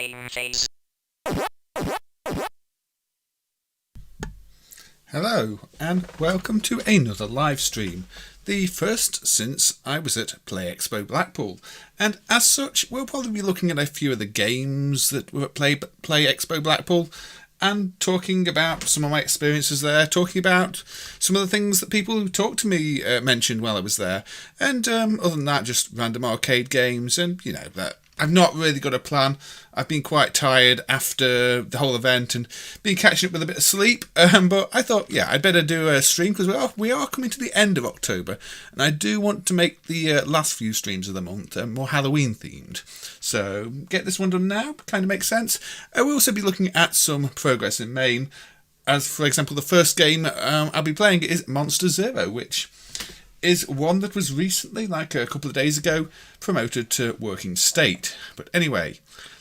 game phase. Hello and welcome to another live stream, the first since I was at Play Expo Blackpool, and as such we'll probably be looking at a few of the games that were at Play Expo Blackpool and talking about some of my experiences there, talking about some of the things that people who talked to me mentioned while I was there, and other than that just random arcade games and that. I've not really got a plan. I've been quite tired after the whole event and been catching up with a bit of sleep. But I thought, I'd better do a stream because we are coming to the end of October. And I do want to make the last few streams of the month more Halloween themed. So get this one done now. Kind of makes sense. We'll also be looking at some progress in MAME. As, for example, the first game I'll be playing is Monster Zero, which is one that was recently, like a couple of days ago, promoted to working state. But anyway,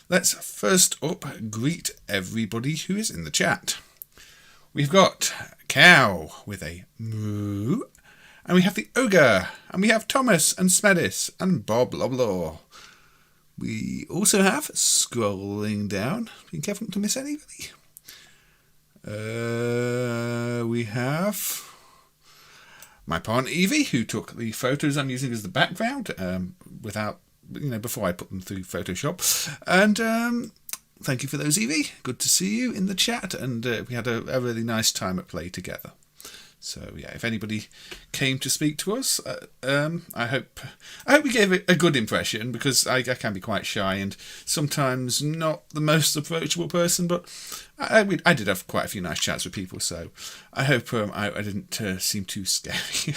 let's first up greet everybody who is in the chat. We've got Cow with a moo, and we have the Ogre, and we have Thomas and Smedis and Bob Loblaw. We also have, scrolling down, being careful not to miss anybody. We have my partner Evie, who took the photos I'm using as the background, before I put them through Photoshop. And thank you for those, Evie. Good to see you in the chat, and we had a really nice time at Play together. So if anybody came to speak to us, I hope we gave it a good impression, because I can be quite shy and sometimes not the most approachable person, but I did have quite a few nice chats with people, so I hope I didn't seem too scary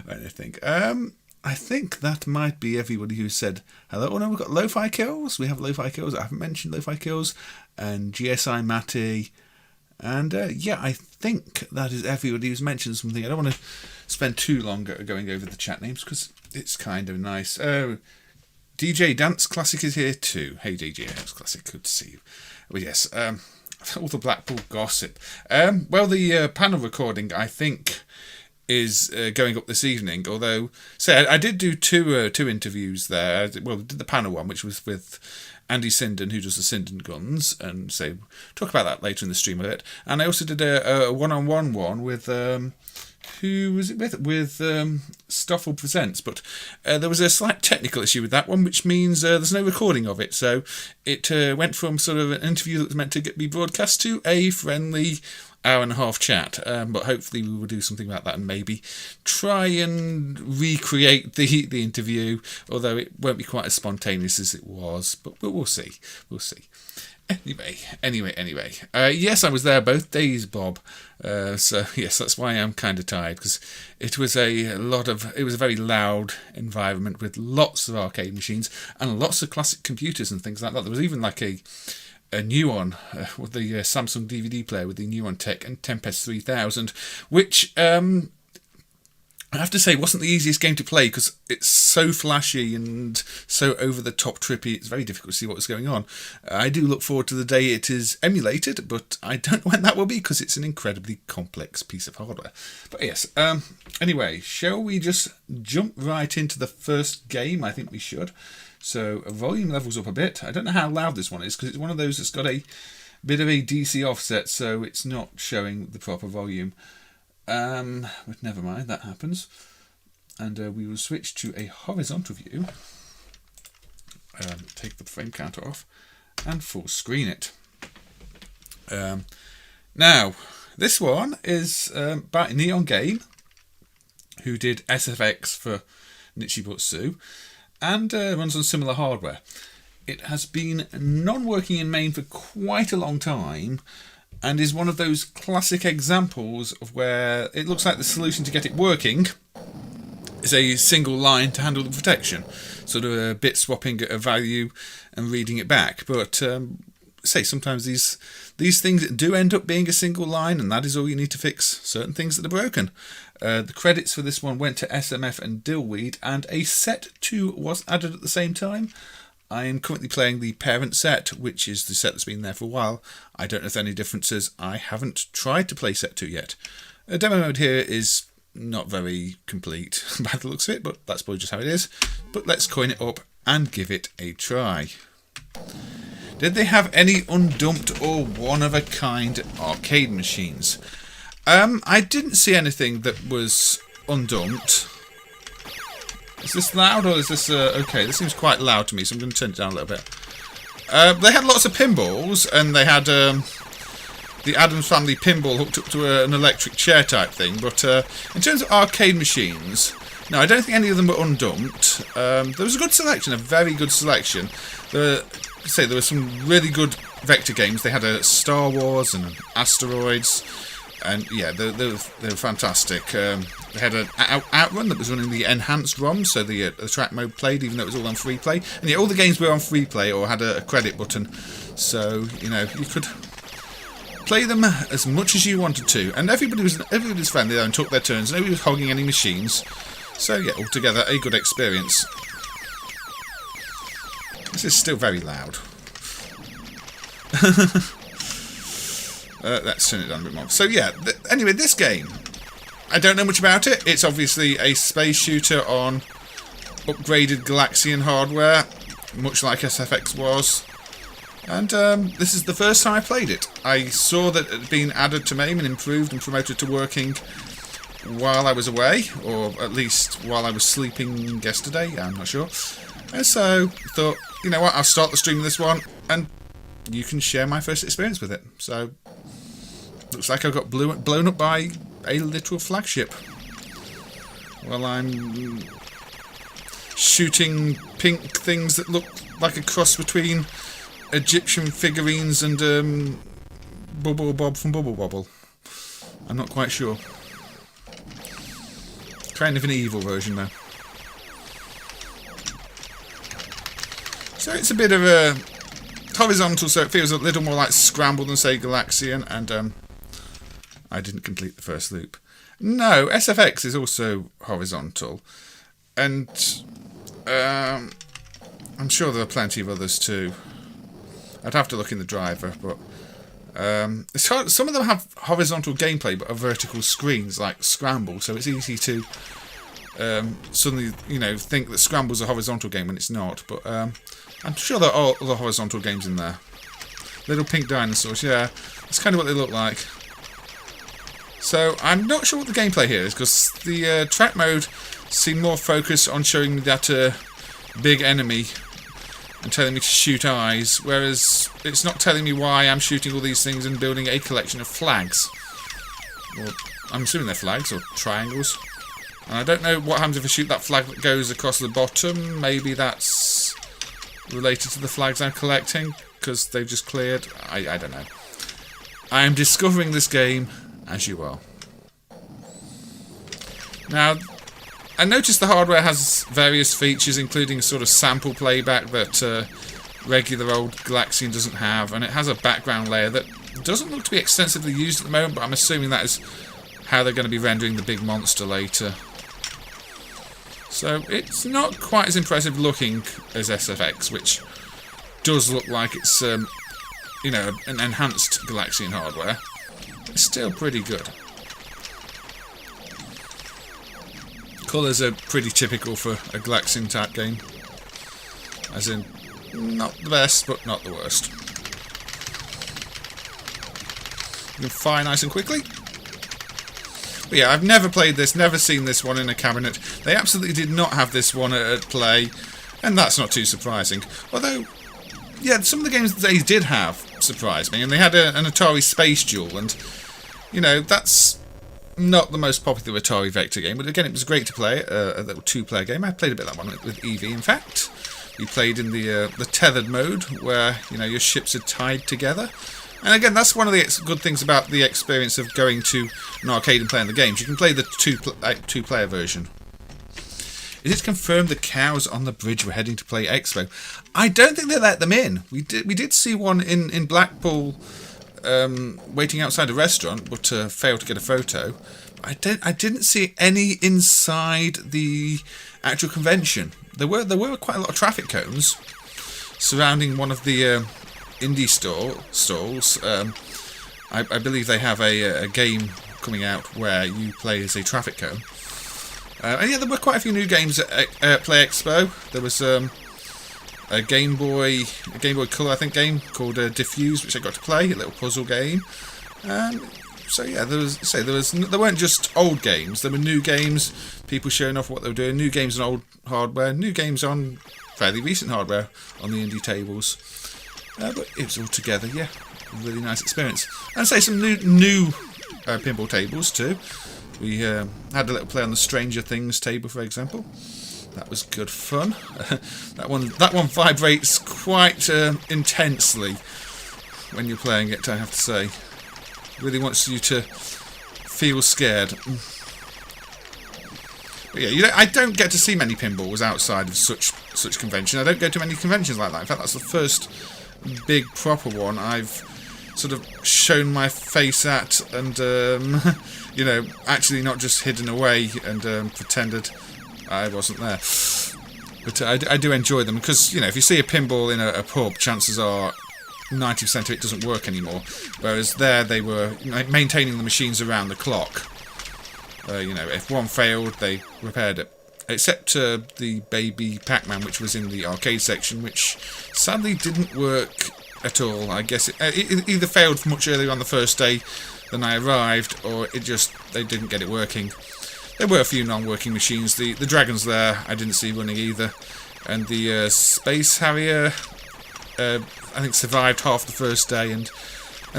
or anything. I think that might be everybody who said hello. Oh no, we've got Lo-Fi Kills. We have Lo-Fi Kills. I haven't mentioned Lo-Fi Kills. And GSI Matty. And I think that is everybody who's mentioned something. I don't want to spend too long going over the chat names because it's kind of nice. DJ Dance Classic is here too. Hey DJ Dance Classic, good to see you. Well, yes, all the Blackpool gossip. The panel recording, I think, is going up this evening. Although, I did do two interviews there. Well, we did the panel one, which was with Andy Sinden, who does the Sinden Guns, and talk about that later in the stream a bit. And I also did a one-on-one one with who was it with Stoffel Presents, but there was a slight technical issue with that one, which means there's no recording of it. So it went from sort of an interview that was meant to be broadcast to a friendly hour-and-a-half chat, but hopefully we will do something about that and maybe try and recreate the interview, although it won't be quite as spontaneous as it was, but we'll see. Anyway. Yes, I was there both days, Bob. So yes, that's why I'm kind of tired, because it was a very loud environment with lots of arcade machines and lots of classic computers and things like that. There was even like a new one with the Samsung DVD player with the new on Tech and Tempest 3000, which I have to say wasn't the easiest game to play because it's so flashy and so over-the-top trippy. It's very difficult to see what's going on. I do look forward to the day it is emulated, but I don't know when that will be because it's an incredibly complex piece of hardware. But yes, anyway, shall we just jump right into the first game? I think we should. So volume levels up a bit. I don't know how loud this one is because it's one of those that's got a bit of a DC offset, so it's not showing the proper volume. But never mind, that happens. And we will switch to a horizontal view. Take the frame counter off and full screen it. Now, this one is by Neon Game, who did SFX for Nichibutsu, and runs on similar hardware. It has been non-working in MAME for quite a long time, and is one of those classic examples of where it looks like the solution to get it working is a single line to handle the protection, sort of a bit swapping a value and reading it back. But sometimes these things do end up being a single line, and that is all you need to fix certain things that are broken. The credits for this one went to SMF and Dillweed, and a set 2 was added at the same time. I am currently playing the parent set, which is the set that's been there for a while. I don't know if there are any differences. I haven't tried to play set 2 yet. Demo mode here is not very complete by the looks of it, but that's probably just how it is. But let's coin it up and give it a try. Did they have any undumped or one-of-a-kind arcade machines? I didn't see anything that was undumped. Is this loud or is this... okay, this seems quite loud to me, so I'm going to turn it down a little bit. They had lots of pinballs, and they had the Addams Family pinball hooked up to an electric chair type thing, but in terms of arcade machines, no, I don't think any of them were undumped. There was a good selection, a very good selection. There were some really good vector games. They had a Star Wars and an Asteroids, and yeah, they were fantastic. They had an Outrun that was running the enhanced ROM, so the track mode played, even though it was all on free play. And yeah, all the games were on free play or had a credit button, so you know you could play them as much as you wanted to. And everybody was friendly there and took their turns. Nobody was hogging any machines. So yeah, altogether a good experience. This is still very loud. Let's turn it down a bit more. So yeah, anyway, this game, I don't know much about it. It's obviously a space shooter on upgraded Galaxian hardware, much like SFX was. And this is the first time I played it. I saw that it had been added to MAME and improved and promoted to working while I was away, or at least while I was sleeping yesterday, I'm not sure. And so thought, you know what, I'll start the stream of this one, and you can share my first experience with it. So, looks like I got blown up by a literal flagship. Well, I'm shooting pink things that look like a cross between Egyptian figurines and Bubble Bob from Bubble Bobble. I'm not quite sure. Kind of an evil version though. So it's a bit of a horizontal, so it feels a little more like Scramble than say Galaxian, and I didn't complete the first loop. No, SFX is also horizontal, and I'm sure there are plenty of others too. I'd have to look in the driver, but it's hard. Some of them have horizontal gameplay but are vertical screens like Scramble, so it's easy to suddenly, you know, think that Scramble's a horizontal game when it's not. But I'm sure there are other horizontal games in there. Little pink dinosaurs, yeah, that's kind of what they look like. So I'm not sure what the gameplay here is, because the track mode seemed more focused on showing me that big enemy and telling me to shoot eyes, whereas it's not telling me why I'm shooting all these things and building a collection of flags. Well, I'm assuming they're flags or triangles. And I don't know what happens if I shoot that flag that goes across the bottom. Maybe that's related to the flags I'm collecting, because they've just cleared. I don't know. I am discovering this game as you are. Now, I noticed the hardware has various features, including sort of sample playback that regular old Galaxian doesn't have, and it has a background layer that doesn't look to be extensively used at the moment, but I'm assuming that is how they're going to be rendering the big monster later. So it's not quite as impressive looking as SFX, which does look like it's you know, an enhanced Galaxian hardware. It's still pretty good. Colours are pretty typical for a Galaxian type game. As in, not the best, but not the worst. You can fire nice and quickly. But yeah, I've never played this, never seen this one in a cabinet. They absolutely did not have this one at Play, and that's not too surprising. Although, yeah, some of the games that they did have surprised me, and they had an Atari Space Duel, and, you know, that's not the most popular Atari vector game, but again, it was great to play, a little two-player game. I played a bit of that one with Eevee, in fact. We played in the tethered mode, where, you know, your ships are tied together. And again, that's one of the good things about the experience of going to an arcade and playing the games. You can play the two-player version. Is it confirmed the cows on the bridge were heading to Play Expo? I don't think they let them in. We did see one in Blackpool waiting outside a restaurant, but failed to get a photo. I didn't see any inside the actual convention. There were quite a lot of traffic cones surrounding one of the indie stalls. I believe they have a game coming out where you play as a traffic cone. And yeah, there were quite a few new games at Play Expo. There was a Game Boy Color, I think, game called Diffuse, which I got to play, a little puzzle game. So yeah, there weren't just old games. There were new games, people showing off what they were doing, new games on old hardware, new games on fairly recent hardware on the indie tables. But it was all together, yeah, a really nice experience. And say some new pinball tables too. We had a little play on the Stranger Things table, for example. That was good fun. that one vibrates quite intensely when you're playing it, I have to say. Really wants you to feel scared. But yeah, I don't get to see many pinballs outside of such convention. I don't go to many conventions like that. In fact, that's the first big proper one I've sort of shown my face at, and you know, actually not just hidden away and pretended I wasn't there. But I do enjoy them because, you know, if you see a pinball in a pub, chances are 90% of it doesn't work anymore. Whereas there they were maintaining the machines around the clock. You know, if one failed, they repaired it. Except the baby Pac-Man, which was in the arcade section, which sadly didn't work at all. I guess it either failed much earlier on the first day than I arrived, or they didn't get it working. There were a few non-working machines. The Dragons there I didn't see running either, and the Space Harrier I think survived half the first day and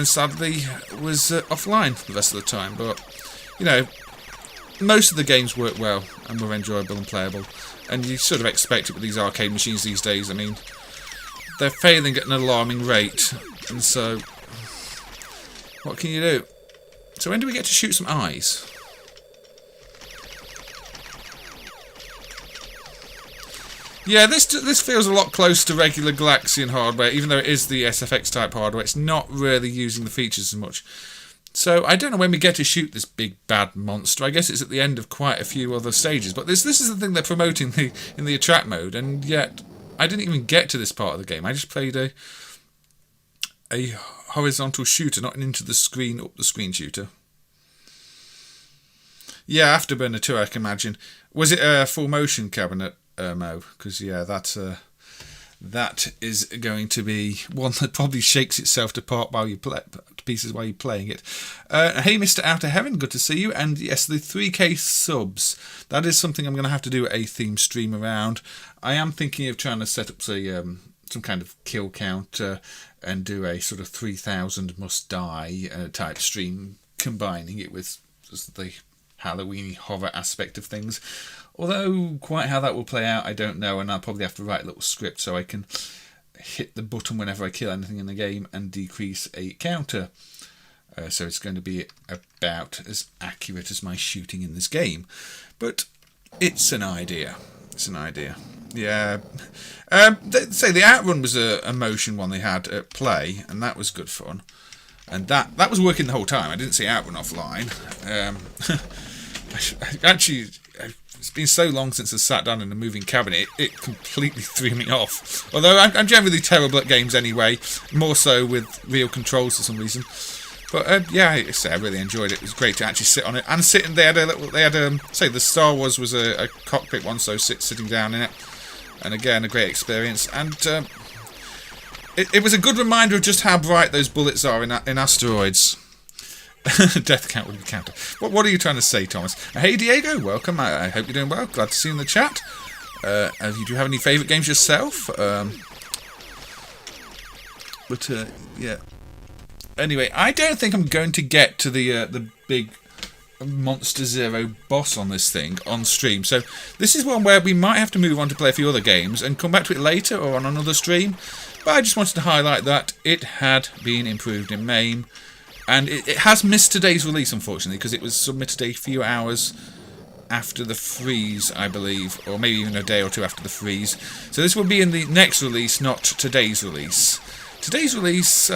sadly was offline the rest of the time. But you know, most of the games work well and were enjoyable and playable, and you sort of expect it with these arcade machines these days. I mean, they're failing at an alarming rate, and so what can you do? So when do we get to shoot some eyes? Yeah, this feels a lot closer to regular Galaxian hardware, even though it is the SFX type hardware. It's not really using the features as much. So I don't know when we get to shoot this big bad monster. I guess it's at the end of quite a few other stages. But this is the thing they're promoting in the attract mode, and yet I didn't even get to this part of the game. I just played a horizontal shooter, not an into the screen, up the screen shooter. Yeah, Afterburner 2, I can imagine. Was it a full motion cabinet? Mo, because yeah, that is going to be one that probably shakes itself to pieces while you're playing it. Hey, Mr. Outer Heaven, good to see you. And yes, the 3K subs. That is something I'm going to have to do a theme stream around. I am thinking of trying to set up some kind of kill count and do a sort of 3000 must die type stream, combining it with just the Halloween horror aspect of things. Although quite how that will play out, I don't know, and I'll probably have to write a little script so I can hit the button whenever I kill anything in the game and decrease a counter. So it's going to be about as accurate as my shooting in this game. But it's an idea. It's an idea. Yeah. Say the Outrun was a motion one they had at Play, and that was good fun. And that was working the whole time. I didn't see Outrun offline. Actually, it's been so long since I sat down in a moving cabinet, it completely threw me off. Although I'm generally terrible at games anyway, more so with real controls for some reason. But yeah, I really enjoyed it. It was great to actually sit on it and sit. And they had say the Star Wars was a cockpit one, so sitting down in it, and again a great experience. And it was a good reminder of just how bright those bullets are in asteroids. Death count would be counter. What are you trying to say, Thomas? Hey, Diego, welcome. I hope you're doing well. Glad to see you in the chat. Do you have any favourite games yourself? Yeah. Anyway, I don't think I'm going to get to the big Monster Zero boss on this thing on stream. So this is one where we might have to move on to play a few other games and come back to it later or on another stream. But I just wanted to highlight that it had been improved in MAME. And it has missed today's release, unfortunately, because it was submitted a few hours after the freeze, I believe, or maybe even a day or two after the freeze. So this will be in the next release, not today's release. Today's release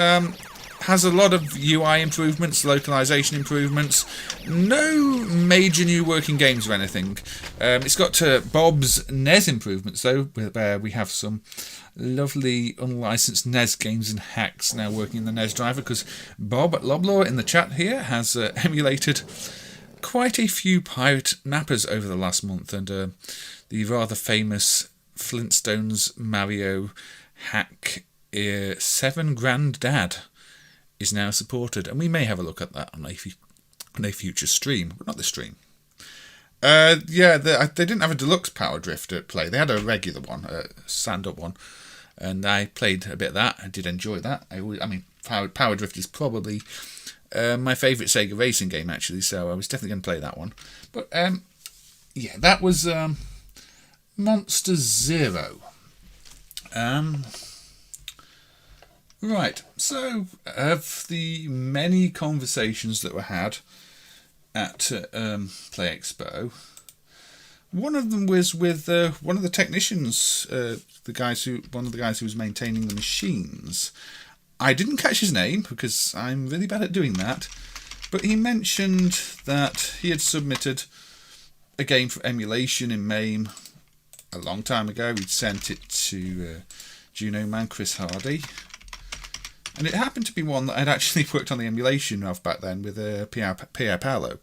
has a lot of UI improvements, localization improvements, no major new working games or anything. It's got Bob's NES improvements, though, where we have some lovely unlicensed NES games and hacks now working in the NES driver, because Bob Loblaw in the chat here has emulated quite a few pirate mappers over the last month, and the rather famous Flintstones Mario hack 7 Granddad is now supported, and we may have a look at that on a future stream, but not this stream. They didn't have a deluxe Power Drift at Play. They had a regular one, a stand-up one, and I played a bit of that. I did enjoy that. Power Drift is probably my favourite Sega racing game, actually, so I was definitely going to play that one. But that was Monster Zero. Right, so of the many conversations that were had at Play Expo, one of them was with one of the technicians, one of the guys who was maintaining the machines. I didn't catch his name because I'm really bad at doing that, but he mentioned that he had submitted a game for emulation in MAME a long time ago. He'd sent it to Juno man Chris Hardy. And it happened to be one that I'd actually worked on the emulation of back then with Pierre Paolo.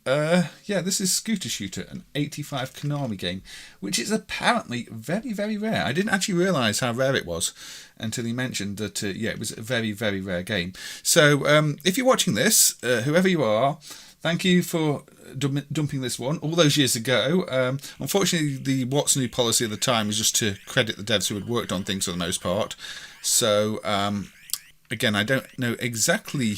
This is Scooter Shooter, an 85 Konami game, which is apparently very, very rare. I didn't actually realise how rare it was until he mentioned that, it was a very, very rare game. So, if you're watching this, whoever you are, thank you for dumping this one all those years ago. Unfortunately, the What's New policy at the time was just to credit the devs who had worked on things for the most part. So, again, I don't know exactly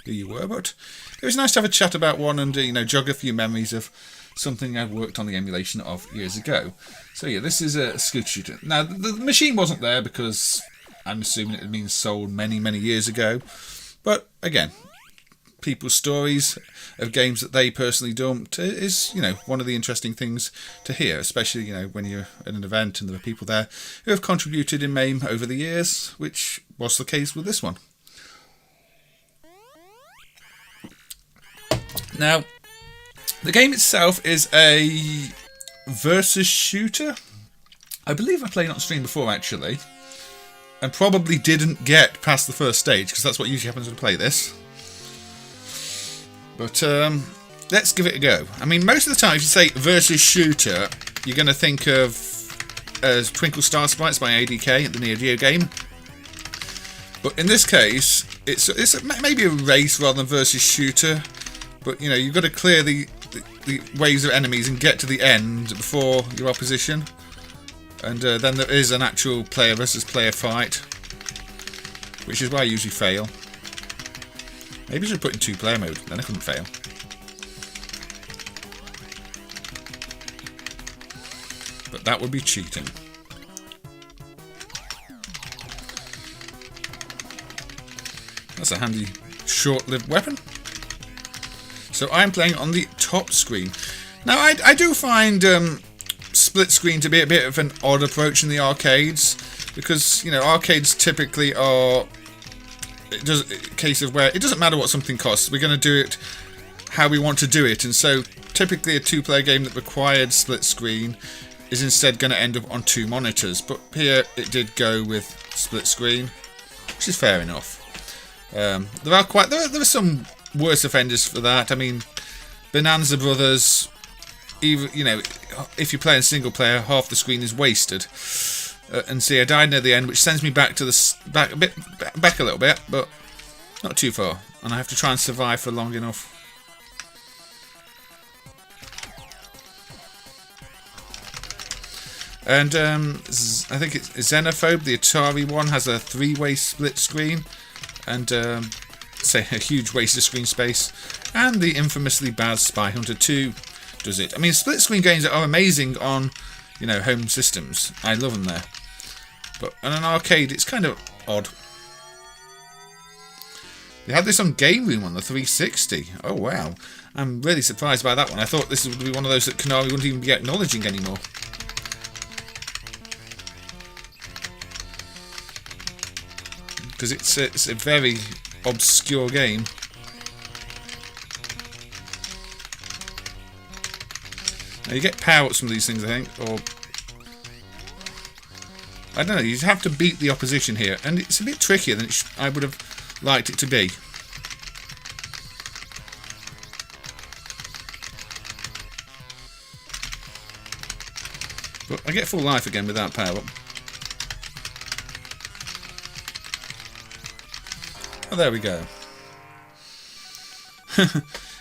who you were, but it was nice to have a chat about one and, jog a few memories of something I'd worked on the emulation of years ago. So, this is a Scooter Shooter. Now, the machine wasn't there because I'm assuming it had been sold many, many years ago. But, again, people's stories of games that they personally dumped is, one of the interesting things to hear, especially, when you're at an event and there are people there who have contributed in MAME over the years, which was the case with this one. Now, the game itself is a versus shooter. I believe I played it on stream before, actually, and probably didn't get past the first stage, because that's what usually happens when I play this. But let's give it a go. I mean, most of the time, if you say versus shooter, you're going to think of Twinkle Star Sprites by ADK, the Neo Geo game. But in this case, it's maybe a race rather than versus shooter. But, you've got to clear the waves of enemies and get to the end before your opposition. And then there is an actual player versus player fight, which is why I usually fail. Maybe I should put in 2-player mode, then I couldn't fail. But that would be cheating. That's a handy short-lived weapon. So I'm playing on the top screen. Now I do find split screen to be a bit of an odd approach in the arcades, because arcades typically are a case of where it doesn't matter what something costs, we're going to do it how we want to do it, and so typically a 2-player game that required split screen is instead going to end up on 2 monitors, but here it did go with split screen, which is fair enough. There are some worse offenders for that. I mean, Bonanza Brothers, even if you're playing single player, half the screen is wasted. And see, I died near the end, which sends me back a little bit, but not too far. And I have to try and survive for long enough. And I think it's Xenophobe, the Atari one, has a 3-way split screen, and say a huge waste of screen space. And the infamously bad Spy Hunter 2 does it. I mean, split screen games are amazing on home systems. I love them there. But on an arcade, it's kind of odd. They had this on Game Room on the 360. Oh, wow. I'm really surprised by that one. I thought this would be one of those that Konami wouldn't even be acknowledging anymore. Because it's a very obscure game. Now, you get power-ups from these things, I think, or I don't know, you have to beat the opposition here, and it's a bit trickier than I would have liked it to be. But I get full life again without power up. Oh, there we go.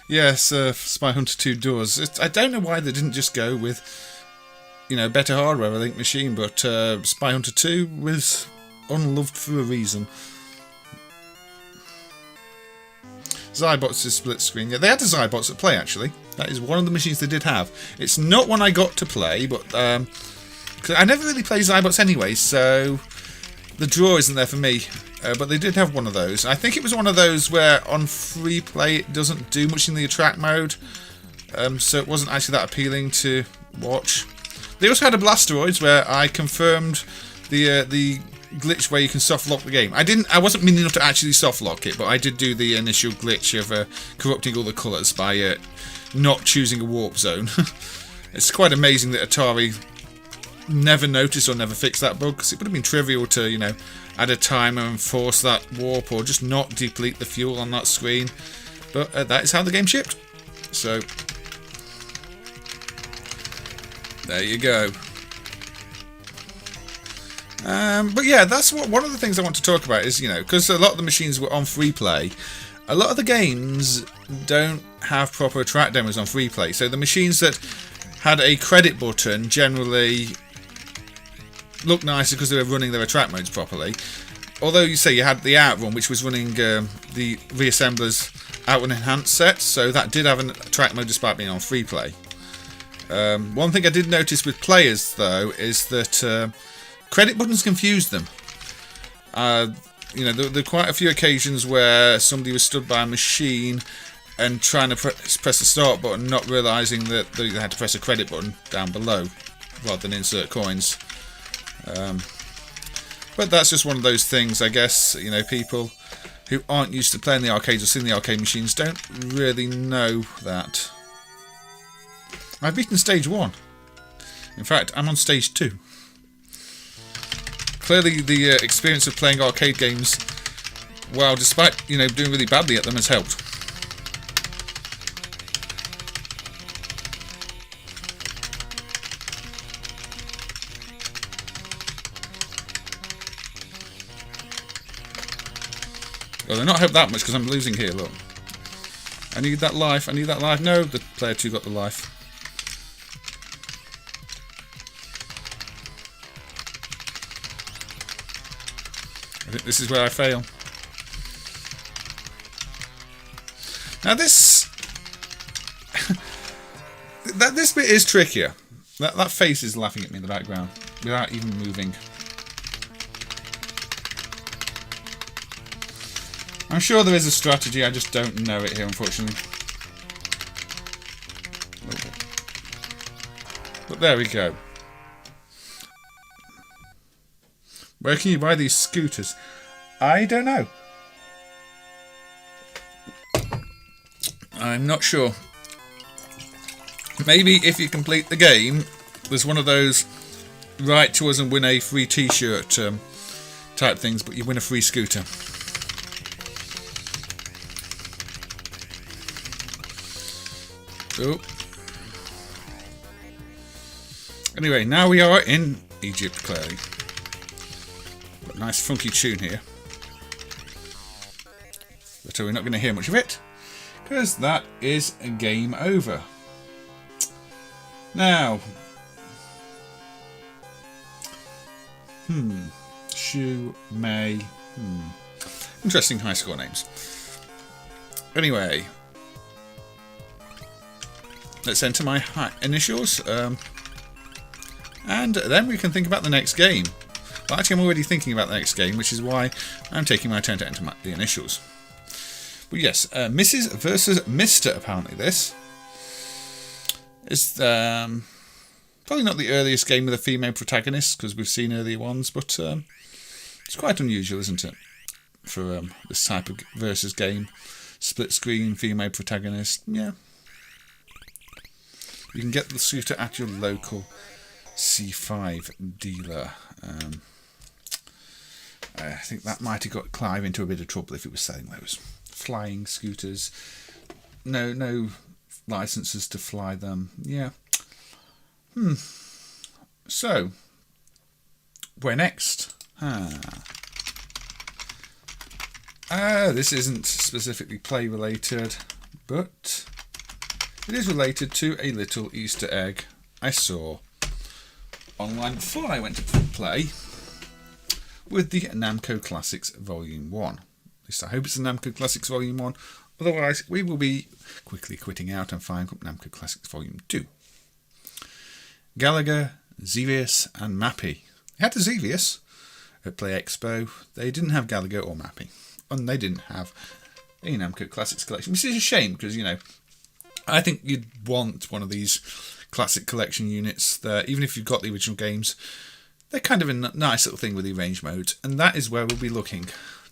Yes, Spy Hunter 2 does. I don't know why they didn't just go with, better hardware, I think, machine, but Spy Hunter 2 was unloved for a reason. Zybots is split screen. Yeah, they had the Zybots at Play, actually. That is one of the machines they did have. It's not one I got to play, but cause I never really play Zybots anyway, so the draw isn't there for me. But they did have one of those. I think it was one of those where on free play it doesn't do much in the attract mode, so it wasn't actually that appealing to watch. They also had a Blasteroids where I confirmed the glitch where you can soft lock the game. I wasn't mean enough to actually soft lock it, but I did do the initial glitch of corrupting all the colours by not choosing a warp zone. It's quite amazing that Atari never noticed or never fixed that bug, because it would have been trivial to, add a timer and force that warp, or just not deplete the fuel on that screen. But that is how the game shipped. So, there you go. But yeah, that's one of the things I want to talk about is, because a lot of the machines were on free play, a lot of the games don't have proper track demos on free play. So the machines that had a credit button generally look nicer because they were running their track modes properly. Although you say you had the Outrun, which was running the Reassembler's Outrun Enhanced set, so that did have a track mode despite being on free play. One thing I did notice with players, though, is that credit buttons confused them. There were quite a few occasions where somebody was stood by a machine and trying to press the start button, not realising that they had to press a credit button down below rather than insert coins. But that's just one of those things, I guess. People who aren't used to playing the arcades or seeing the arcade machines don't really know that. I've beaten stage 1. In fact, I'm on stage 2. Clearly the experience of playing arcade games, well, despite, doing really badly at them, has helped. Well, they're not helped that much because I'm losing here, look. I need that life, No, the player 2 got the life. I think this is where I fail. Now this... this bit is trickier. That face is laughing at me in the background without even moving. I'm sure there is a strategy, I just don't know it here, unfortunately. But there we go. Where can you buy these scooters? I don't know. I'm not sure. Maybe if you complete the game, there's one of those write to us and win a free t-shirt type things, but you win a free scooter. Oh. Anyway, now we are in Egypt, clearly. Got a nice funky tune here. But we're not going to hear much of it, because that is a game over. Now, Shu, May, interesting high score names. Anyway, let's enter my initials, and then we can think about the next game. Well, actually, I'm already thinking about the next game, which is why I'm taking my turn to enter the initials. But yes, Mrs. versus Mr. Apparently, this is probably not the earliest game with a female protagonist, because we've seen earlier ones, but it's quite unusual, isn't it, for this type of versus game? Split screen, female protagonist, yeah. You can get the scooter at your local C5 dealer. I think that might have got Clive into a bit of trouble if it was selling those flying scooters. No licenses to fly them. Yeah. So, where next? This isn't specifically play related, but it is related to a little Easter egg I saw online before I went to play with the Namco Classics Volume 1. At least I hope it's the Namco Classics Volume 1. Otherwise, we will be quickly quitting out and firing up Namco Classics Volume 2. Galaga, Xevious and Mappy. They had the Xevious at Play Expo. They didn't have Galaga or Mappy. And they didn't have a Namco Classics collection, which is a shame because, you know, I think you'd want one of these classic collection units there, even if you've got the original games. They're kind of a nice little thing with the arrange modes, and that is where we'll be looking.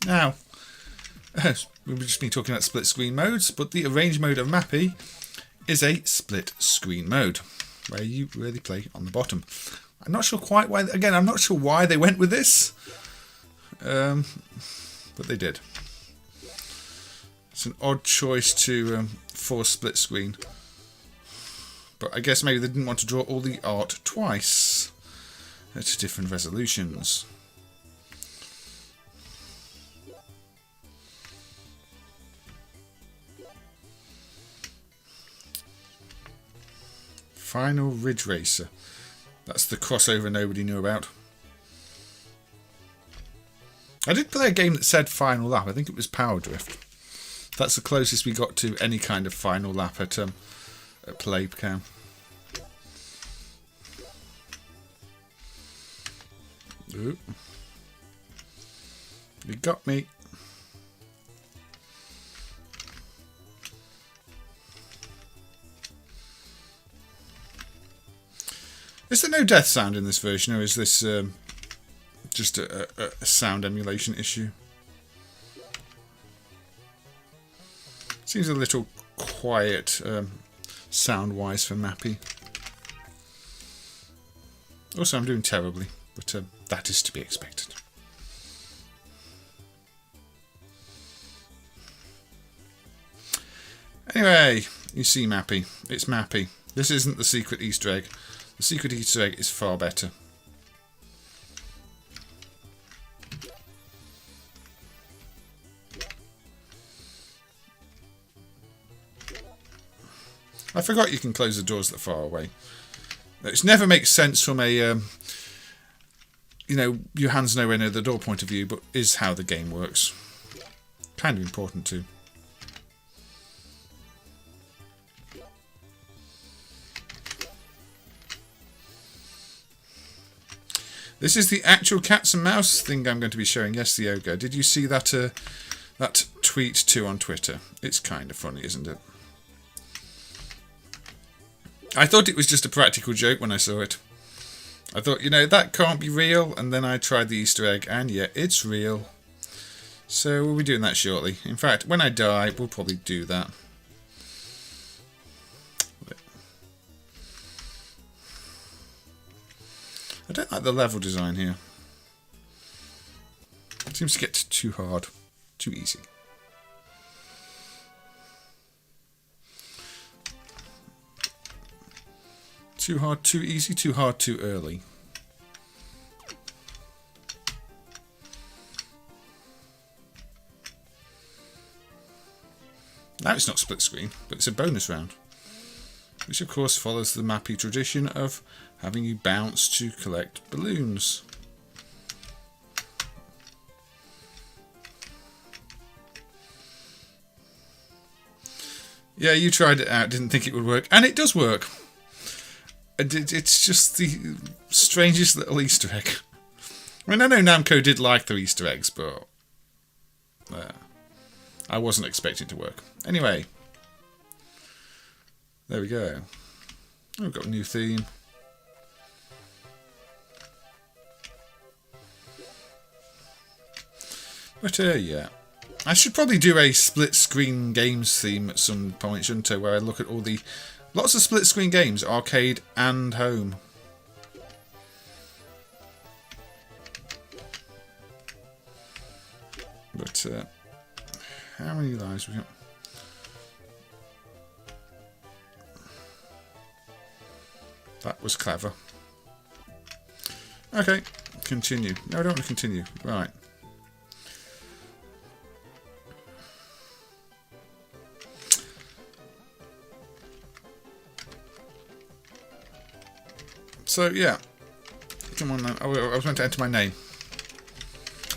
Now, we've just been talking about split screen modes, but the arrange mode of Mappy is a split screen mode, where you really play on the bottom. I'm not sure quite why, again, I'm not sure why they went with this, but they did. It's an odd choice to for split screen. But I guess maybe they didn't want to draw all the art twice at different resolutions. Final Ridge Racer. That's the crossover nobody knew about. I did play a game that said Final Lap. I think it was Power Drift. That's the closest we got to any kind of Final Lap at PlayCam. Ooh. You got me. Is there no death sound in this version, or is this just a sound emulation issue? Seems a little quiet sound-wise for Mappy. Also, I'm doing terribly, but that is to be expected. Anyway, you see Mappy. It's Mappy. This isn't the secret Easter egg. The secret Easter egg is far better. I forgot you can close the doors that far away. It never makes sense from a, you know, your hands nowhere near the door point of view, but is how the game works. Kind of important too. This is the actual cats and mouse thing I'm going to be showing. Yes, the ogre. Did you see that that tweet too on Twitter? It's kind of funny, isn't it? I thought it was just a practical joke when I saw it. I thought, you know, that can't be real, and then I tried the Easter egg, and yeah, it's real. So we'll be doing that shortly. In fact, when I die, we'll probably do that. I don't like the level design here. It seems to get too hard, too easy. Too hard, too easy, too hard, too early. Now it's not split screen, but it's a bonus round. Which of course follows the Mappy tradition of having you bounce to collect balloons. Yeah, you tried it out, didn't think it would work, and it does work. It's just the strangest little Easter egg. I mean, I know Namco did like their Easter eggs, but I wasn't expecting it to work. Anyway, there we go. Oh, we've got a new theme. But yeah, I should probably do a split screen games theme at some point, shouldn't I? Where I look at all the lots of split screen games, arcade and home. But how many lives we got? That was clever. Okay, continue. No, I don't want to continue. Right. So, yeah. Come on now. I was meant to enter my name.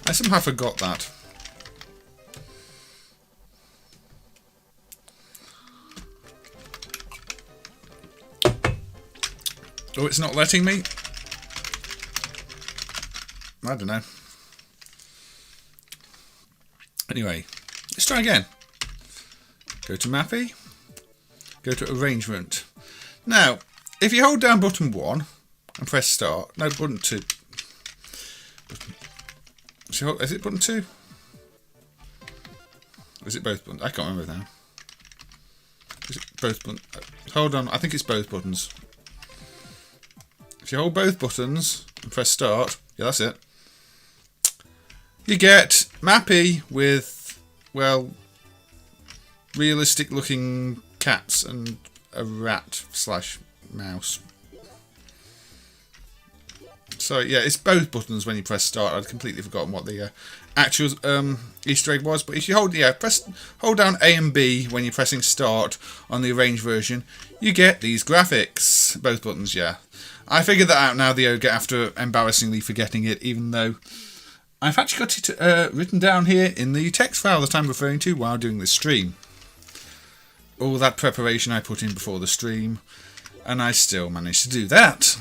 I somehow forgot that. Oh, it's not letting me? I don't know. Anyway, let's try again. Go to Mappy. Go to Arrangement. Now, if you hold down button 1 and press Start, no, button 2. Is it button 2? Or is it both buttons? I can't remember now. Is it both buttons? Hold on, I think it's both buttons. If you hold both buttons and press Start, yeah, that's it. You get Mappy with, well, realistic looking cats and a rat / mouse. So yeah, it's both buttons when you press Start. I'd completely forgotten what the actual Easter egg was. But if you hold down A and B when you're pressing Start on the arranged version, you get these graphics. Both buttons, yeah. I figured that out now, the Yoga, after embarrassingly forgetting it, even though I've actually got it written down here in the text file that I'm referring to while doing this stream. All that preparation I put in before the stream, and I still managed to do that.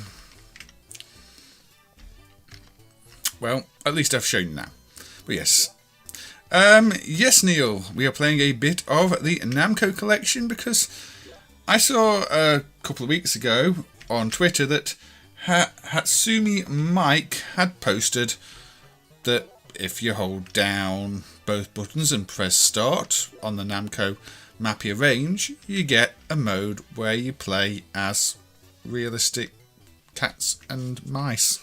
Well, at least I've shown you now. But yes. Yes, Neil, we are playing a bit of the Namco collection because I saw a couple of weeks ago on Twitter that Hatsumi Mike had posted that if you hold down both buttons and press Start on the Namco Mappy Arrange, you get a mode where you play as realistic cats and mice.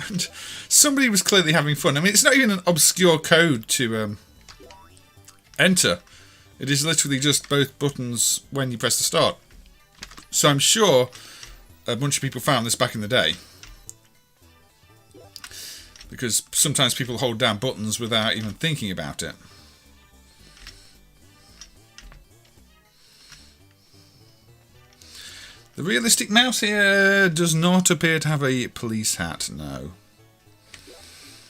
And somebody was clearly having fun. I mean, it's not even an obscure code to enter. It is literally just both buttons when you press the Start. So I'm sure a bunch of people found this back in the day. Because sometimes people hold down buttons without even thinking about it. The realistic mouse here does not appear to have a police hat, no.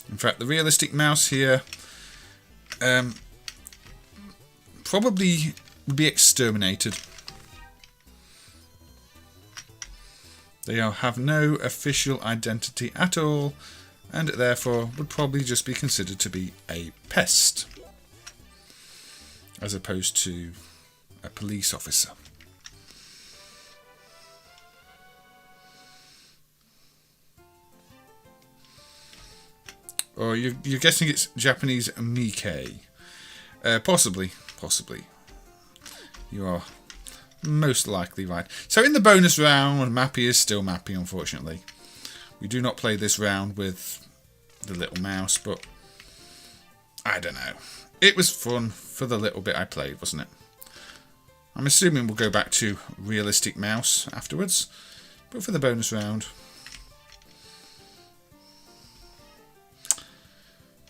In fact, the realistic mouse here probably would be exterminated. They have no official identity at all, and therefore would probably just be considered to be a pest, as opposed to a police officer. Or you're guessing it's Japanese Miike. Possibly. You are most likely right. So in the bonus round, Mappy is still Mappy, unfortunately. We do not play this round with the little mouse, but I don't know. It was fun for the little bit I played, wasn't it? I'm assuming we'll go back to realistic mouse afterwards, but for the bonus round,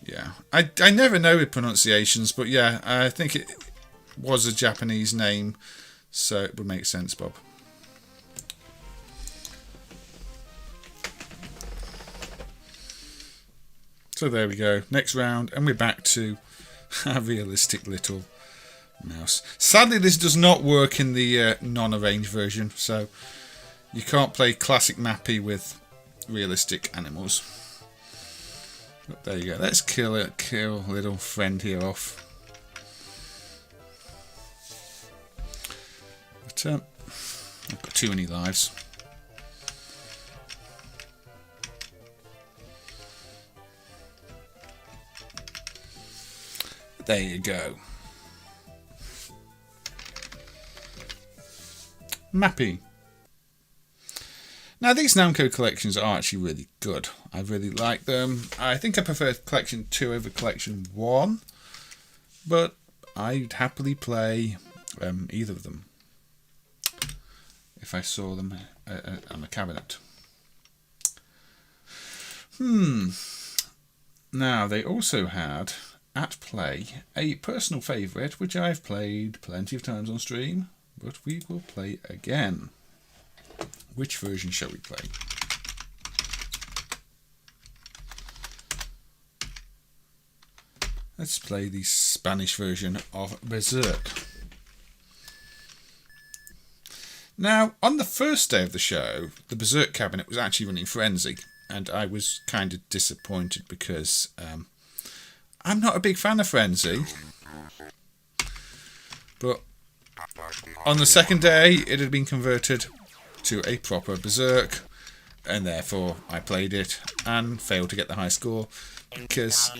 yeah. I never know with pronunciations, but yeah, I think it was a Japanese name, so it would make sense, Bob. So there we go. Next round, and we're back to a realistic little mouse. Sadly, this does not work in the non-arranged version, so you can't play classic Mappy with realistic animals. But there you go. Let's kill little friend here off. But I've got too many lives. There you go. Mappy. Now, these Namco collections are actually really good. I really like them. I think I prefer Collection 2 over Collection 1, but I'd happily play either of them if I saw them on a cabinet. Now, they also had, at Play, a personal favourite, which I've played plenty of times on stream, but we will play again. Which version shall we play? Let's play the Spanish version of Berzerk. Now, on the first day of the show, the Berzerk cabinet was actually running Frenzy, and I was kind of disappointed because I'm not a big fan of Frenzy. But on the second day, it had been converted to a proper Berzerk, and therefore I played it and failed to get the high score because,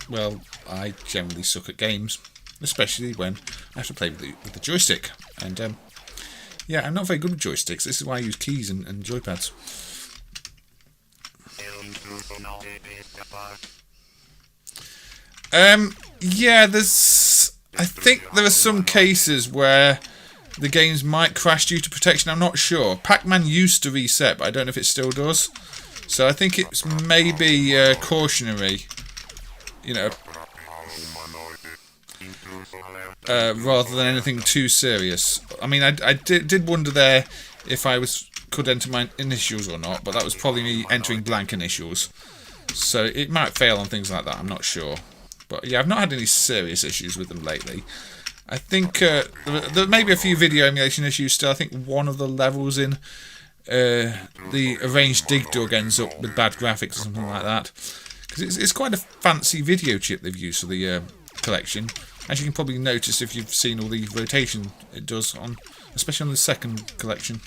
well, I generally suck at games, especially when I have to play with the joystick. And yeah, I'm not very good with joysticks. This is why I use keys and joypads. Yeah, I think there are some cases where the games might crash due to protection. I'm not sure. Pac-Man used to reset, but I don't know if it still does. So I think it's maybe cautionary, you know, rather than anything too serious. I mean, I did wonder there if I could enter my initials or not, but that was probably me entering blank initials. So it might fail on things like that, I'm not sure. But yeah, I've not had any serious issues with them lately. I think there may be a few video emulation issues still. I think one of the levels in the arranged dig dug ends up with bad graphics or something like that. Because it's quite a fancy video chip they've used for the collection. As you can probably notice if you've seen all the rotation it does, especially on the second collection.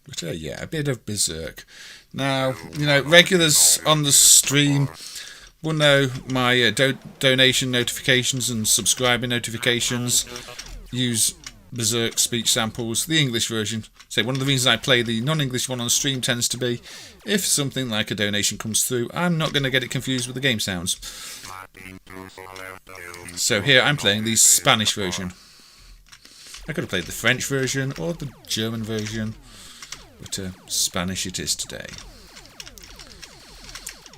But yeah, a bit of Berzerk. Now, you know, regulars on the stream will know my donation notifications and subscriber notifications. Use Berzerk speech samples, the English version. So one of the reasons I play the non-English one on stream tends to be if something like a donation comes through, I'm not going to get it confused with the game sounds. So here I'm playing the Spanish version. I could have played the French version or the German version, but Spanish it is today.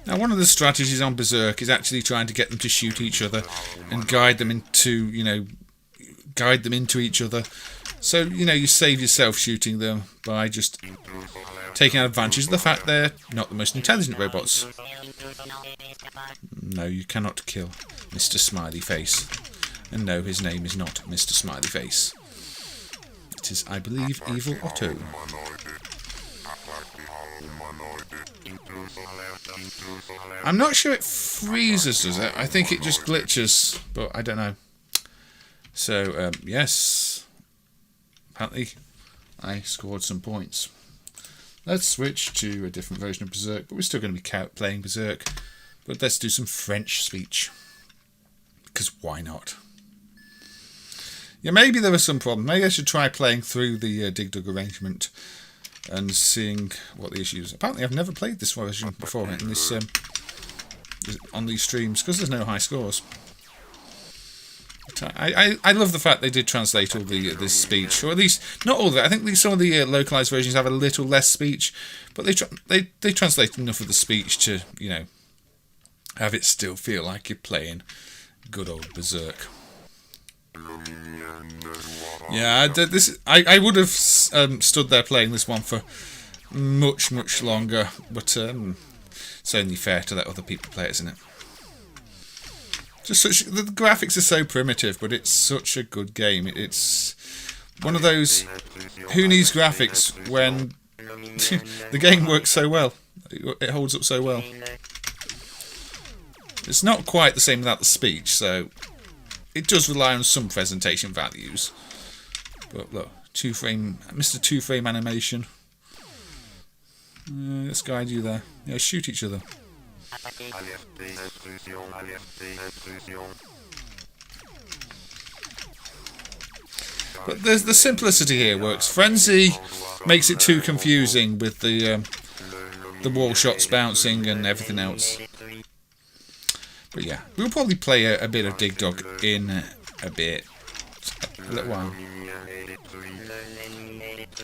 Now, one of the strategies on Berzerk is actually trying to get them to shoot each other and guide them into each other. So, you know, you save yourself shooting them by just taking advantage of the fact they're not the most intelligent robots. No, you cannot kill Mr. Smiley Face. And no, his name is not Mr. Smiley Face. It is, I believe, Evil Otto. I'm not sure it freezes, does it? I think it just glitches, but I don't know. So, yes. Apparently, I scored some points. Let's switch to a different version of Berzerk, but we're still going to be playing Berzerk. But let's do some French speech. Because why not? Yeah, maybe there was some problem. Maybe I should try playing through the Dig Dug arrangement and seeing what the issues. Apparently, I've never played this version before in this on these streams because there's no high scores. But I love the fact they did translate all this speech, or at least not all of it. I think some of the localized versions have a little less speech, but they translate enough of the speech to, you know, have it still feel like you're playing good old Berzerk. Yeah, I would have stood there playing this one for much longer, but it's only fair to let other people play it, isn't it? The graphics are so primitive, but it's such a good game. It's one of those who needs graphics when the game works so well. It holds up so well. It's not quite the same without the speech, so it does rely on some presentation values. But look, Mr. Two-Frame animation. Let's guide you there. Yeah, shoot each other. But the simplicity here works. Frenzy makes it too confusing with the wall shots bouncing and everything else. But yeah, we'll probably play a bit of Dig Dug in a bit. A little while.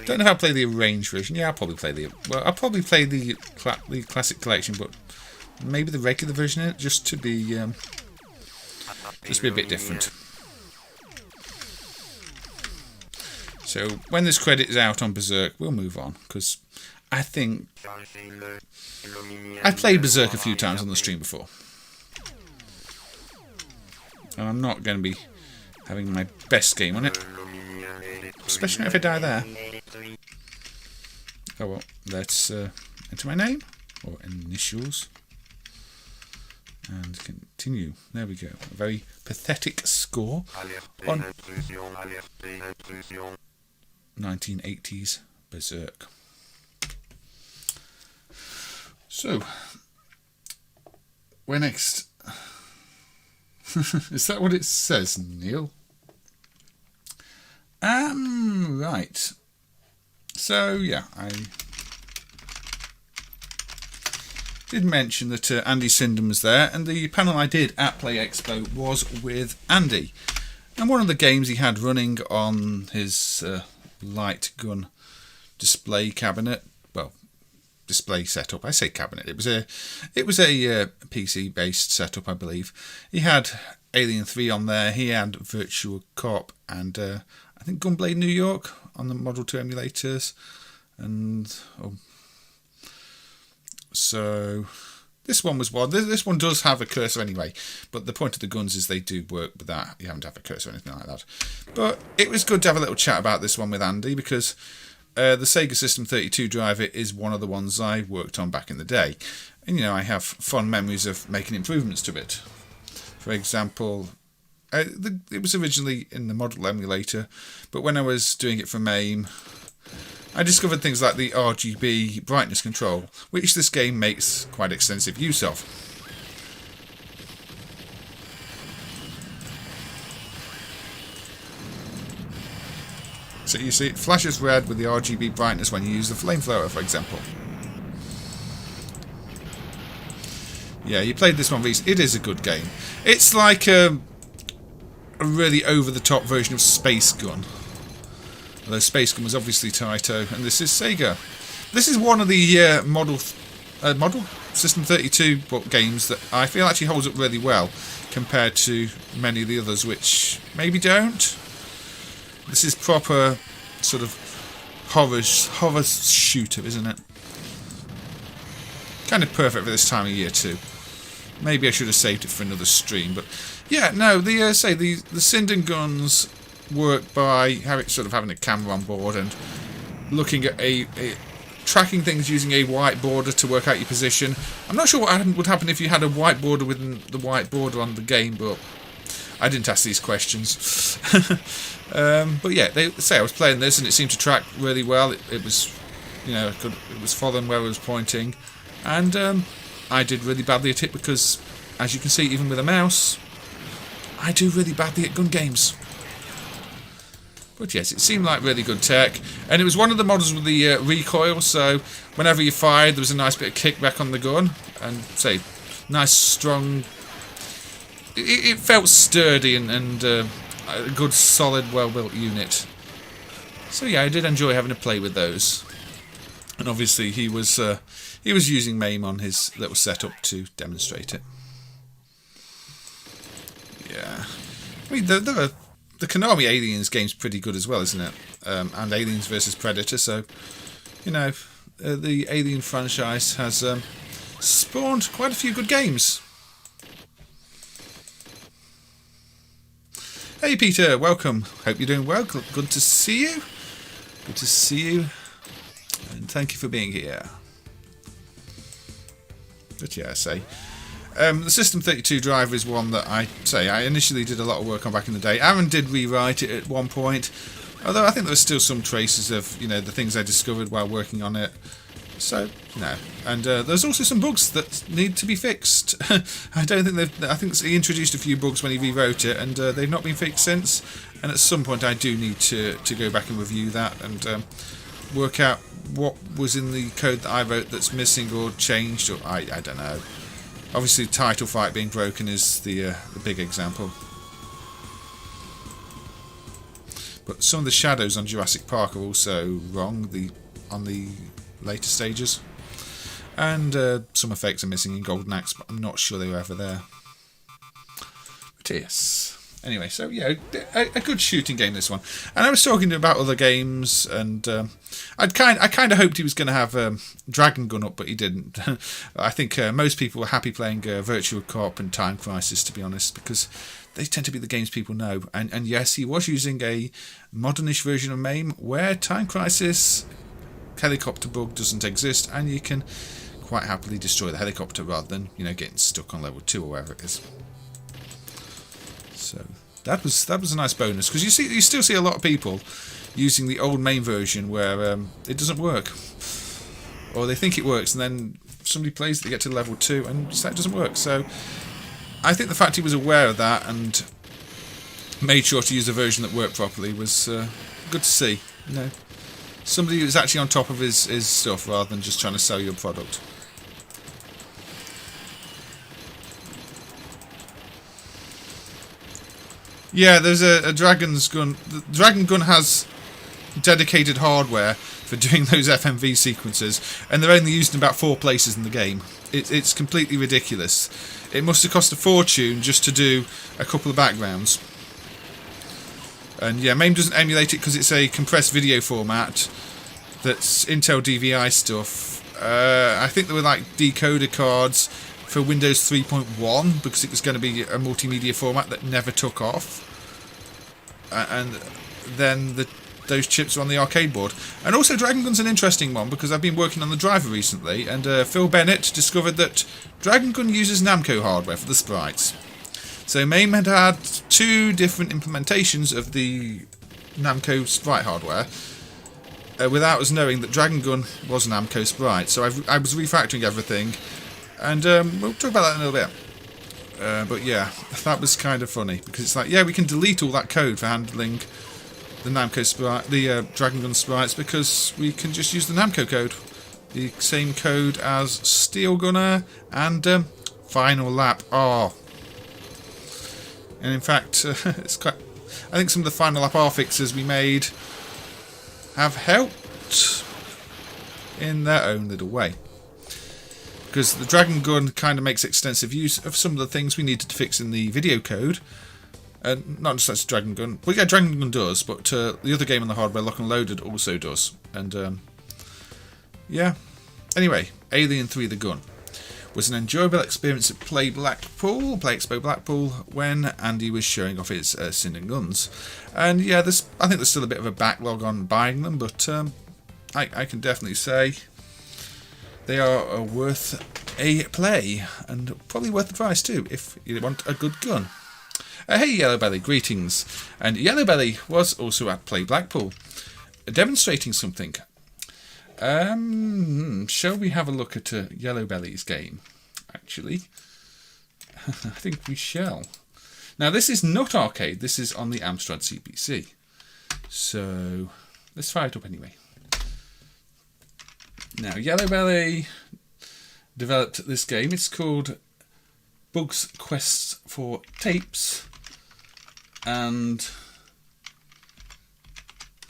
Don't know how to play the arranged version. Yeah, I'll probably play the classic collection, but maybe the regular version in it, just to be a bit different. So when this credit is out on Berzerk, we'll move on, because I think I've played Berzerk a few times on the stream before, and I'm not going to be having my best game on it, especially not if I die there. Oh well, let's enter my name, or initials, and continue. There we go. A very pathetic score on 1980s Berzerk. So, where next? Is that what it says, Neil? Right. So, yeah, I did mention that Andy Sinden was there, and the panel I did at Play Expo was with Andy. And one of the games he had running on his light gun display cabinet, well, display setup. I say cabinet. It was a PC based setup, I believe. He had Alien 3 on there. He had Virtua Cop and I think Gunblade New York on the Model 2 emulators, and so this one was one. This one does have a cursor anyway, but the point of the guns is they do work with that. You haven't to have a cursor or anything like that. But it was good to have a little chat about this one with Andy, because the Sega System 32 driver is one of the ones I worked on back in the day, and I have fond memories of making improvements to it. For example, it was originally in the model emulator, but when I was doing it for MAME, I discovered things like the RGB brightness control, which this game makes quite extensive use of. So you see, it flashes red with the RGB brightness when you use the flamethrower, for example. Yeah, you played this one recently. It is a good game. It's like a really over-the-top version of Space Gun. Although Space Gun was obviously Taito, and this is Sega. This is one of the model System 32 games that I feel actually holds up really well compared to many of the others, which maybe don't. This is proper sort of horror shooter, isn't it? Kind of perfect for this time of year too. Maybe I should have saved it for another stream, but yeah, no. The Sinden guns work by having a camera on board and looking at tracking things using a white border to work out your position. I'm not sure what would happen if you had a white border within the white border on the game, but I didn't ask these questions. But yeah, they say I was playing this and it seemed to track really well. It was, it was following where I was pointing, and I did really badly at it because, as you can see, even with a mouse, I do really badly at gun games. But yes, it seemed like really good tech, and it was one of the models with the recoil, so whenever you fired there was a nice bit of kickback on the gun, and nice strong, it felt sturdy and a good solid well built unit. So yeah, I did enjoy having a play with those, and obviously he was using MAME on his little setup to demonstrate it. Yeah, I mean the Konami Aliens game's pretty good as well, isn't it? And Aliens vs Predator, so the Alien franchise has spawned quite a few good games. Hey Peter, welcome. Hope you're doing well. Good to see you. Good to see you. And thank you for being here. But yeah, the System 32 driver is one that I initially did a lot of work on back in the day. Aaron did rewrite it at one point, although I think there were still some traces of the things I discovered while working on it. So and there's also some bugs that need to be fixed. I think he introduced a few bugs when he rewrote it, and they've not been fixed since. And at some point, I do need to go back and review that and work out what was in the code that I wrote that's missing or changed, or I don't know. Obviously, title fight being broken is the big example. But some of the shadows on Jurassic Park are also wrong on the later stages. And some effects are missing in Golden Axe, but I'm not sure they were ever there. But yes. Anyway, so yeah, a good shooting game, this one. And I was talking about other games, and I kind of hoped he was going to have Dragon Gun up, but he didn't. I think most people were happy playing Virtua Cop and Time Crisis, to be honest, because they tend to be the games people know. And yes, he was using a modernish version of MAME, where Time Crisis helicopter bug doesn't exist, and you can quite happily destroy the helicopter rather than, you know, getting stuck on level 2 or wherever it is. So that was a nice bonus, because you still see a lot of people using the old MAME version where it doesn't work, or they think it works, and then somebody plays it, they get to level 2 and that doesn't work. So I think the fact he was aware of that and made sure to use a version that worked properly was good to see. You know, somebody who's actually on top of his stuff rather than just trying to sell you a product. Yeah, there's a Dragon's Gun. The Dragon Gun has dedicated hardware for doing those FMV sequences, and they're only used in about 4 places in the game. It's completely ridiculous. It must have cost a fortune just to do a couple of backgrounds. And yeah, MAME doesn't emulate it because it's a compressed video format that's Intel DVI stuff. I think there were like decoder cards for Windows 3.1 because it was going to be a multimedia format that never took off. And then those chips are on the arcade board. And also Dragon Gun's an interesting one because I've been working on the driver recently, and Phil Bennett discovered that Dragon Gun uses Namco hardware for the sprites. So MAME had 2 different implementations of the Namco sprite hardware without us knowing that Dragon Gun was Namco sprite. So I was refactoring everything, and we'll talk about that in a little bit. But yeah, that was kind of funny because it's like, yeah, we can delete all that code for handling the Namco sprite, the Dragon Gun sprites, because we can just use the Namco code, the same code as Steel Gunner and Final Lap. Oh, and in fact, it's quite. I think some of the Final Lap R fixes we made have helped in their own little way. Because the Dragon Gun kind of makes extensive use of some of the things we needed to fix in the video code. Not just as Dragon Gun. Well, yeah, Dragon Gun does, but the other game on the hardware, Lock and Loaded, also does. And, yeah. Anyway, Alien 3 The Gun was an enjoyable experience at Play Expo Blackpool, when Andy was showing off his Sin and Guns. And, yeah, I think there's still a bit of a backlog on buying them, but I can definitely say they are worth a play, and probably worth the price too, if you want a good gun. Hey Yellow Belly, greetings. And Yellow Belly was also at Play Blackpool, demonstrating something. Shall we have a look at Yellow Belly's game, actually? I think we shall. Now this is not arcade, this is on the Amstrad CPC. So, let's fire it up anyway. Now, Yellow Belly developed this game. It's called Bugs Quest for Tapes. And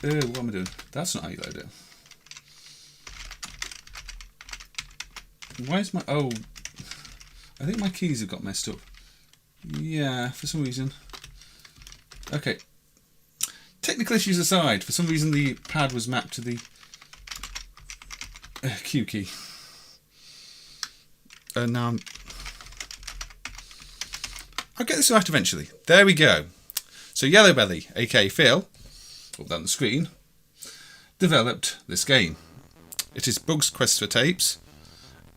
what am I doing? That's not how you load it. Why is my... Oh, I think my keys have got messed up. Yeah, for some reason. Okay. Technical issues aside, for some reason the pad was mapped to the Q key. Now I'll get this right eventually. There we go. So Yellow Belly, aka Phil, up down the screen, developed this game. It is Bugs Quest for Tapes,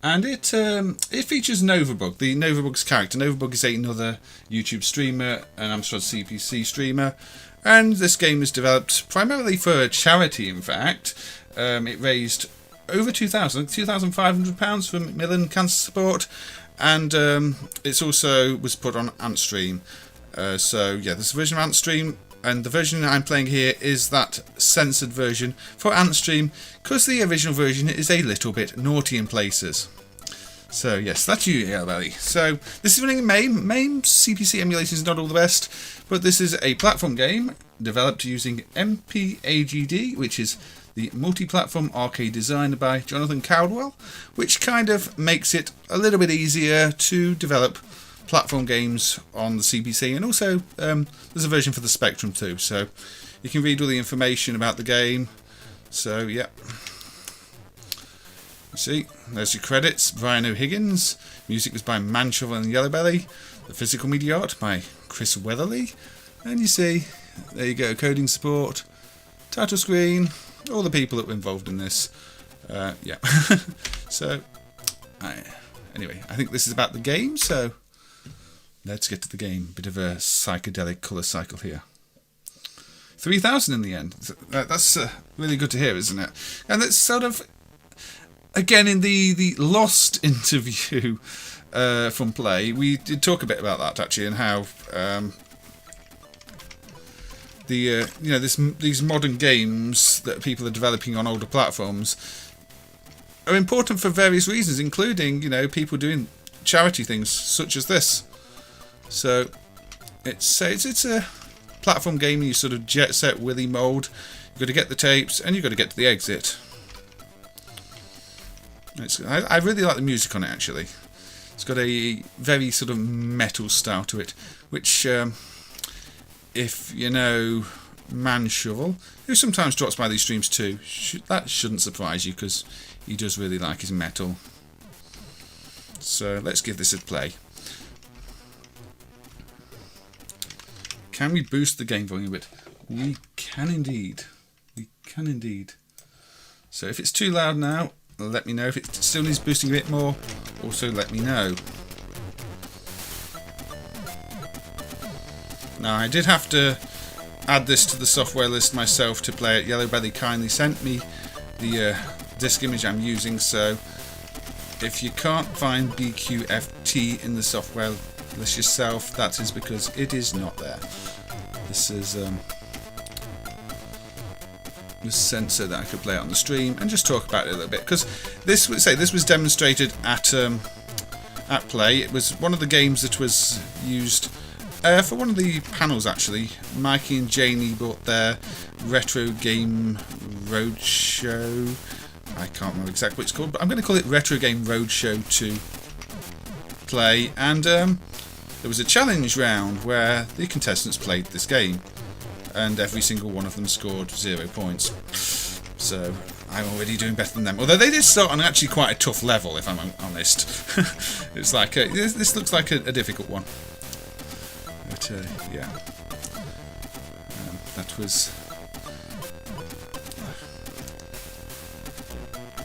and it features Novabug, the Novabug's character. Novabug is another YouTube streamer, an Amstrad CPC streamer, and this game was developed primarily for charity. In fact, it raised over £2,500 for Macmillan Cancer Support, and it's also was put on Antstream. So yeah, there's a version of Antstream, and the version I'm playing here is that censored version for Antstream, because the original version is a little bit naughty in places. So yes, that's you, Yellow Belly. So this is running in MAME. MAME CPC emulation is not all the best, but this is a platform game developed using MPAGD, which is the multi-platform arcade designed by Jonathan Caldwell, which kind of makes it a little bit easier to develop platform games on the CPC, and also there's a version for the Spectrum too, so you can read all the information about the game. So yeah, you see, there's your credits. Brian O'Higgins. Music was by Manshovel and Yellow Belly. The physical media art by Chris Weatherly. And you see, there you go, coding support, title screen, all the people that were involved in this. Yeah. So, anyway, I think this is about the game, so let's get to the game. Bit of a psychedelic colour cycle here. 3,000 in the end. That's really good to hear, isn't it? And it's sort of, again, in the Lost interview from Play, we did talk a bit about that actually, and how these modern games that people are developing on older platforms are important for various reasons, including people doing charity things such as this. So it's a platform game in you sort of Jet Set Willy mode. You've got to get the tapes and you've got to get to the exit. I really like the music on it actually. It's got a very sort of metal style to it, which if you know Manshovel, who sometimes drops by these streams too, that shouldn't surprise you because he does really like his metal. So let's give this a play. Can we boost the game volume a bit? We can indeed. We can indeed. So if it's too loud now, let me know. If it still needs boosting a bit more, also let me know. Now I did have to add this to the software list myself to play it. Yellow Belly kindly sent me the disk image I'm using, so if you can't find BQFT in the software list yourself, that is because it is not there. This is the sensor that I could play it on the stream and just talk about it a little bit, because this was demonstrated at Play. It was one of the games that was used for one of the panels actually. Mikey and Janie bought their Retro Game Roadshow. I can't remember exactly what it's called, but I'm going to call it Retro Game Roadshow to Play, and there was a challenge round where the contestants played this game, and every single one of them scored 0 points. So I'm already doing better than them. Although they did start on actually quite a tough level, if I'm honest. It's like this looks like a difficult one. But yeah, that was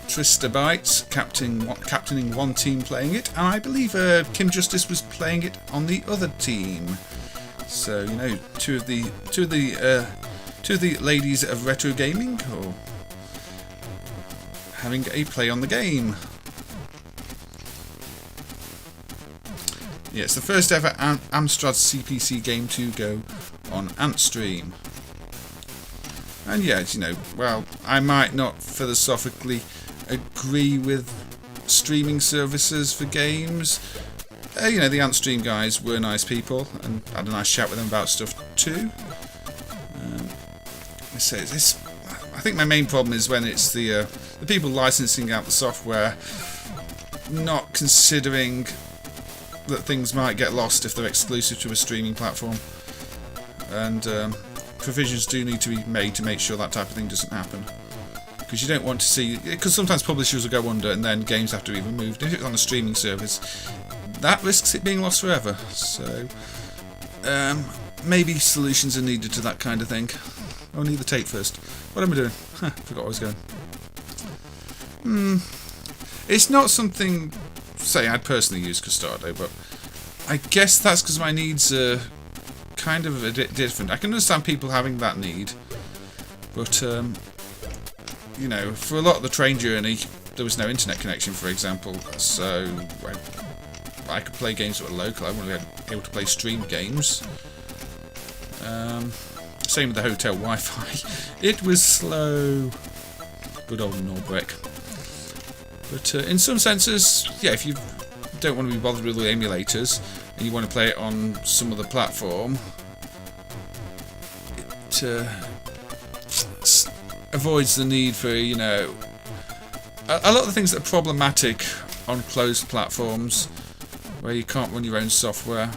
Trista Bites captaining one team playing it, and I believe Kim Justice was playing it on the other team. So two of the ladies of retro gaming, or having a play on the game. Yeah, it's the first ever Amstrad CPC game to go on Antstream. And yeah, well, I might not philosophically agree with streaming services for games. The Antstream guys were nice people, and I had a nice chat with them about stuff too. I think my main problem is when it's the people licensing out the software not considering that things might get lost if they're exclusive to a streaming platform, and provisions do need to be made to make sure that type of thing doesn't happen. Because you don't want to see, because sometimes publishers will go under and then games have to be removed. If it's on a streaming service, that risks it being lost forever. So maybe solutions are needed to that kind of thing. Oh, I need the tape first. What am I doing? Forgot where I was going. It's not something, say, I'd personally use Custado, but I guess that's because my needs are kind of a bit different. I can understand people having that need, but for a lot of the train journey, there was no internet connection, for example, so I could play games that were local. I wouldn't be able to play streamed games. Same with the hotel Wi-Fi. It was slow. Good old Norbrick. But in some senses, yeah, if you don't want to be bothered with the emulators and you want to play it on some other platform, it avoids the need for, you know, a lot of the things that are problematic on closed platforms where you can't run your own software.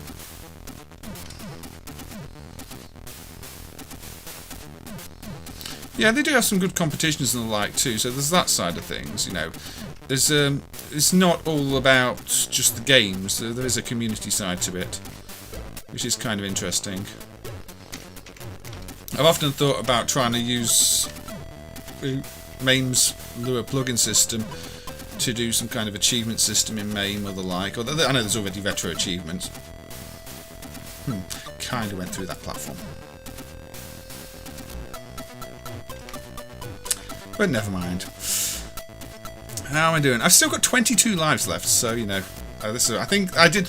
Yeah, they do have some good competitions and the like too, so there's that side of things, you know. There's it's not all about just the games, there is a community side to it, which is kind of interesting. I've often thought about trying to use MAME's Lure plugin system to do some kind of achievement system in MAME or the like. Although I know there's already retro achievements. Kind of went through that platform. But never mind. How am I doing? I've still got 22 lives left, so you know. I think I did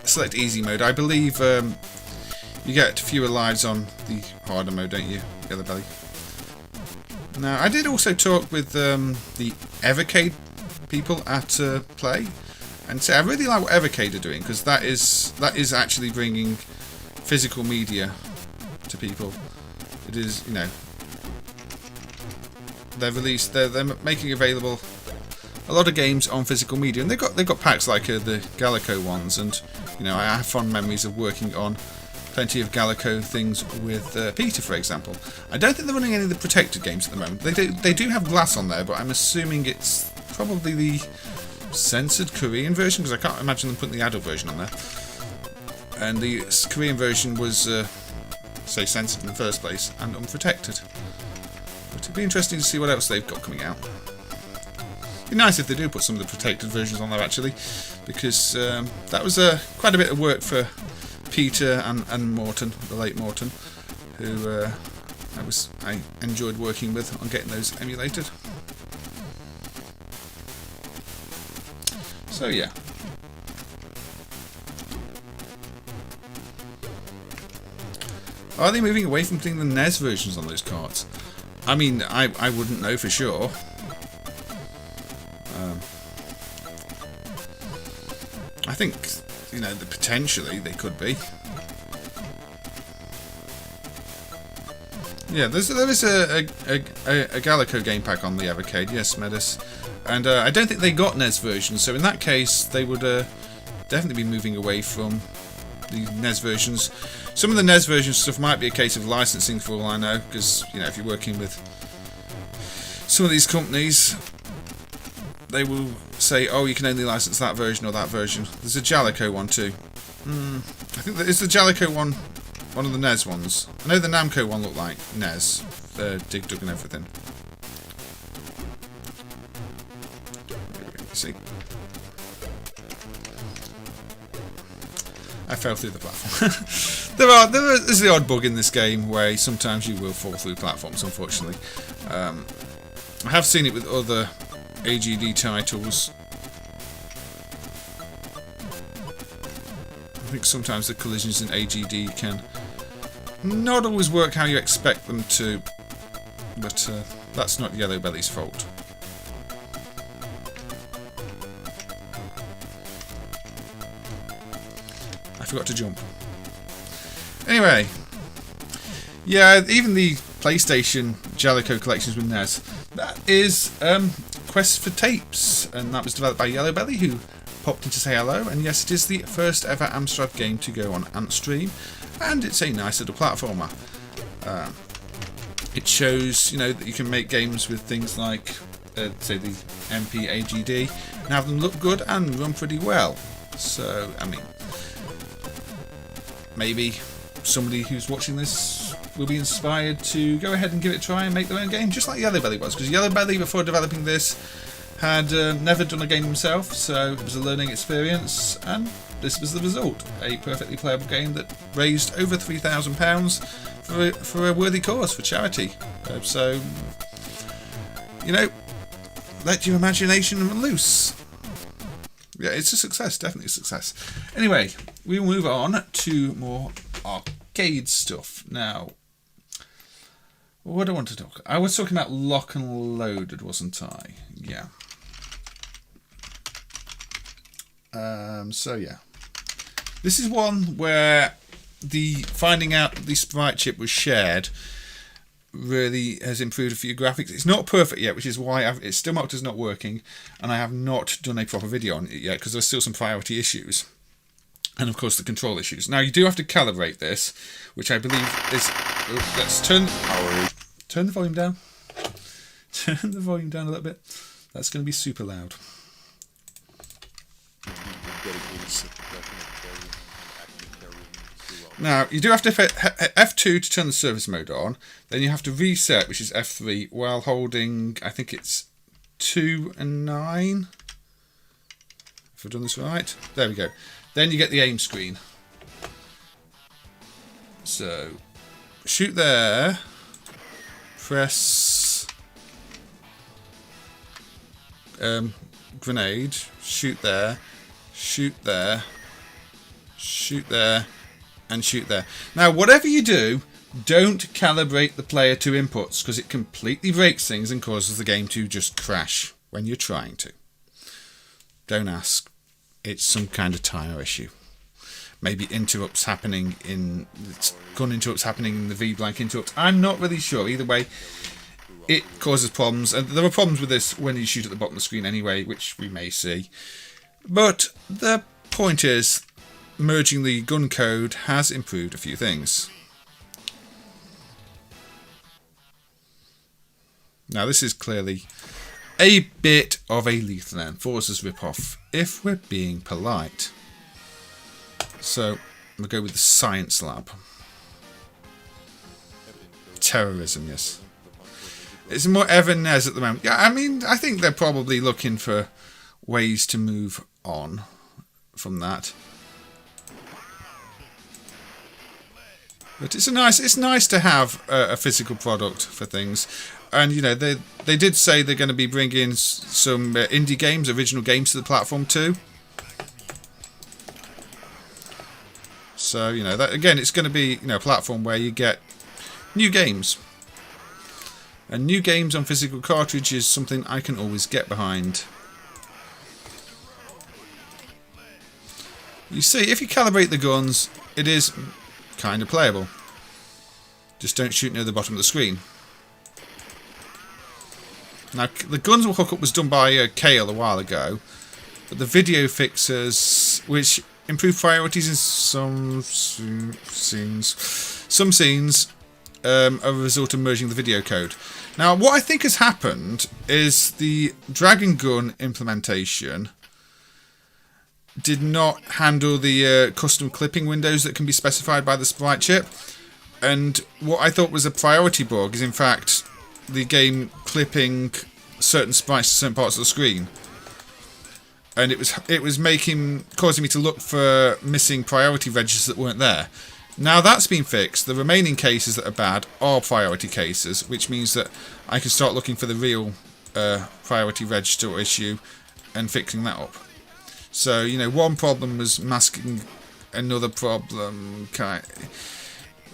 select easy mode. I believe you get fewer lives on the harder mode, don't you, Yellow Belly? Now, I did also talk with the Evercade people at Play, and say I really like what Evercade are doing, because that is actually bringing physical media to people. It is, you know, they're making available a lot of games on physical media, and they've got packs like the Gaelco ones, and you know, I have fond memories of working on plenty of Gaelco things with Peter, for example. I don't think they're running any of the protected games at the moment. They do have glass on there, but I'm assuming it's probably the censored Korean version, because I can't imagine them putting the adult version on there. And the Korean version was, say, censored in the first place and unprotected. But it'd be interesting to see what else they've got coming out. It'd be nice if they do put some of the protected versions on there, actually, because that was quite a bit of work for Peter and Morton, the late Morton, who I enjoyed working with on getting those emulated. So yeah. Are they moving away from putting the NES versions on those carts? I mean, I wouldn't know for sure. I think, you know, potentially they could be. Yeah, there is a Gaelco game pack on the Evercade, yes, Medis. And I don't think they got NES versions, so in that case they would definitely be moving away from the NES versions. Some of the NES version stuff might be a case of licensing, for all I know, because, you know, if you're working with some of these companies, they will say, oh, you can only license that version or that version. There's a Gaelco one too. I think that is the Gaelco one of the NES ones. I know the Namco one looked like NES, Dig Dug and everything. See, I fell through the platform. There's the odd bug in this game where sometimes you will fall through platforms, unfortunately. I have seen it with other AGD titles. I think sometimes the collisions in AGD can not always work how you expect them to, but that's not Yellow Belly's fault. I forgot to jump. Anyway, yeah, even the PlayStation Gaelco collections with NES, that is Quest for Tapes, and that was developed by Yellow Belly, who popped in to say hello. And yes, it is the first ever Amstrad game to go on Antstream, and it's a nice little platformer. It shows, you know, that you can make games with things like, say, the MP AGD, and have them look good and run pretty well. So, I mean, maybe somebody who's watching this will be inspired to go ahead and give it a try and make their own game, just like Yellow Belly was, because Yellow Belly, before developing this, had never done a game himself, so it was a learning experience, and this was the result, a perfectly playable game that raised over £3,000 for a worthy cause, for charity. So, you know, let your imagination run loose. Yeah, it's a success, definitely a success. Anyway, we will move on to more arcade stuff. Now, what do I want to talk about? I was talking about Lock and Loaded, wasn't I? Yeah. So yeah, this is one where the finding out the sprite chip was shared really has improved a few graphics. It's not perfect yet, which is why it's still marked as not working, and I have not done a proper video on it yet because there's still some priority issues. And of course the control issues. Now you do have to calibrate this, which I believe is... let's turn the volume down. Turn the volume down a little bit. That's going to be super loud. Now you do have to hit F2 to turn the service mode on. Then you have to reset, which is F3, while holding, I think it's 2 and 9. If I've done this right. There we go. Then you get the aim screen. So, shoot there, press grenade, shoot there, shoot there, shoot there, and shoot there. Now, whatever you do, don't calibrate the player to inputs, because it completely breaks things and causes the game to just crash when you're trying to. Don't ask. It's some kind of timer issue. Maybe interrupts happening in... gun interrupts happening in the V-blank interrupts. I'm not really sure. Either way, it causes problems. And there are problems with this when you shoot at the bottom of the screen anyway, which we may see. But the point is, merging the gun code has improved a few things. Now this is clearly a bit of a Lethal and Forces ripoff, if we're being polite. So, we'll go with the Science Lab. Terrorism, yes. It's more Evernez at the moment. Yeah, I mean, I think they're probably looking for ways to move on from that. But it's nice to have a physical product for things. And, you know, they did say they're going to be bringing some indie games, original games to the platform too. So, you know, that again, it's going to be, you know, a platform where you get new games. And new games on physical cartridge is something I can always get behind. You see, if you calibrate the guns, it is kind of playable. Just don't shoot near the bottom of the screen. Now, the guns will hook up was done by Kale a while ago, but the video fixers, which improve priorities in some scenes, are a result of merging the video code. Now, what I think has happened is the Dragon Gun implementation did not handle the custom clipping windows that can be specified by the sprite chip, and what I thought was a priority bug is in fact the game clipping certain sprites to certain parts of the screen, and it was causing me to look for missing priority registers that weren't there. Now that's been fixed. The remaining cases that are bad are priority cases, which means that I can start looking for the real priority register issue and fixing that up. So, you know, one problem was masking another problem,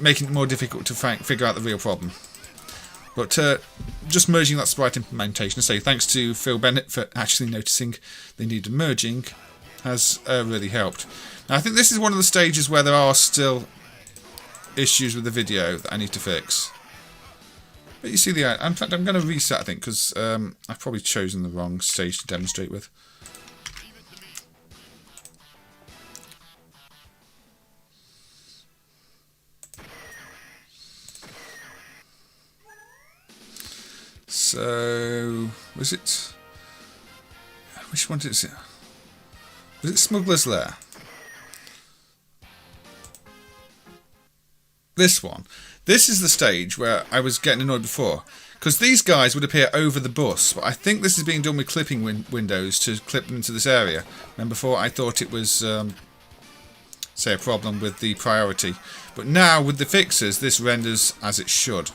making it more difficult to figure out the real problem. But just merging that sprite implementation, so thanks to Phil Bennett for actually noticing they needed merging, has really helped. Now, I think this is one of the stages where there are still issues with the video that I need to fix. But you see in fact, I'm going to reset, I think, because I've probably chosen the wrong stage to demonstrate with. So, was it... which one is it? Was it Smuggler's Lair? This one. This is the stage where I was getting annoyed before. Because these guys would appear over the bus, but I think this is being done with clipping windows to clip them into this area. And before I thought it was, say, a problem with the priority. But now, with the fixes, this renders as it should.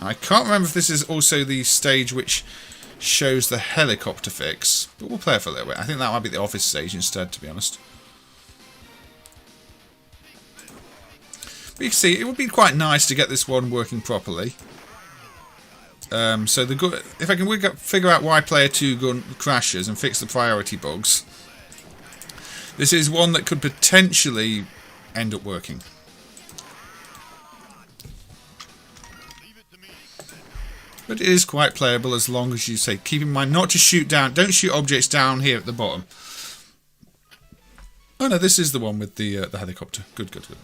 I can't remember if this is also the stage which shows the helicopter fix, but we'll play it for a little bit. I think that might be the office stage instead, to be honest. But you can see, it would be quite nice to get this one working properly. So if I can figure out why player 2 gun crashes and fix the priority bugs, this is one that could potentially end up working. But it is quite playable as long as you say, keep in mind not to shoot down, don't shoot objects down here at the bottom. Oh no, this is the one with the helicopter. Good, good, good.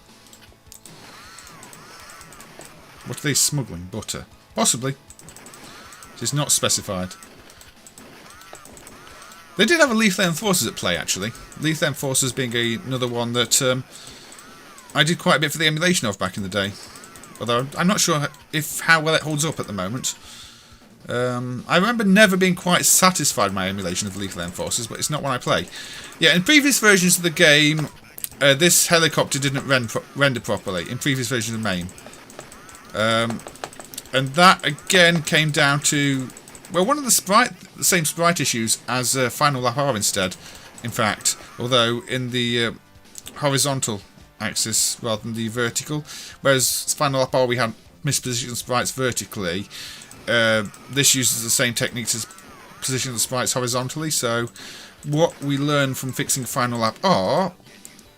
What are they smuggling? Butter. Possibly. It is not specified. They did have a Lethal Enforcers at play, actually. Lethal Enforcers being another one that I did quite a bit for the emulation of back in the day. Although I'm not sure how well it holds up at the moment. I remember never being quite satisfied with my emulation of Lethal Enforcers, but it's not one I play. Yeah, in previous versions of the game, this helicopter didn't render properly, in previous versions of MAME. And that, again, came down to, well, one of the same sprite issues as Final Lap R instead, in fact. Although in the horizontal axis rather than the vertical. Whereas Final Lap R we had mispositioned sprites vertically. This uses the same techniques as positioning the sprites horizontally. So what we learned from fixing Final Lap R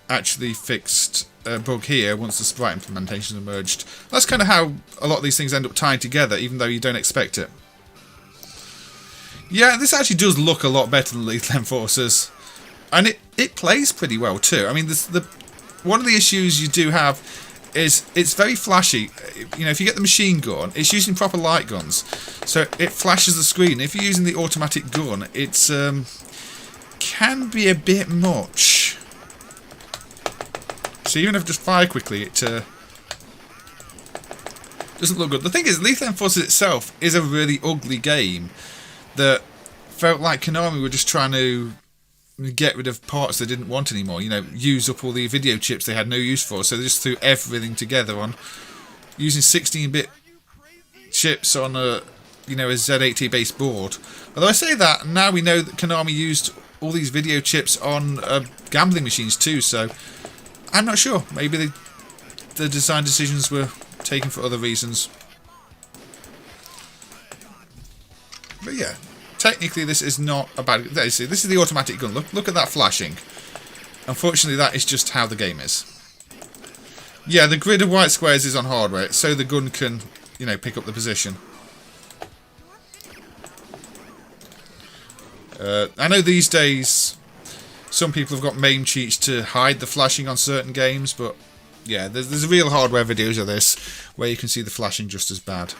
actually fixed a bug here once the sprite implementation emerged. That's kind of how a lot of these things end up tying together, even though you don't expect it. Yeah, this actually does look a lot better than Lethal Enforcers. And it plays pretty well too. I mean, one of the issues you do have is it's very flashy. You know, if you get the machine gun, it's using proper light guns. So it flashes the screen. If you're using the automatic gun, it's can be a bit much. So even if I just fire quickly, it doesn't look good. The thing is, Lethal Enforcers itself is a really ugly game that felt like Konami were just trying to get rid of parts they didn't want anymore. You know, use up all the video chips they had no use for, so they just threw everything together on using 16-bit chips on a Z80 based board. Although I say that, now we know that Konami used all these video chips on gambling machines too, so I'm not sure. Maybe the design decisions were taken for other reasons. But yeah, technically this is not a bad... This is the automatic gun. Look at that flashing. Unfortunately, that is just how the game is. Yeah, the grid of white squares is on hardware, so the gun can, you know, pick up the position. I know these days some people have got MAME cheats to hide the flashing on certain games, but yeah, there's real hardware videos of this where you can see the flashing just as bad.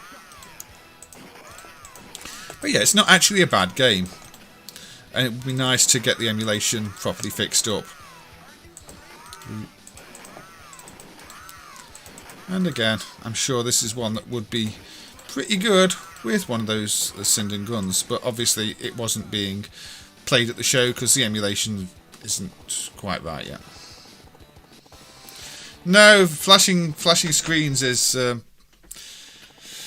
But yeah, it's not actually a bad game, and it would be nice to get the emulation properly fixed up. And again, I'm sure this is one that would be pretty good with one of those Sinden guns, but obviously it wasn't being played at the show because the emulation isn't quite right yet. No, flashing screens is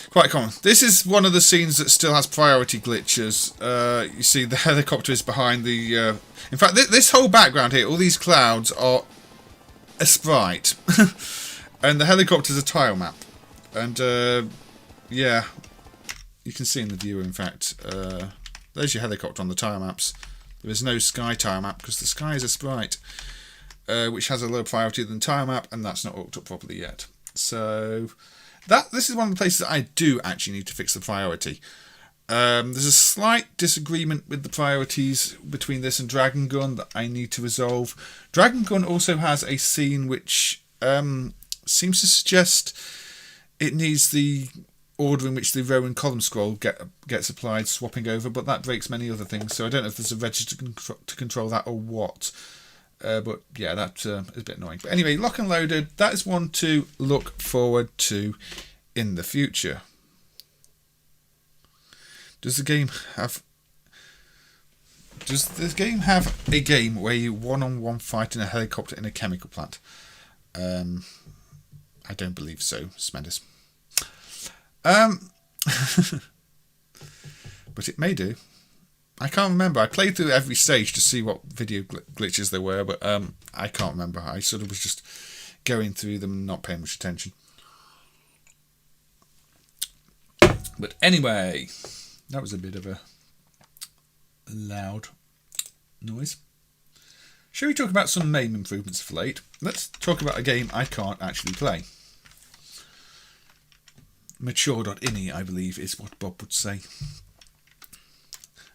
quite common. This is one of the scenes that still has priority glitches. You see the helicopter is behind the... In fact, this whole background here, all these clouds are a sprite. And the helicopter's a tile map. And, yeah, you can see in the viewer, in fact, there's your helicopter on the tile maps. There is no sky tile map because the sky is a sprite, which has a lower priority than tile map, and that's not hooked up properly yet. So this is one of the places that I do actually need to fix the priority. There's a slight disagreement with the priorities between this and Dragon Gun that I need to resolve. Dragon Gun also has a scene which seems to suggest it needs the order in which the row and column scroll gets applied, swapping over, but that breaks many other things, so I don't know if there's a register to control that or what. But yeah, that is a bit annoying. But anyway, Lock and Loaded, that is one to look forward to in the future. Does the game have a game where you one-on-one fight in a helicopter in a chemical plant? I don't believe so, Smendis. But it may do. I can't remember. I played through every stage to see what video glitches there were, but I can't remember. I sort of was just going through them and not paying much attention. But anyway, that was a bit of a loud noise. Shall we talk about some MAME improvements of late? Let's talk about a game I can't actually play. Mature.ini, I believe, is what Bob would say.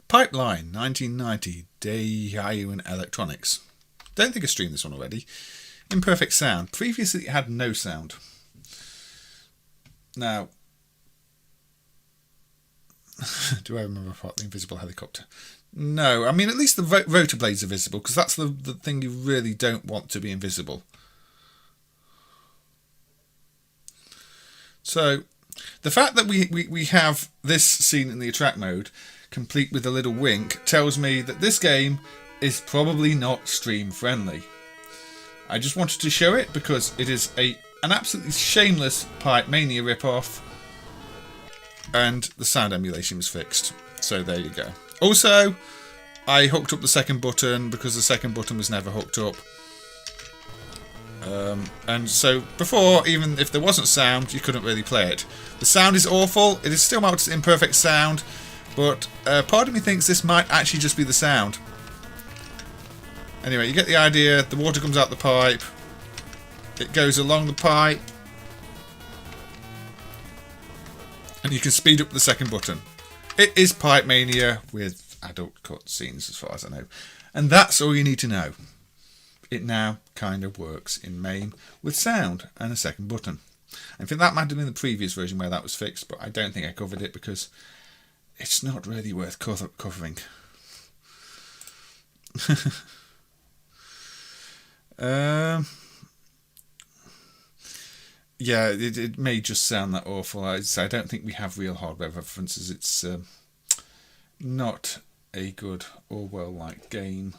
Pipeline, 1990, Daehyun Electroinics. Don't think I streamed this one already. Imperfect sound. Previously it had no sound. Now, do I remember the invisible helicopter? No, I mean at least the rotor blades are visible, because that's the thing you really don't want to be invisible. So, the fact that we have this scene in the attract mode, complete with a little wink, tells me that this game is probably not stream friendly. I just wanted to show it because it is an absolutely shameless Pipe Mania ripoff, and the sound emulation was fixed. So there you go. Also, I hooked up the second button because the second button was never hooked up. And so before, even if there wasn't sound, you couldn't really play it. The sound is awful. It is still marked as imperfect sound, but part of me thinks this might actually just be the sound. Anyway, you get the idea. The water comes out the pipe. It goes along the pipe. And you can speed up the second button. It is Pipe Mania with adult cutscenes, as far as I know. And that's all you need to know. It now kind of works in MAME with sound and a second button. I think that might have been the previous version where that was fixed, but I don't think I covered it because it's not really worth covering. Yeah, it may just sound that awful. I don't think we have real hardware references. It's not a good or well-liked game,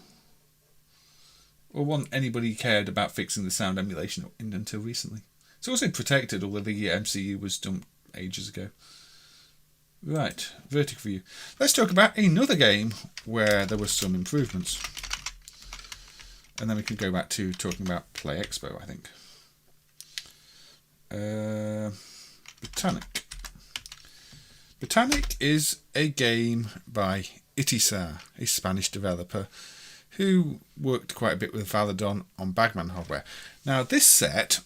or one anybody cared about fixing the sound emulation until recently. It's also protected, although the MCU was dumped ages ago. Right, vertical view. Let's talk about another game where there were some improvements. And then we can go back to talking about Play Expo, I think. Botanic. Botanic is a game by Itisa, a Spanish developer who worked quite a bit with Valadon on Bagman hardware. Now, this set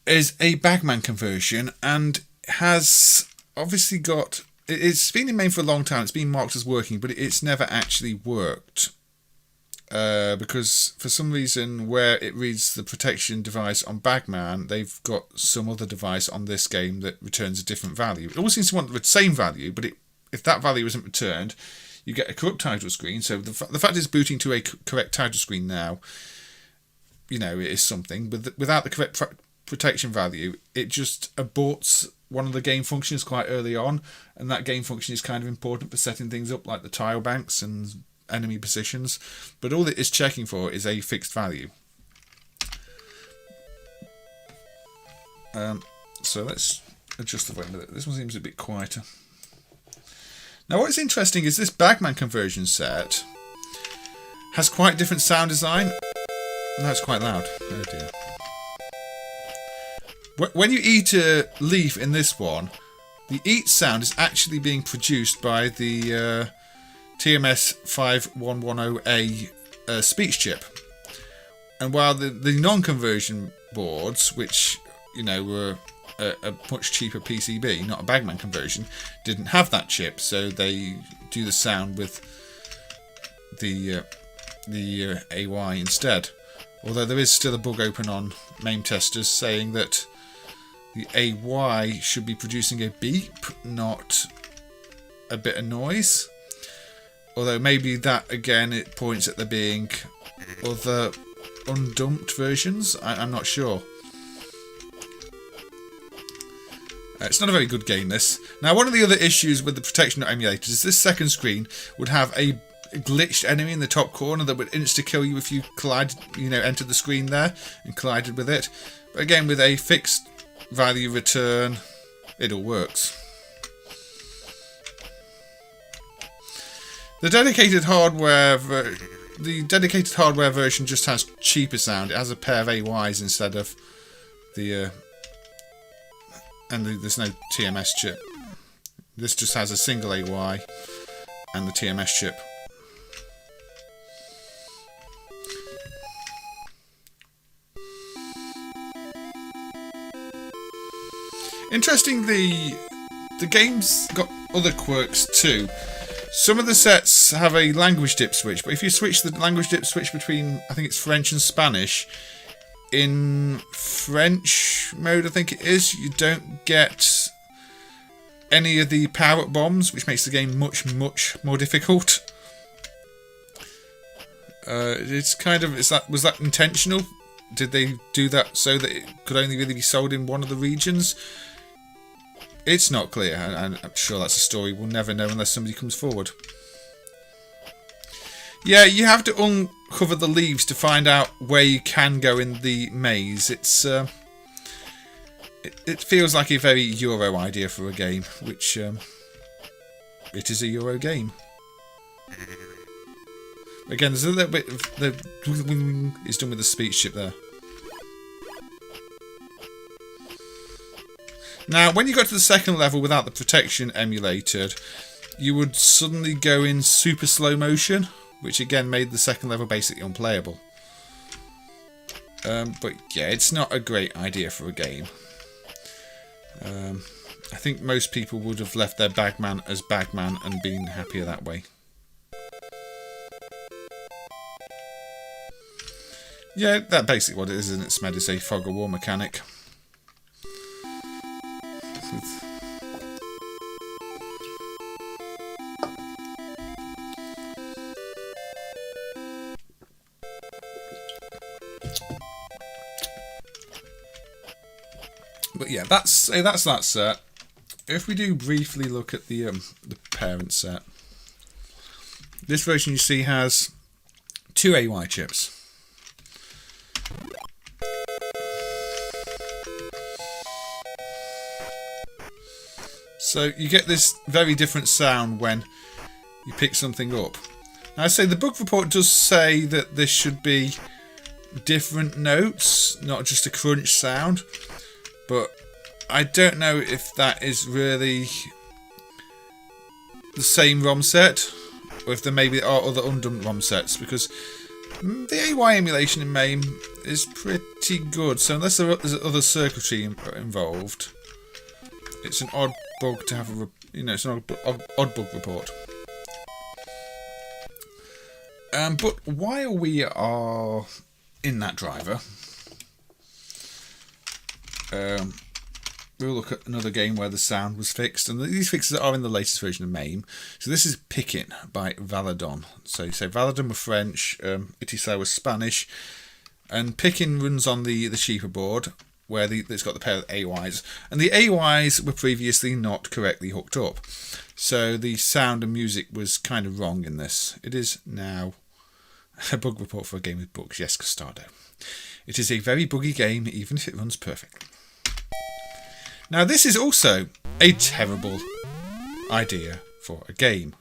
is a Bagman conversion and has obviously got... It's been in MAME for a long time. It's been marked as working, but it's never actually worked. Because for some reason, where it reads the protection device on Bagman, they've got some other device on this game that returns a different value. It always seems to want the same value, but if that value isn't returned, you get a corrupt title screen. So the fact it's booting to a correct title screen now, you know, it is something. But without the correct protection value, it just aborts one of the game functions quite early on, and that game function is kind of important for setting things up, like the tile banks and enemy positions. But all it is checking for is a fixed value. So let's adjust the volume a bit. This one seems a bit quieter. Now, what's interesting is this Bagman conversion set has quite different sound design. No, it's quite loud. Oh dear. When you eat a leaf in this one, the eat sound is actually being produced by the TMS 5110A speech chip. And while the non-conversion boards, which, you know, were a much cheaper PCB, not a Bagman conversion, didn't have that chip, so they do the sound with the AY instead. Although there is still a bug open on MAME testers saying that the AY should be producing a beep, not a bit of noise. Although maybe that, again, it points at there being other undumped versions. I'm not sure. It's not a very good game, this. Now, one of the other issues with the protection emulators is this second screen would have a glitched enemy in the top corner that would insta-kill you if you collided, you know, entered the screen there and collided with it. But again, with a fixed value return, it all works. The dedicated hardware version just has cheaper sound. It has a pair of AYs instead of the and there's no TMS chip. This just has a single AY and the TMS chip. Interesting, the game's got other quirks too. Some of the sets have a language dip switch, but if you switch the language dip switch between, I think it's French and Spanish, in French mode, I think it is, you don't get any of the power-up bombs, which makes the game much more difficult. Was that intentional? Did they do that so that it could only really be sold in one of the regions? It's not clear, and I'm sure that's a story we'll never know unless somebody comes forward. Yeah, you have to uncover the leaves to find out where you can go in the maze. It feels like a very Euro idea for a game, which it is a Euro game. Again, there's a little bit of the is done with the speech chip there. Now, when you got to the second level without the protection emulated, you would suddenly go in super slow motion, which again made the second level basically unplayable. But yeah, it's not a great idea for a game. I think most people would have left their Bagman as Bagman and been happier that way. Yeah, that's basically what it is, isn't it, Smed? It's a fog of war mechanic. But yeah, that's that set. If we do briefly look at the parent set, this version you see has 2 AY chips. So you get this very different sound when you pick something up. Now I say the book report does say that this should be different notes, not just a crunch sound, but I don't know if that is really the same ROM set, or if there maybe are other undone ROM sets, because the AY emulation in MAME is pretty good, so unless there's other circuitry involved, it's an odd bug to have it's an odd bug report. But while we are in that driver, we'll look at another game where the sound was fixed, and these fixes are in the latest version of MAME. So this is Pickin by Valadon. So you say Valadon was French, Itisa was Spanish, and Pickin runs on the cheaper board, where it's got the pair of AYs, and the AYs were previously not correctly hooked up, so the sound and music was kind of wrong in this. It is now a bug report for a game with bugs. Yes, Costardo. It is a very buggy game, even if it runs perfectly. Now, this is also a terrible idea for a game.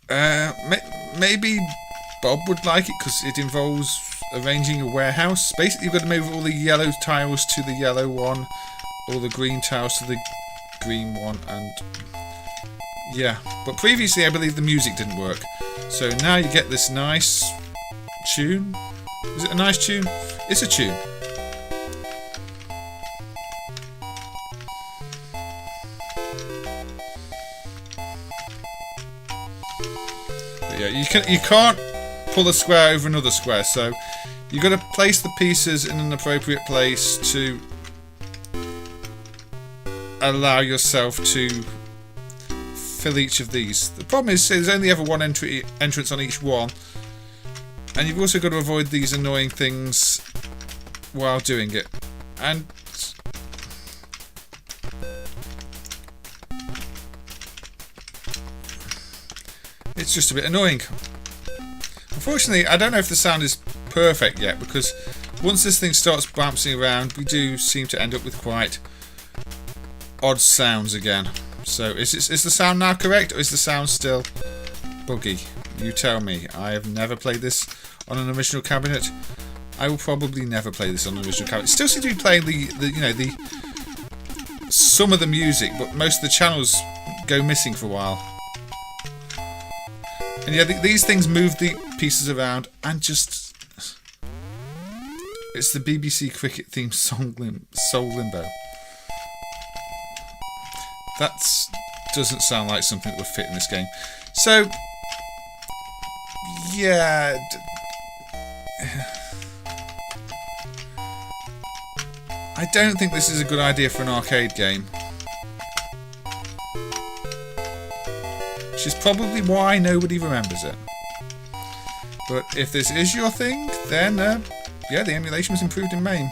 Maybe Bob would like it because it involves arranging a warehouse. Basically, you've got to move all the yellow tiles to the yellow one, all the green tiles to the green one, and yeah. But previously, I believe the music didn't work. So now you get this nice tune. Is it a nice tune? It's a tune. But yeah, you can't pull a square over another square, so you've got to place the pieces in an appropriate place to allow yourself to fill each of these. The problem is there's only ever one entrance on each one, and you've also got to avoid these annoying things while doing it. And it's just a bit annoying. Unfortunately, I don't know if the sound is perfect yet, because once this thing starts bouncing around, we do seem to end up with quite odd sounds again. So is the sound now correct, or is the sound still buggy? You tell me. I have never played this on an original cabinet. I will probably never play this on an original cabinet. It still seems to be playing the some of the music, but most of the channels go missing for a while. And yeah, these things move the pieces around and just... It's the BBC cricket theme song, Soul Limbo. That doesn't sound like something that would fit in this game. So, yeah... I don't think this is a good idea for an arcade game. Which is probably why nobody remembers it. But if this is your thing, then yeah, the emulation was improved in MAME.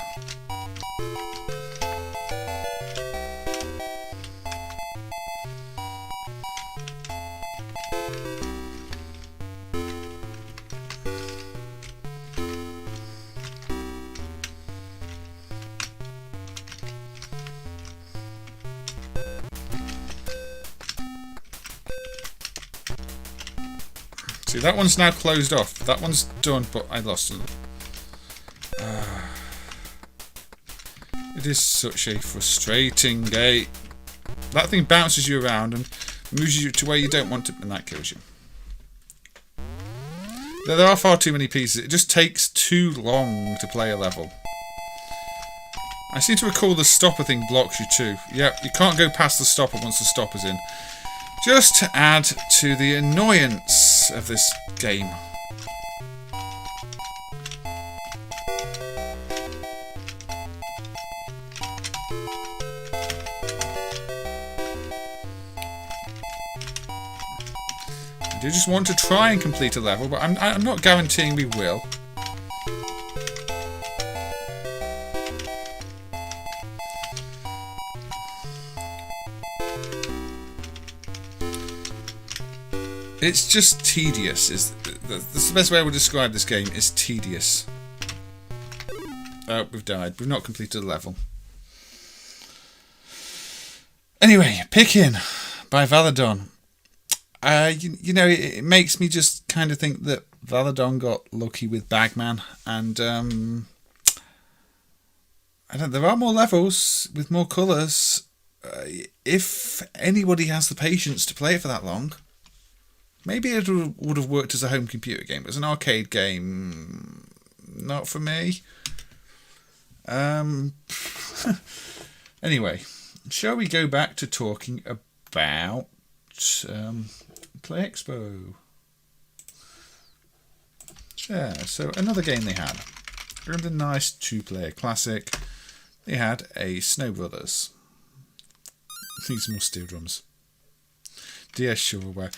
See, that one's now closed off. That one's done, but I lost it. It is such a frustrating game. That thing bounces you around and moves you to where you don't want to, and that kills you. There are far too many pieces. It just takes too long to play a level. I seem to recall the stopper thing blocks you too. Yep, you can't go past the stopper once the stopper's in. Just to add to the annoyance of this game. I do just want to try and complete a level, but I'm not guaranteeing we will. It's just tedious. That's the best way I would describe this game, is tedious. Oh, we've died. We've not completed a level. Anyway, Pickin by Valadon. You know, it makes me just kind of think that Valadon got lucky with Bagman, and I don't. There are more levels with more colours. If anybody has the patience to play it for that long. Maybe it would have worked as a home computer game. As an arcade game, not for me. Anyway, shall we go back to talking about Play Expo? Yeah, so another game they had. And a nice two-player classic. They had a Snow Brothers. Need some more steel drums. DS Shovelware.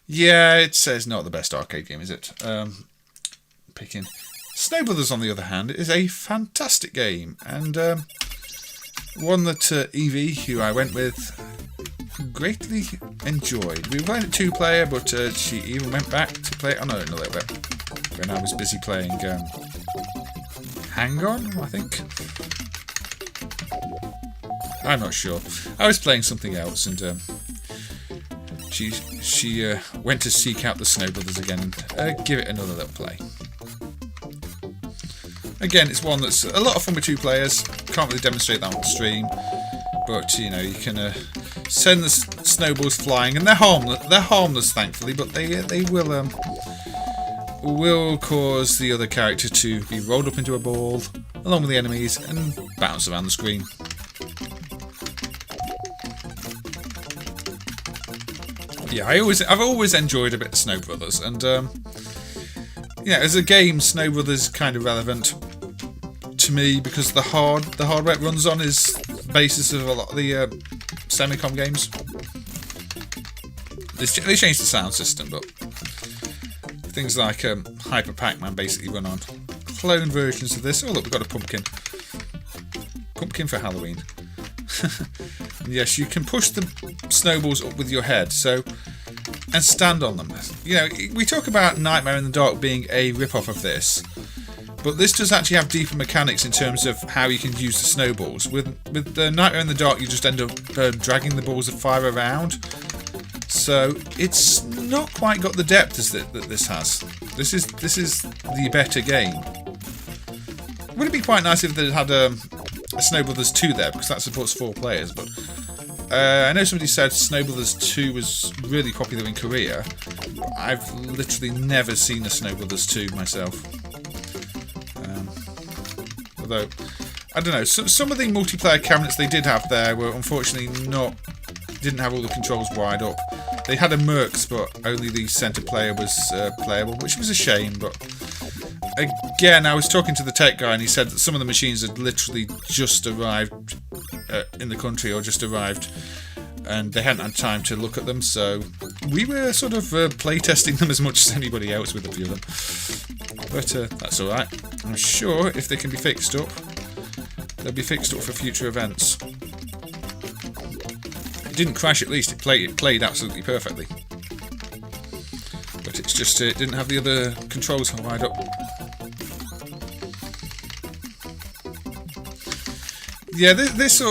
Yeah, it says not the best arcade game, is it? Pickin. Snow Brothers, on the other hand, is a fantastic game, and one that Evie, who I went with, greatly enjoyed. We were playing it two-player, but she even went back to play it on her own a little bit when I was busy playing Hang On, I think. I'm not sure. I was playing something else, and she went to seek out the Snow Brothers again and give it another little play. Again, it's one that's a lot of fun with two players. Can't really demonstrate that on stream, but you know, you can send the snowballs flying, and they're harmless. They're harmless, thankfully, but they will cause the other character to be rolled up into a ball along with the enemies and bounce around the screen. Yeah, I've always enjoyed a bit of Snow Brothers, and yeah, as a game, Snow Brothers is kind of relevant to me because the hardware it runs on is the basis of a lot of the Semicom games. They changed the sound system, but things like Hyper Pac-Man basically run on clone versions of this. Oh look, we've got a pumpkin. Pumpkin for Halloween. And yes, you can push the snowballs up with your head, and stand on them. You know, we talk about Nightmare in the Dark being a rip-off of this, but this does actually have deeper mechanics in terms of how you can use the snowballs. With Nightmare in the Dark, you just end up dragging the balls of fire around, so it's not quite got the depth that this has. This is the better game. Would it be quite nice if they had a Snow Brothers 2 there, because that supports 4 players, but I know somebody said Snow Brothers 2 was really popular in Korea, but I've literally never seen a Snow Brothers 2 myself. Although, I don't know, some of the multiplayer cabinets they did have there were unfortunately didn't have all the controls wired up. They had a Mercs, but only the centre player was playable, which was a shame. But again, I was talking to the tech guy, and he said that some of the machines had literally just arrived in the country, or just arrived, and they hadn't had time to look at them. So we were sort of play testing them as much as anybody else with a few of them. But that's all right. I'm sure if they can be fixed up, they'll be fixed up for future events. It didn't crash, at least. It played absolutely perfectly. But it's just it didn't have the other controls wired up. Yeah, this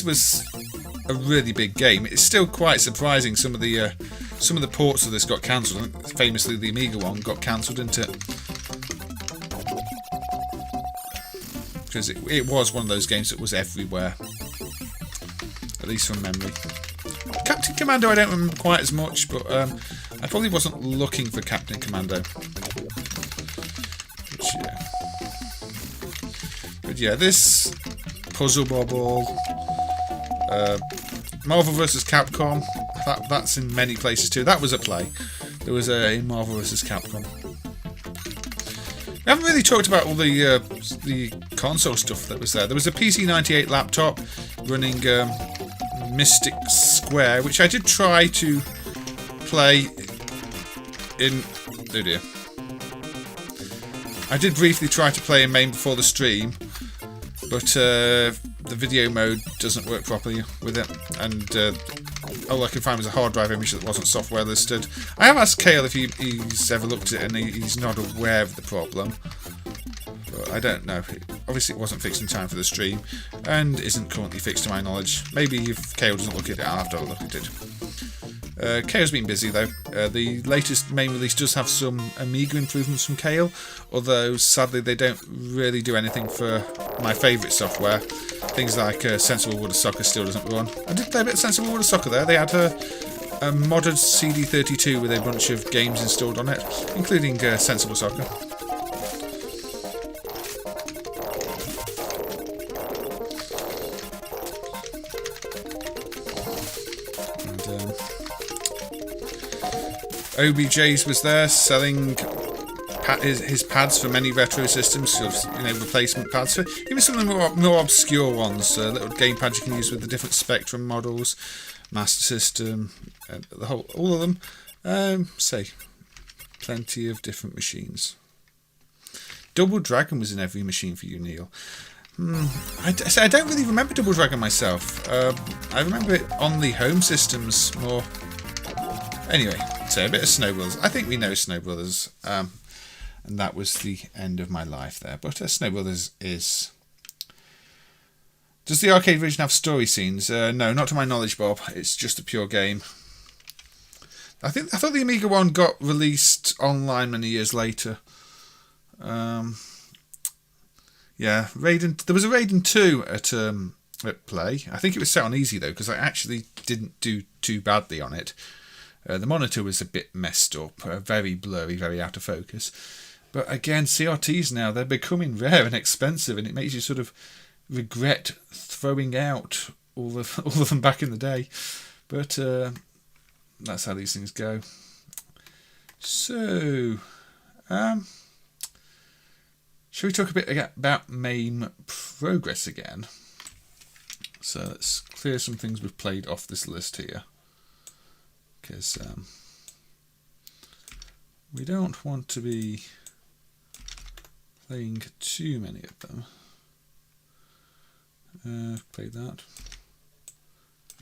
was a really big game. It's still quite surprising. Some of the ports of this got cancelled. Famously, the Amiga one got cancelled, didn't it? Because it was one of those games that was everywhere. At least from memory. Captain Commando I don't remember quite as much, but I probably wasn't looking for Captain Commando. But yeah, this Puzzle Bobble, Marvel vs. Capcom, that's in many places too. That was a play. There was a Marvel vs. Capcom. We haven't really talked about all the console stuff that was there. There was a PC-98 laptop running Mystic Square, which I did try to play in... Oh dear. I did briefly try to play in MAME before the stream, but the video mode doesn't work properly with it, and all I could find was a hard drive image that wasn't software listed. I have asked Kale if he's ever looked at it, and he's not aware of the problem. But I don't know. Obviously it wasn't fixed in time for the stream, and isn't currently fixed to my knowledge. Maybe if Kale doesn't look at it, I'll have to have a look at it. Kale's been busy though. The latest main release does have some Amiga improvements from Kale, although sadly they don't really do anything for my favourite software. Things like Sensible Water Soccer still doesn't run. I did play a bit of Sensible Water Soccer there. They had a modded CD32 with a bunch of games installed on it, including Sensible Soccer. OBJ's was there selling his pads for many retro systems, sort of, replacement pads for even some of the more obscure ones, little game pads you can use with the different Spectrum models, Master System, all of them. Plenty of different machines. Double Dragon was in every machine for you, Neil. I don't really remember Double Dragon myself. I remember it on the home systems more. Anyway, so a bit of Snow Brothers. I think we know Snow Brothers, and that was the end of my life there. But Snow Brothers is... Does the arcade version have story scenes? No, not to my knowledge, Bob. It's just a pure game. I thought the Amiga one got released online many years later. Yeah, Raiden. There was a Raiden 2 at Play. I think it was set on easy though, because I actually didn't do too badly on it. The monitor was a bit messed up, very blurry, very out of focus. But again, CRTs now, they're becoming rare and expensive, and it makes you sort of regret throwing out all of them back in the day. But that's how these things go. So, shall we talk a bit about MAME progress again? So let's clear some things we've played off this list here, because we don't want to be playing too many of them. Played that.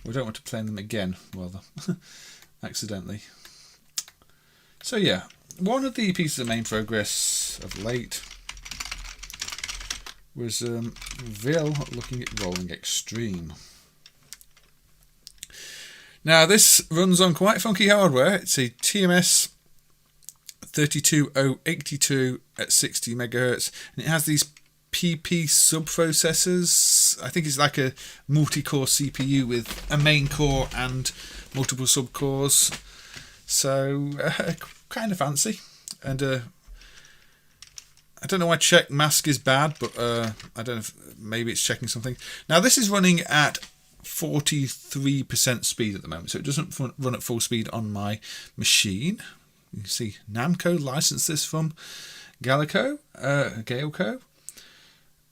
We don't want to play them again, rather, accidentally. So yeah, one of the pieces of MAME progress of late was Vil looking at Rolling Extreme. Now this runs on quite funky hardware. It's a TMS 32082 at 60 megahertz, and it has these PP sub-processors. I think it's like a multi-core CPU with a main core and multiple sub-cores. So, kind of fancy. And I don't know why check mask is bad, but I don't know if maybe it's checking something. Now, this is running at 43% speed at the moment, so it doesn't run at full speed on my machine. You can see Namco licensed this from Gaelco.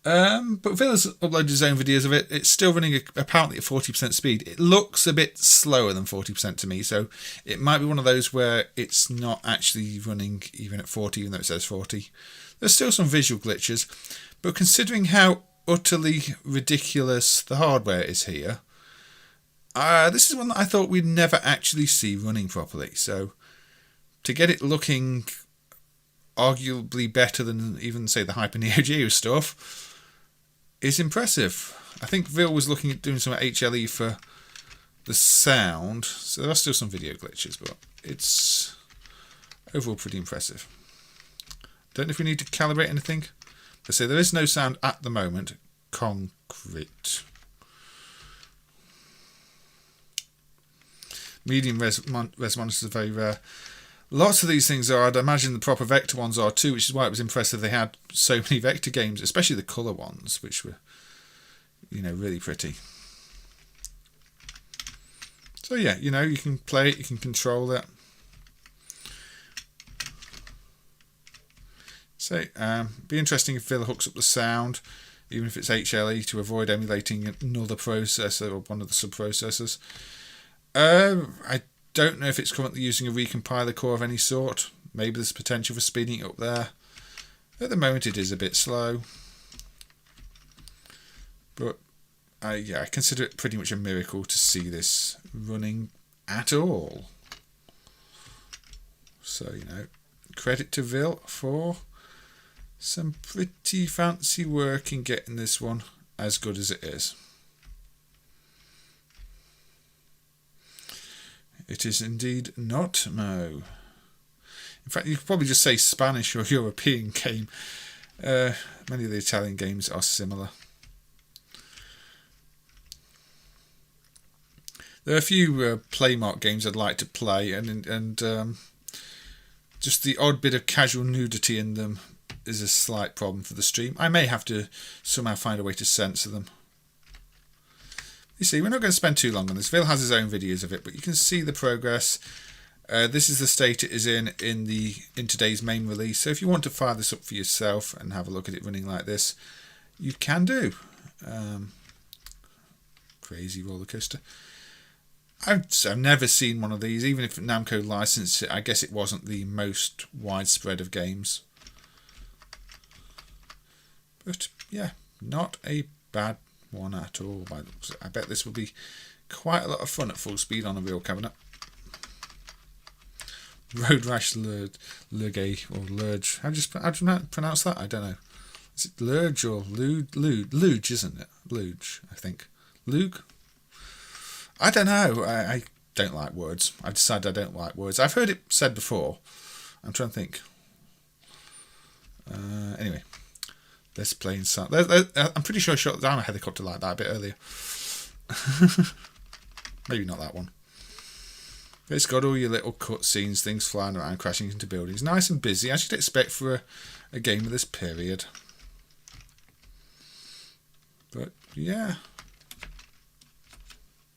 But Phil has uploaded his own videos of it. It's still running apparently at 40% speed. It looks a bit slower than 40% to me, so it might be one of those where it's not actually running even at 40, even though it says 40. There's still some visual glitches, but considering how utterly ridiculous the hardware is here, this is one that I thought we'd never actually see running properly. So to get it looking arguably better than even, say, the Hyper Neo Geo stuff is impressive. I think Vil was looking at doing some HLE for the sound, so there are still some video glitches, but it's overall pretty impressive. Don't know if we need to calibrate anything. But say there is no sound at the moment. Concrete. Medium res monitors are very rare. Lots of these things are. I'd imagine the proper vector ones are too, which is why it was impressive they had so many vector games, especially the colour ones, which were, really pretty. So yeah, you can play it, you can control it. So, be interesting if Phil hooks up the sound, even if it's HLE, to avoid emulating another processor or one of the sub-processors. I don't know if it's currently using a recompiler core of any sort. Maybe there's potential for speeding it up there. At the moment it is a bit slow. But, I consider it pretty much a miracle to see this running at all. So, credit to Vil for some pretty fancy work in getting this one as good as it is. It is indeed not Mo. In fact, you could probably just say Spanish or European game. Many of the Italian games are similar. There are a few Playmark games I'd like to play, and just the odd bit of casual nudity in them is a slight problem for the stream. I may have to somehow find a way to censor them. You see, we're not going to spend too long on this. Vil has his own videos of it, but you can see the progress. This is the state it is in today's MAME release. So if you want to fire this up for yourself and have a look at it running like this, you can do. Crazy roller coaster. I've never seen one of these, even if Namco licensed it. I guess it wasn't the most widespread of games. But yeah, not a bad one at all. I bet this will be quite a lot of fun at full speed on a real cabinet. Road Rash Lurge or Lurge. How do you pronounce that? I don't know. Is it Lurge or Luge, isn't it? Luge, I think. Luge? I don't know. I don't like words. I decided I don't like words. I've heard it said before. I'm trying to think. Anyway. Let's play inside. I'm pretty sure I shot down a helicopter like that a bit earlier. Maybe not that one. But it's got all your little cutscenes, things flying around, crashing into buildings. Nice and busy, as you'd expect for a game of this period. But, yeah.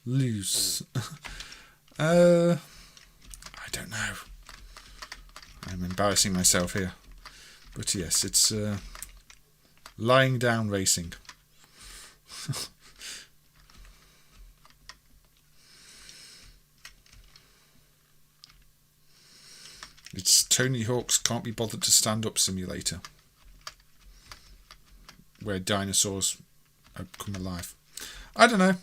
Loose. I don't know. I'm embarrassing myself here. But yes, it's... lying down racing. It's Tony Hawk's Can't Be Bothered to Stand Up simulator, where dinosaurs come alive. I don't know.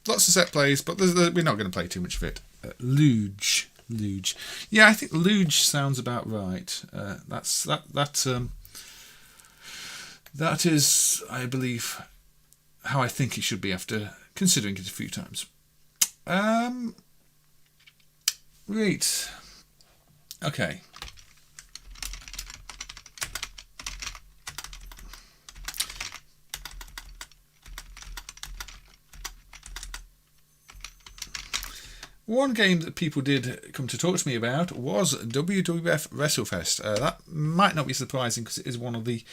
Lots of set plays, but we're not going to play too much of it. Luge. Yeah, I think Luge sounds about right. That is, I believe, how I think it should be after considering it a few times. Right. Okay. One game that people did come to talk to me about was WWF Wrestlefest. That might not be surprising because it is one of the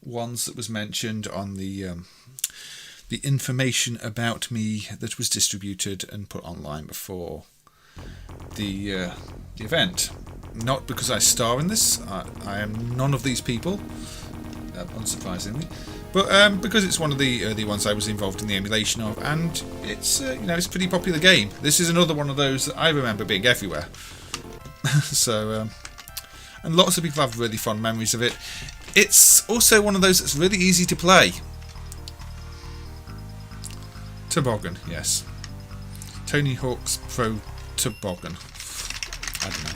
ones that was mentioned on the information about me that was distributed and put online before the event. Not because I star in this. I am none of these people, unsurprisingly. But because it's one of the early ones I was involved in the emulation of, and it's it's a pretty popular game. This is another one of those that I remember being everywhere. So, and lots of people have really fond memories of it. It's also one of those that's really easy to play. Toboggan, yes. Tony Hawk's Pro Toboggan. I don't know.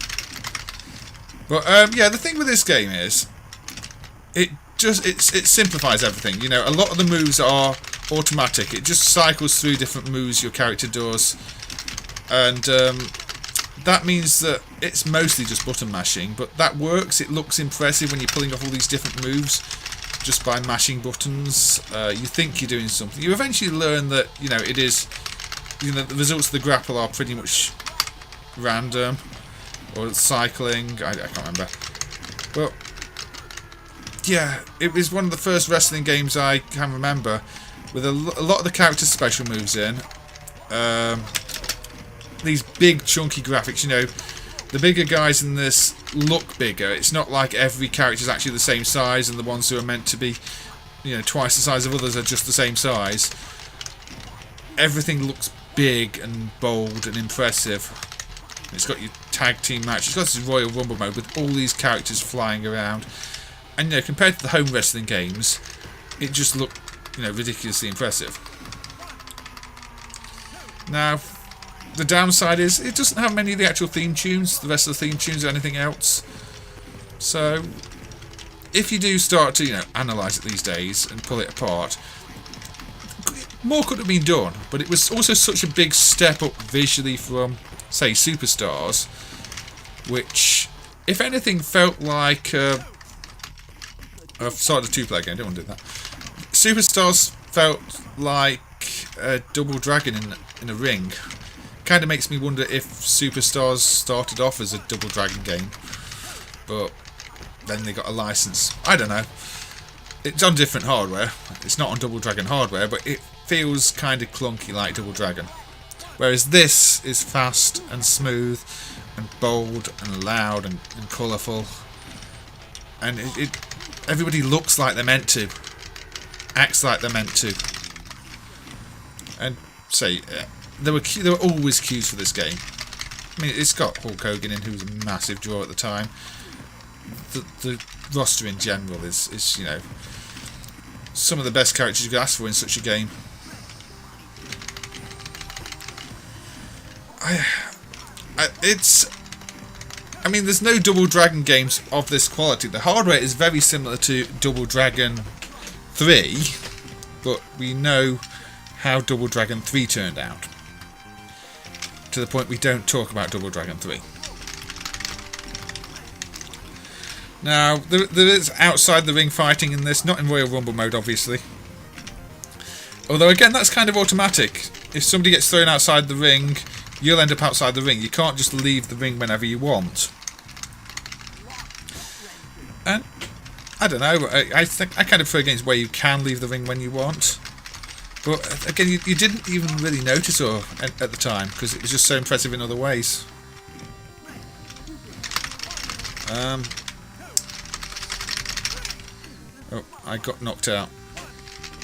But yeah, the thing with this game is, it simplifies everything. You know, a lot of the moves are automatic. It just cycles through different moves your character does, and that means that it's mostly just button mashing. But that works. It looks impressive when you're pulling off all these different moves just by mashing buttons. You think you're doing something. You eventually learn that it is. The results of the grapple are pretty much random or cycling. I can't remember. Well. Yeah, it was one of the first wrestling games I can remember with a lot of the characters' special moves in. These big chunky graphics, the bigger guys in this look bigger. It's not like every character is actually the same size, and the ones who are meant to be, twice the size of others are just the same size. Everything looks big and bold and impressive. It's got your tag team match. It's got this Royal Rumble mode with all these characters flying around. And compared to the home wrestling games, it just looked, ridiculously impressive. Now, the downside is it doesn't have many of the actual theme tunes, the rest of the theme tunes or anything else. So, if you do start to, analyse it these days and pull it apart, more could have been done. But it was also such a big step up visually from, say, Superstars, which, if anything, felt like I've started a two-player game, I don't want to do that. Superstars felt like a Double Dragon in a ring. Kind of makes me wonder if Superstars started off as a Double Dragon game, but then they got a license. I don't know. It's on different hardware. It's not on Double Dragon hardware, but it feels kind of clunky like Double Dragon. Whereas this is fast and smooth and bold and loud and colourful. And everybody looks like they're meant to, acts like they're meant to, and say there were always queues for this game. I mean, it's got Hulk Hogan in, who was a massive draw at the time. The roster in general is some of the best characters you could ask for in such a game. I mean, there's no Double Dragon games of this quality. The hardware is very similar to Double Dragon 3, but we know how Double Dragon 3 turned out. To the point we don't talk about Double Dragon 3. Now, there is outside the ring fighting in this, not in Royal Rumble mode, obviously. Although, again, that's kind of automatic. If somebody gets thrown outside the ring, you'll end up outside the ring. You can't just leave the ring whenever you want. And I don't know. I think I kind of prefer games where you can leave the ring when you want. But again, you didn't even really notice at the time because it was just so impressive in other ways. Oh, I got knocked out.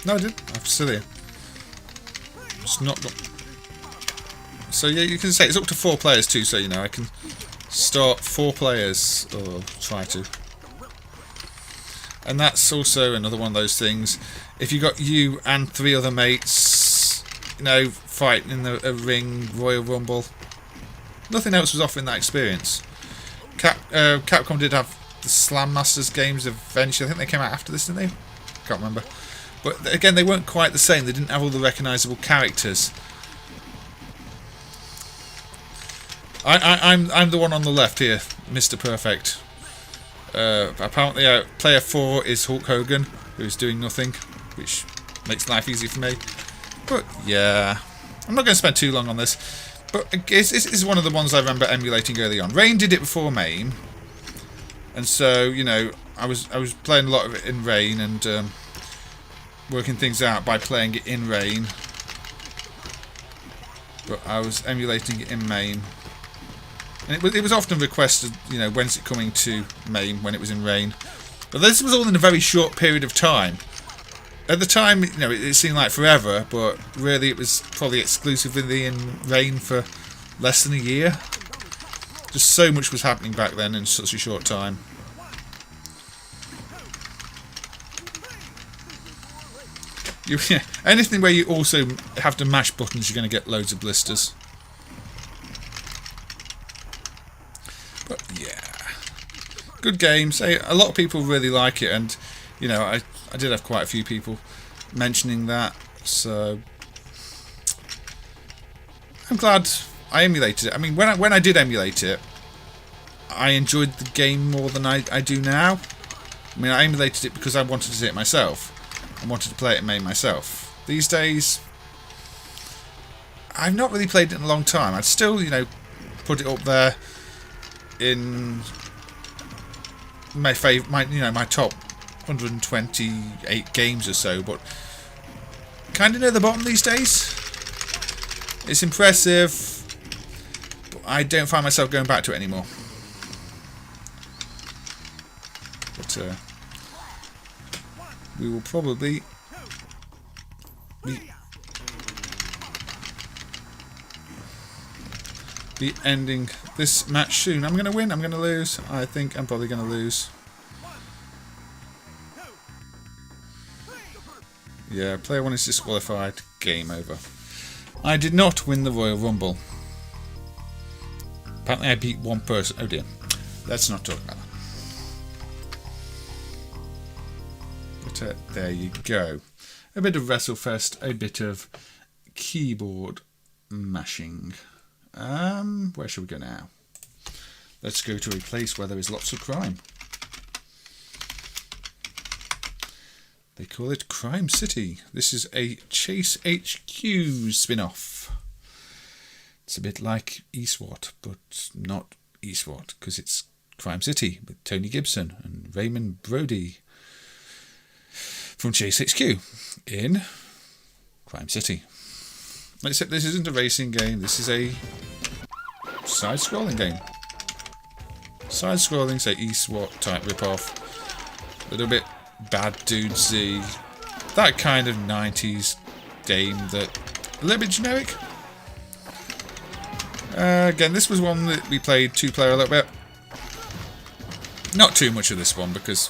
No, I didn't. I'm still here. Just not got. So yeah, you can say it's up to 4 players too. So I can start 4 players or try to. And that's also another one of those things. If you got you and 3 other mates, fighting in a ring, Royal Rumble, nothing else was offering that experience. Capcom did have the Slam Masters games eventually. I think they came out after this, didn't they? Can't remember. But again, they weren't quite the same. They didn't have all the recognisable characters. I'm the one on the left here, Mr. Perfect. Apparently, player 4 is Hulk Hogan, who's doing nothing, which makes life easy for me. But yeah, I'm not going to spend too long on this. But I guess this is one of the ones I remember emulating early on. Rain did it before MAME, and so you know I was playing a lot of it in Rain and working things out by playing it in Rain. But I was emulating it in MAME, and it was often requested, you know, when's it coming to MAME when it was in Rain. But this was all in a very short period of time. At the time, you know, it seemed like forever, but really it was probably exclusively in Rain for less than a year. Just so much was happening back then in such a short time. Anything where you also have to mash buttons, you're going to get loads of blisters. But yeah, good game. Say a lot of people really like it, and you know, I did have quite a few people mentioning that, so I'm glad I emulated it. I mean, when I did emulate it, I enjoyed the game more than I do now. I mean, I emulated it because I wanted to see it myself. I wanted to play it in MAME myself. These days, I've not really played it in a long time. I'd still, you know, put it up there in my my top 128 games or so, but kind of near the bottom these days. It's impressive, but I don't find myself going back to it anymore. But we will probably be ending this match soon. I'm going to win, I'm going to lose. I think I'm probably going to lose. Yeah, player 1 is disqualified. Game over. I did not win the Royal Rumble. Apparently I beat one person. Oh dear. Let's not talk about that. But there you go. A bit of Wrestlefest, a bit of keyboard mashing. Where shall we go now? Let's go to a place where there is lots of crime. They call it Crime City. This is a Chase HQ spin-off. It's a bit like eSWAT, but not eSWAT, because it's Crime City with Tony Gibson and Raymond Brody from Chase HQ in Crime City. Except this isn't a racing game, this is a side-scrolling game. Side-scrolling, say eSWAT type rip-off. A little bit Bad Dude Z, that kind of 90s game that a little bit generic. Again, this was one that we played 2-player a little bit. Not too much of this one because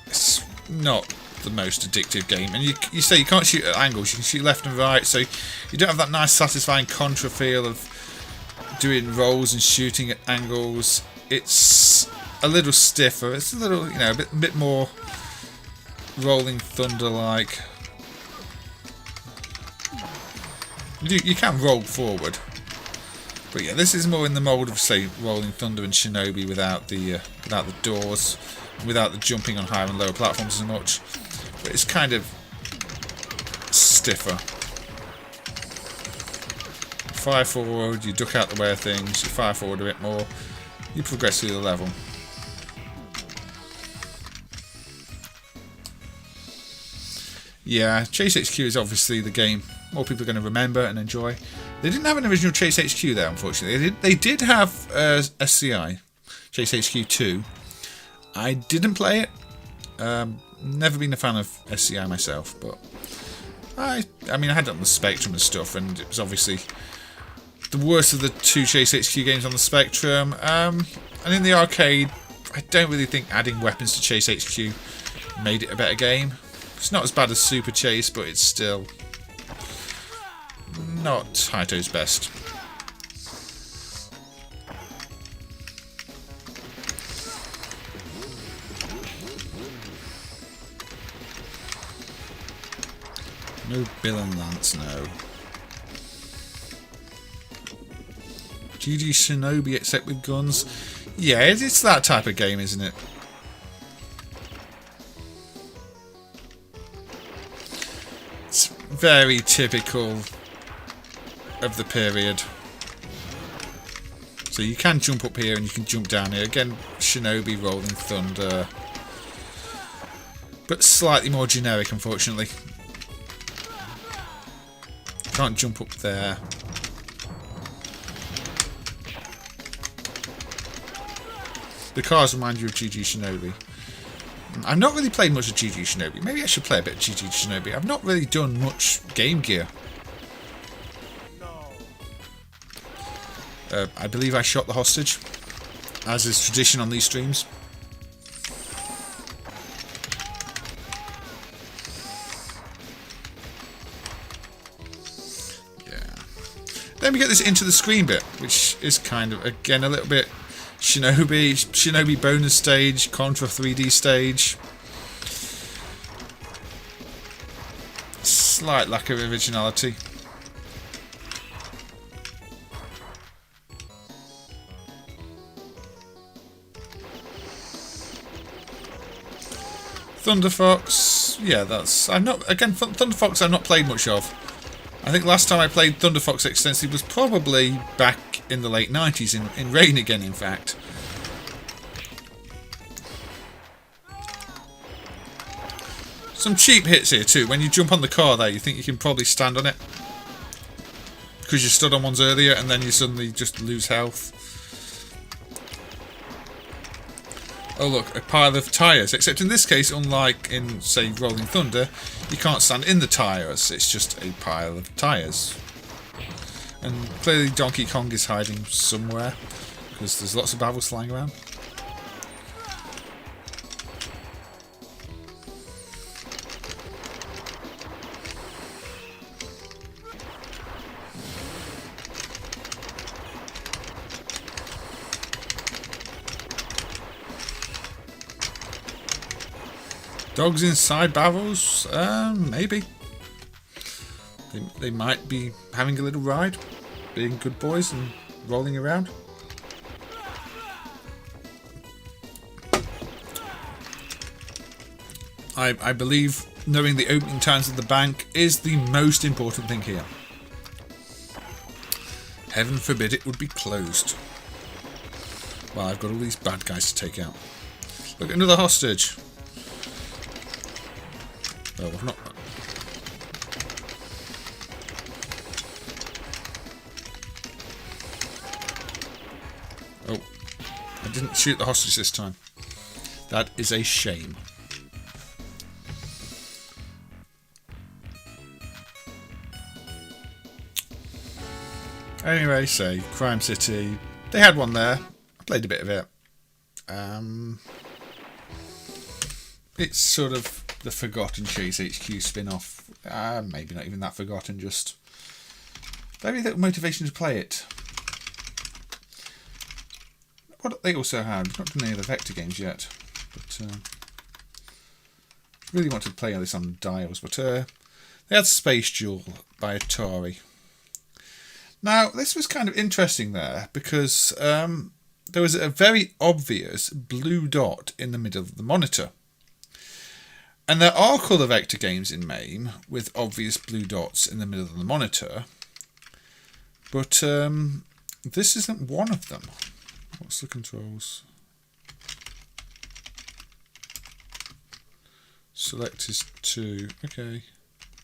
it's not the most addictive game, and you say you can't shoot at angles, you can shoot left and right, so you don't have that nice satisfying Contra feel of doing rolls and shooting at angles. It's a little stiffer, it's a little, you know, a bit more Rolling Thunder like. You can roll forward, but yeah, this is more in the mould of, say, Rolling Thunder and Shinobi without the doors, without the jumping on higher and lower platforms as much. But it's kind of stiffer. Fire forward, you duck out the way of things, you fire forward a bit more, you progress through the level. Yeah, Chase HQ is obviously the game more people are going to remember and enjoy. They didn't have an original Chase HQ there, unfortunately. They did have SCI, Chase HQ 2. I didn't play it. Never been a fan of SCI myself, but I mean, I had it on the Spectrum and stuff, and it was obviously the worst of the two Chase HQ games on the Spectrum. And in the arcade, I don't really think adding weapons to Chase HQ made it a better game. It's not as bad as Super Chase, but it's still not Taito's best. No Bill and Lance, no. GG Shinobi except with guns. Yeah, it's that type of game, isn't it? It's very typical of the period. So you can jump up here and you can jump down here. Again, Shinobi, Rolling Thunder. But slightly more generic, unfortunately. Can't jump up there. The cars remind you of GG Shinobi. I've not really played much of GG Shinobi. Maybe I should play a bit of GG Shinobi. I've not really done much Game Gear. I believe I shot the hostage, as is tradition on these streams. Yeah. Then we get this into the screen bit, which is kind of, again, a little bit Shinobi bonus stage, Contra 3D stage. Slight lack of originality. Thunder Fox, yeah, that's... Thunder Fox I've not played much of. I think last time I played Thunder Fox extensively was probably back in the late 90s, in Rain again, in fact. Some cheap hits here too. When you jump on the car there, you think you can probably stand on it, because you stood on ones earlier and then you suddenly just lose health. Oh look, a pile of tyres, except in this case, unlike in, say, Rolling Thunder, you can't stand in the tyres, it's just a pile of tyres. And clearly Donkey Kong is hiding somewhere, because there's lots of barrels flying around. Dogs inside barrels? Maybe. They might be having a little ride, being good boys and rolling around. I believe knowing the opening times of the bank is the most important thing here. Heaven forbid it would be closed. Well, I've got all these bad guys to take out. Look, another hostage. Oh, I've not... Oh, I didn't shoot the hostage this time. That is a shame. Anyway, say, Crime City. They had one there. I played a bit of it. It's sort of the forgotten Chase HQ spin-off. Maybe not even that forgotten, just very little motivation to play it. What they also had, not done any of the Vector games yet, but really wanted to play this on dials, but they had Space Duel by Atari. Now, this was kind of interesting there, because there was a very obvious blue dot in the middle of the monitor. And there are colour vector games in MAME with obvious blue dots in the middle of the monitor, but this isn't one of them. What's the controls? Select is 2. Okay.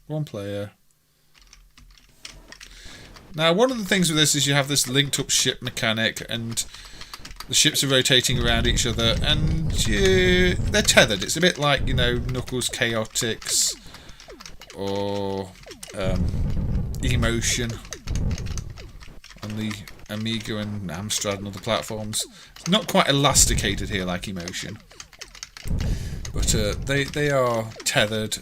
1 player. Now, one of the things with this is you have this linked up ship mechanic, and the ships are rotating around each other, and they're tethered. It's a bit like, you know, Knuckles Chaotix or Emotion on the Amiga and Amstrad and other platforms. It's not quite elasticated here like Emotion, but they are tethered.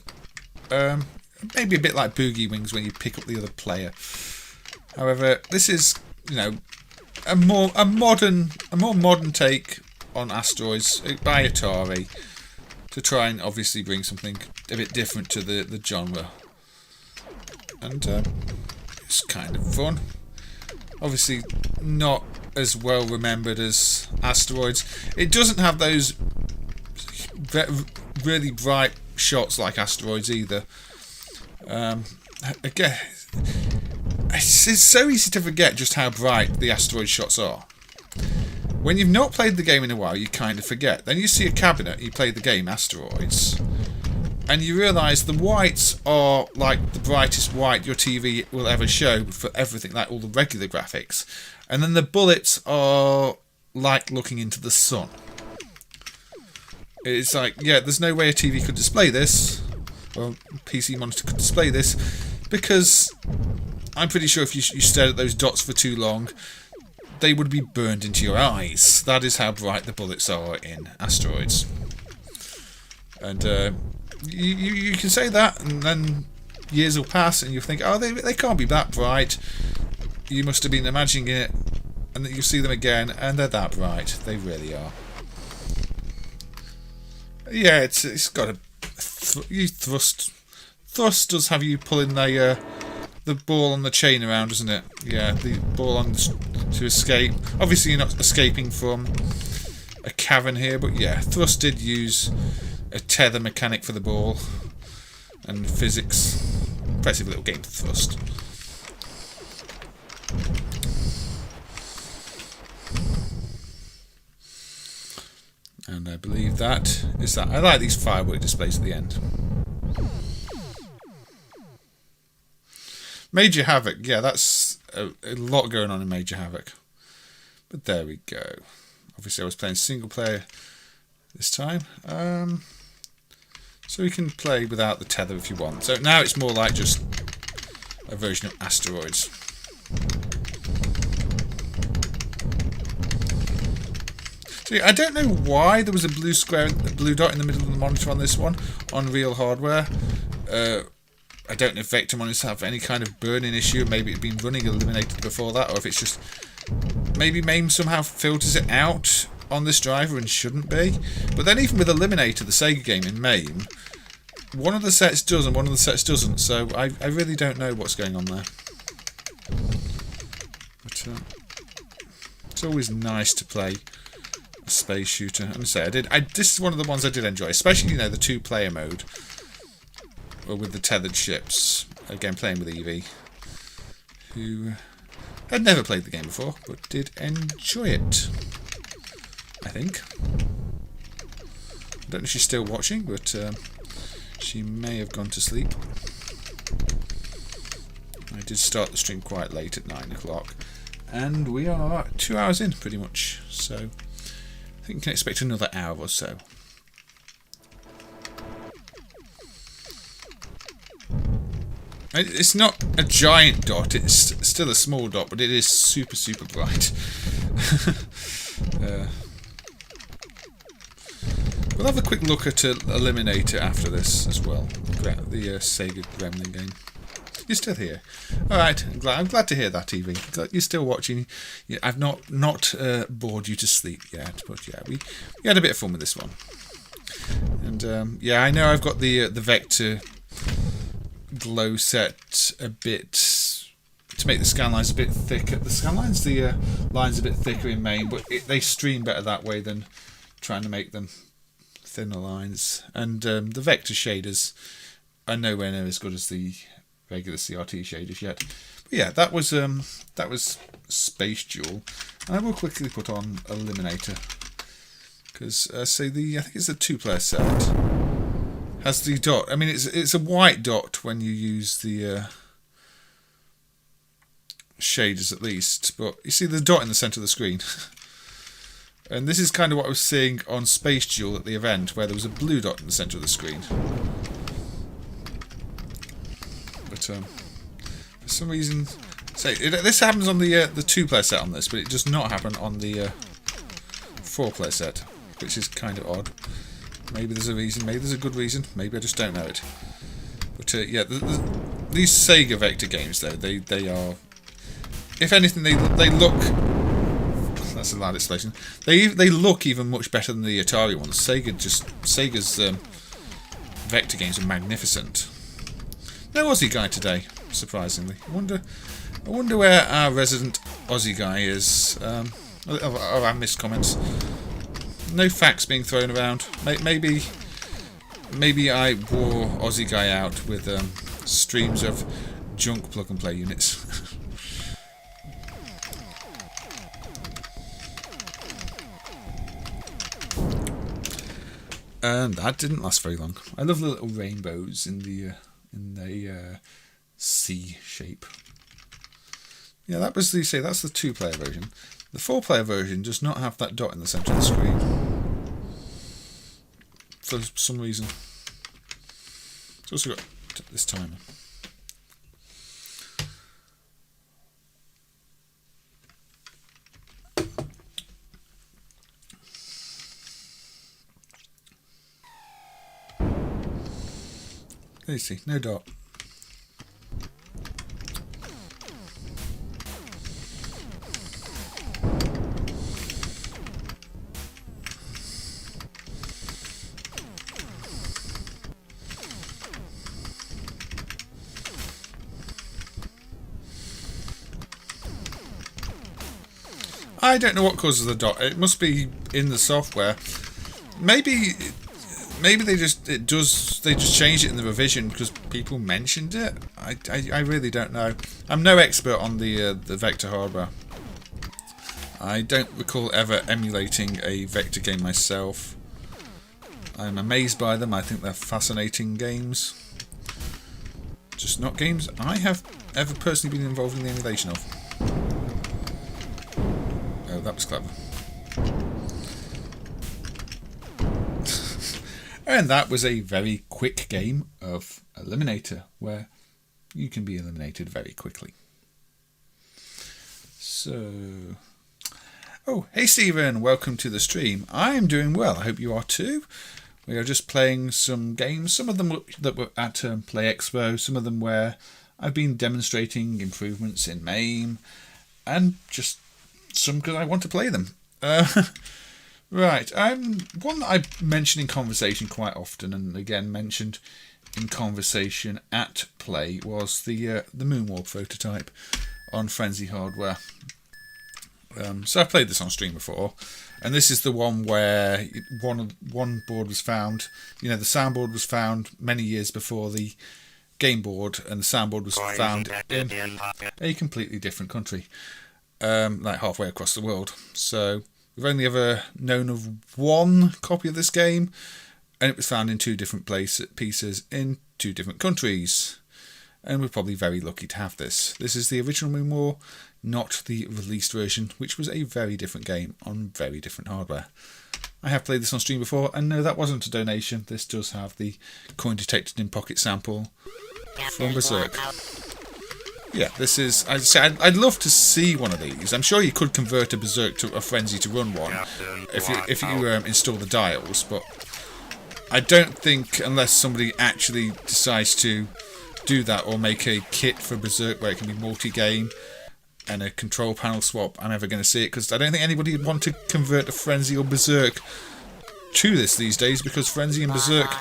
Maybe a bit like Boogie Wings when you pick up the other player. However, this is, you know, a more modern take on Asteroids by Atari, to try and obviously bring something a bit different to the genre, and it's kind of fun. Obviously not as well remembered as Asteroids. It doesn't have those really bright shots like Asteroids either. Again, it's so easy to forget just how bright the Asteroid shots are. When you've not played the game in a while, you kind of forget. Then you see a cabinet, you play the game Asteroids, and you realise the whites are like the brightest white your TV will ever show for everything, like all the regular graphics. And then the bullets are like looking into the sun. It's like, yeah, there's no way a TV could display this, or a PC monitor could display this, because I'm pretty sure if you stared at those dots for too long, they would be burned into your eyes. That is how bright the bullets are in Asteroids. And you can say that, and then years will pass, and you'll think, oh, they can't be that bright. You must have been imagining it, and then you see them again, and they're that bright. They really are. Yeah, it's got a thrust. Thrust does have you pulling the ball on the chain around, doesn't it? Yeah, the ball on to escape. Obviously, you're not escaping from a cavern here, but yeah, thrust did use a tether mechanic for the ball and physics. Impressive little game, Thrust. And I believe that is that. I like these firework displays at the end. Major Havoc, yeah, that's a lot going on in Major Havoc. But there we go. Obviously, I was playing single player this time. So you can play without the tether if you want. So now it's more like just a version of Asteroids. So yeah, I don't know why there was a blue square, a blue dot in the middle of the monitor on this one, on real hardware. I don't know if Vector monitors have any kind of burning issue. Maybe it's been running Eliminator before that, or if it's just maybe MAME somehow filters it out on this driver and shouldn't be. But then even with Eliminator, the Sega game in MAME, one of the sets does and one of the sets doesn't. So I really don't know what's going on there. But it's always nice to play a space shooter. And say this is one of the ones I did enjoy, especially the 2-player mode. Or with the tethered ships. Again, playing with Evie, who had never played the game before, but did enjoy it, I think. I don't know if she's still watching, but she may have gone to sleep. I did start the stream quite late at 9 o'clock, and we are 2 hours in, pretty much. So I think you can expect another hour or so. It's not a giant dot, it's still a small dot, but it is super, super bright. We'll have a quick look at Eliminator after this as well. The Sega Gremlin game. You're still here. Alright, I'm glad to hear that, Evie. You're still watching. I've not bored you to sleep yet, but yeah, we had a bit of fun with this one. And yeah, I know I've got the Vector glow set a bit to make the scan lines a bit thicker. The scan lines, the lines a bit thicker in MAME, but they stream better that way than trying to make them thinner lines. And the vector shaders are nowhere near as good as the regular CRT shaders yet. But yeah, that was Space Duel. And I will quickly put on Eliminator because I think it's a 2-player set. Has the dot. I mean, it's a white dot when you use the shaders at least, but you see the dot in the centre of the screen. And this is kind of what I was seeing on Space Duel at the event, where there was a blue dot in the centre of the screen. But for some reason, this happens on the 2-player set on this, but it does not happen on the 4-player set, which is kind of odd. Maybe there's a reason, maybe there's a good reason, maybe I just don't know it. But yeah, these Sega Vector games, though, they are, if anything, they look. That's a loud explosion. They look even much better than the Atari ones. Sega's Vector games are magnificent. No Aussie guy today, surprisingly. I wonder where our resident Aussie guy is. I missed comments. No facts being thrown around. Maybe I wore Aussie guy out with streams of junk plug and play units. And that didn't last very long. I love the little rainbows in the C shape. Yeah, that's the 2-player version. The 4-player version does not have that dot in the centre of the screen for some reason. It's also got this timer. There you see, no dot. I don't know what causes the dot. It must be in the software. Maybe they just changed it in the revision because people mentioned it. I really don't know. I'm no expert on the vector hardware. I don't recall ever emulating a vector game myself. I'm amazed by them. I think they're fascinating games. Just not games I have ever personally been involved in the emulation of. Oh, that was clever. And that was a very quick game of Eliminator, where you can be eliminated very quickly. So... Oh, hey Stephen, welcome to the stream. I am doing well, I hope you are too. We are just playing some games, some of them that were at Play Expo, some of them where I've been demonstrating improvements in MAME, and just some because I want to play them. Right, one that I mention in conversation quite often, and again mentioned in conversation at Play, was the Moonwalk prototype on Frenzy hardware. So I've played this on stream before, and this is the one where one board was found. You know, the soundboard was found many years before the game board, and the soundboard was found in a completely different country, like halfway across the world. So we've only ever known of one copy of this game, and it was found in 2 different pieces in 2 different countries. And we're probably very lucky to have this. This is the original Moon War, not the released version, which was a very different game on very different hardware. I have played this on stream before, and no, that wasn't a donation. This does have the coin detected in pocket sample from Berzerk. Yeah, this is... I'd love to see one of these. I'm sure you could convert a Berzerk to a Frenzy to run one if you install the dials, but I don't think, unless somebody actually decides to do that or make a kit for Berzerk where it can be multi-game and a control panel swap, I'm ever going to see it, because I don't think anybody would want to convert a Frenzy or Berzerk to this these days, because Frenzy and Berzerk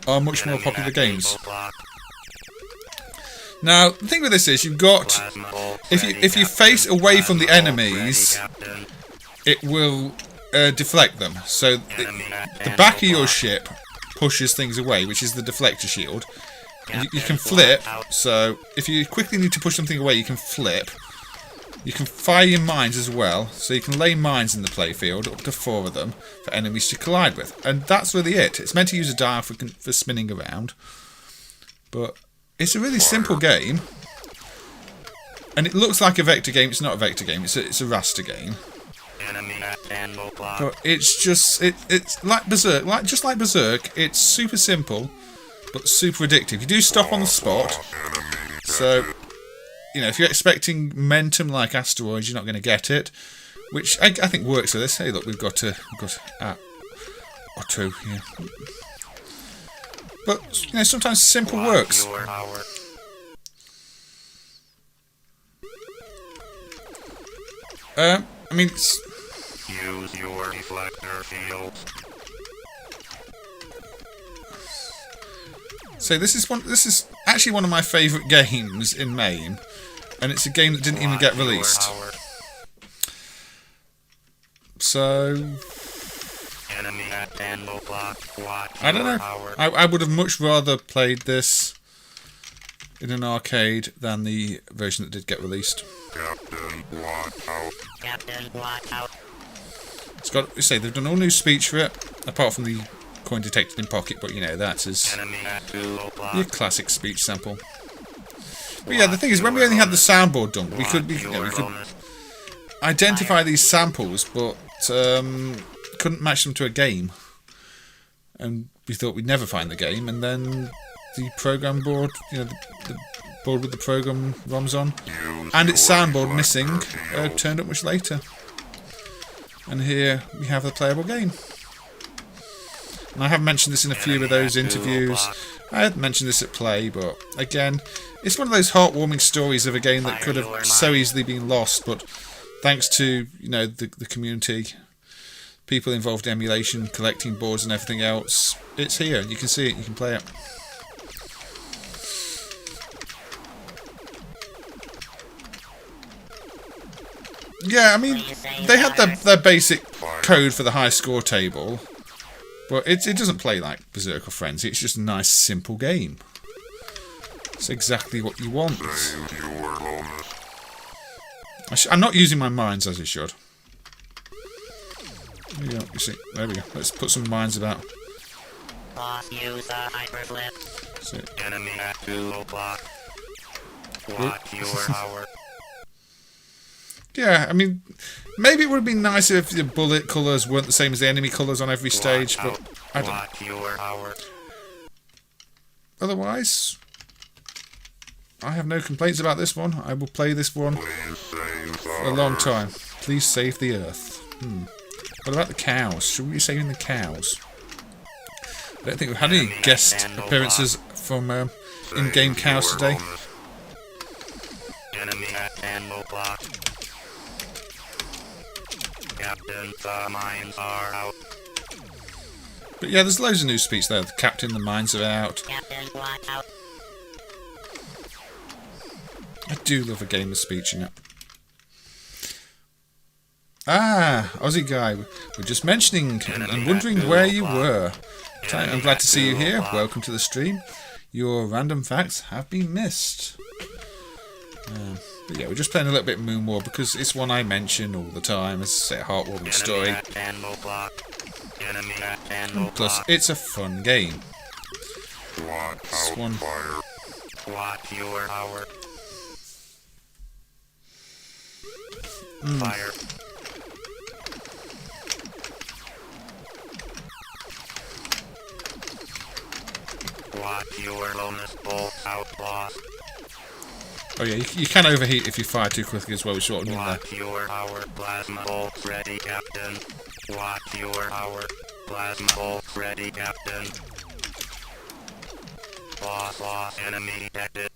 are much more popular games. Now, the thing with this is, you've got... If you face away from the enemies, it will deflect them. So, the back of your ship pushes things away, which is the deflector shield. You can flip, so if you quickly need to push something away, you can flip. You can fire your mines as well, so you can lay mines in the playfield, up to 4 of them, for enemies to collide with. And that's really it. It's meant to use a dial for spinning around, but it's a really simple game. And it looks like a vector game. It's not a vector game, it's a raster game. But it's just, it's like Berzerk, just like Berzerk, it's super simple, but super addictive. You do stop on the spot, so, you know, if you're expecting momentum like Asteroids, you're not going to get it, which I think works for this. Hey, look, we've got Otto here. But, you know, sometimes simple works. I mean, it's... Use your deflector field. So this is actually one of my favourite games in MAME, and it's a game that didn't even get released. So I don't know. I would have much rather played this in an arcade than the version that did get released. Captain Blackout. It's got, you say, they've done all new speech for it, apart from the coin detected in pocket, but you know, that's as your classic speech sample. But yeah, the thing is, when we only had the soundboard done, we could identify these samples, but couldn't match them to a game. And we thought we'd never find the game, and then the program board, you know, the board with the program ROMs on, and its soundboard missing, turned up much later. And here we have the playable game. And I have mentioned this in a few of those interviews. I had mentioned this at Play, but again, it's one of those heartwarming stories of a game that could have so easily been lost, but thanks to, you know, the community, people involved in emulation, collecting boards and everything else, it's here. You can see it, you can play it. Yeah, I mean, they had their basic code for the high score table, but it doesn't play like Berzerk or Frenzy. It's just a nice, simple game. It's exactly what you want. I'm not using my mines as I should. There we go. You see, there we go. Let's put some mines about. Use a hyperflip. See. Enemy at 2 o'clock. Watch your hour. Yeah, I mean, maybe it would have been nicer if the bullet colours weren't the same as the enemy colours on every stage, but I don't know. Otherwise, I have no complaints about this one. I will play this one for a long time. Please save the Earth. What about the cows? Should we be saving the cows? I don't think we've had any guest appearances from in-game cows today. Enemy at 10 o'clock. Captain, the mines are out. But yeah, there's loads of new speech there. The captain, the mines are out. Captain, watch out. I do love a game of speech, you know. Ah, Aussie guy. We're just mentioning and wondering where you were. I'm glad to see you here. Welcome to the stream. Your random facts have been missed. But yeah, we're just playing a little bit of Moon War because it's one I mention all the time. It's a heartwarming story. And plus, it's a fun game. This one. Watch your hour. Fire. Watch your bonus bolts out, boss. Oh yeah, you can overheat if you fire too quickly as well, which is what I mean there. Watch your hour. Plasma bolts ready, Captain. Watch your hour. Plasma bolts ready, Captain. Boss, enemy detected.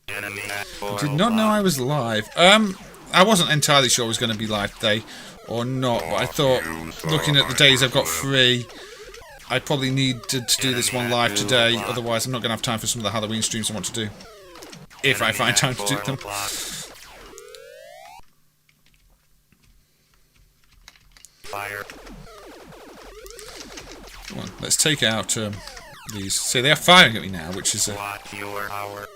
Enemy at 4. I did not know I was live. I wasn't entirely sure I was going to be live today or not, but I thought, looking at the days I've got free, I probably need to do this one live today, otherwise I'm not going to have time for some of the Halloween streams I want to do. If I find time to do them. Fire. Come on, let's take out these. See, they are firing at me now, which is Watch your hour.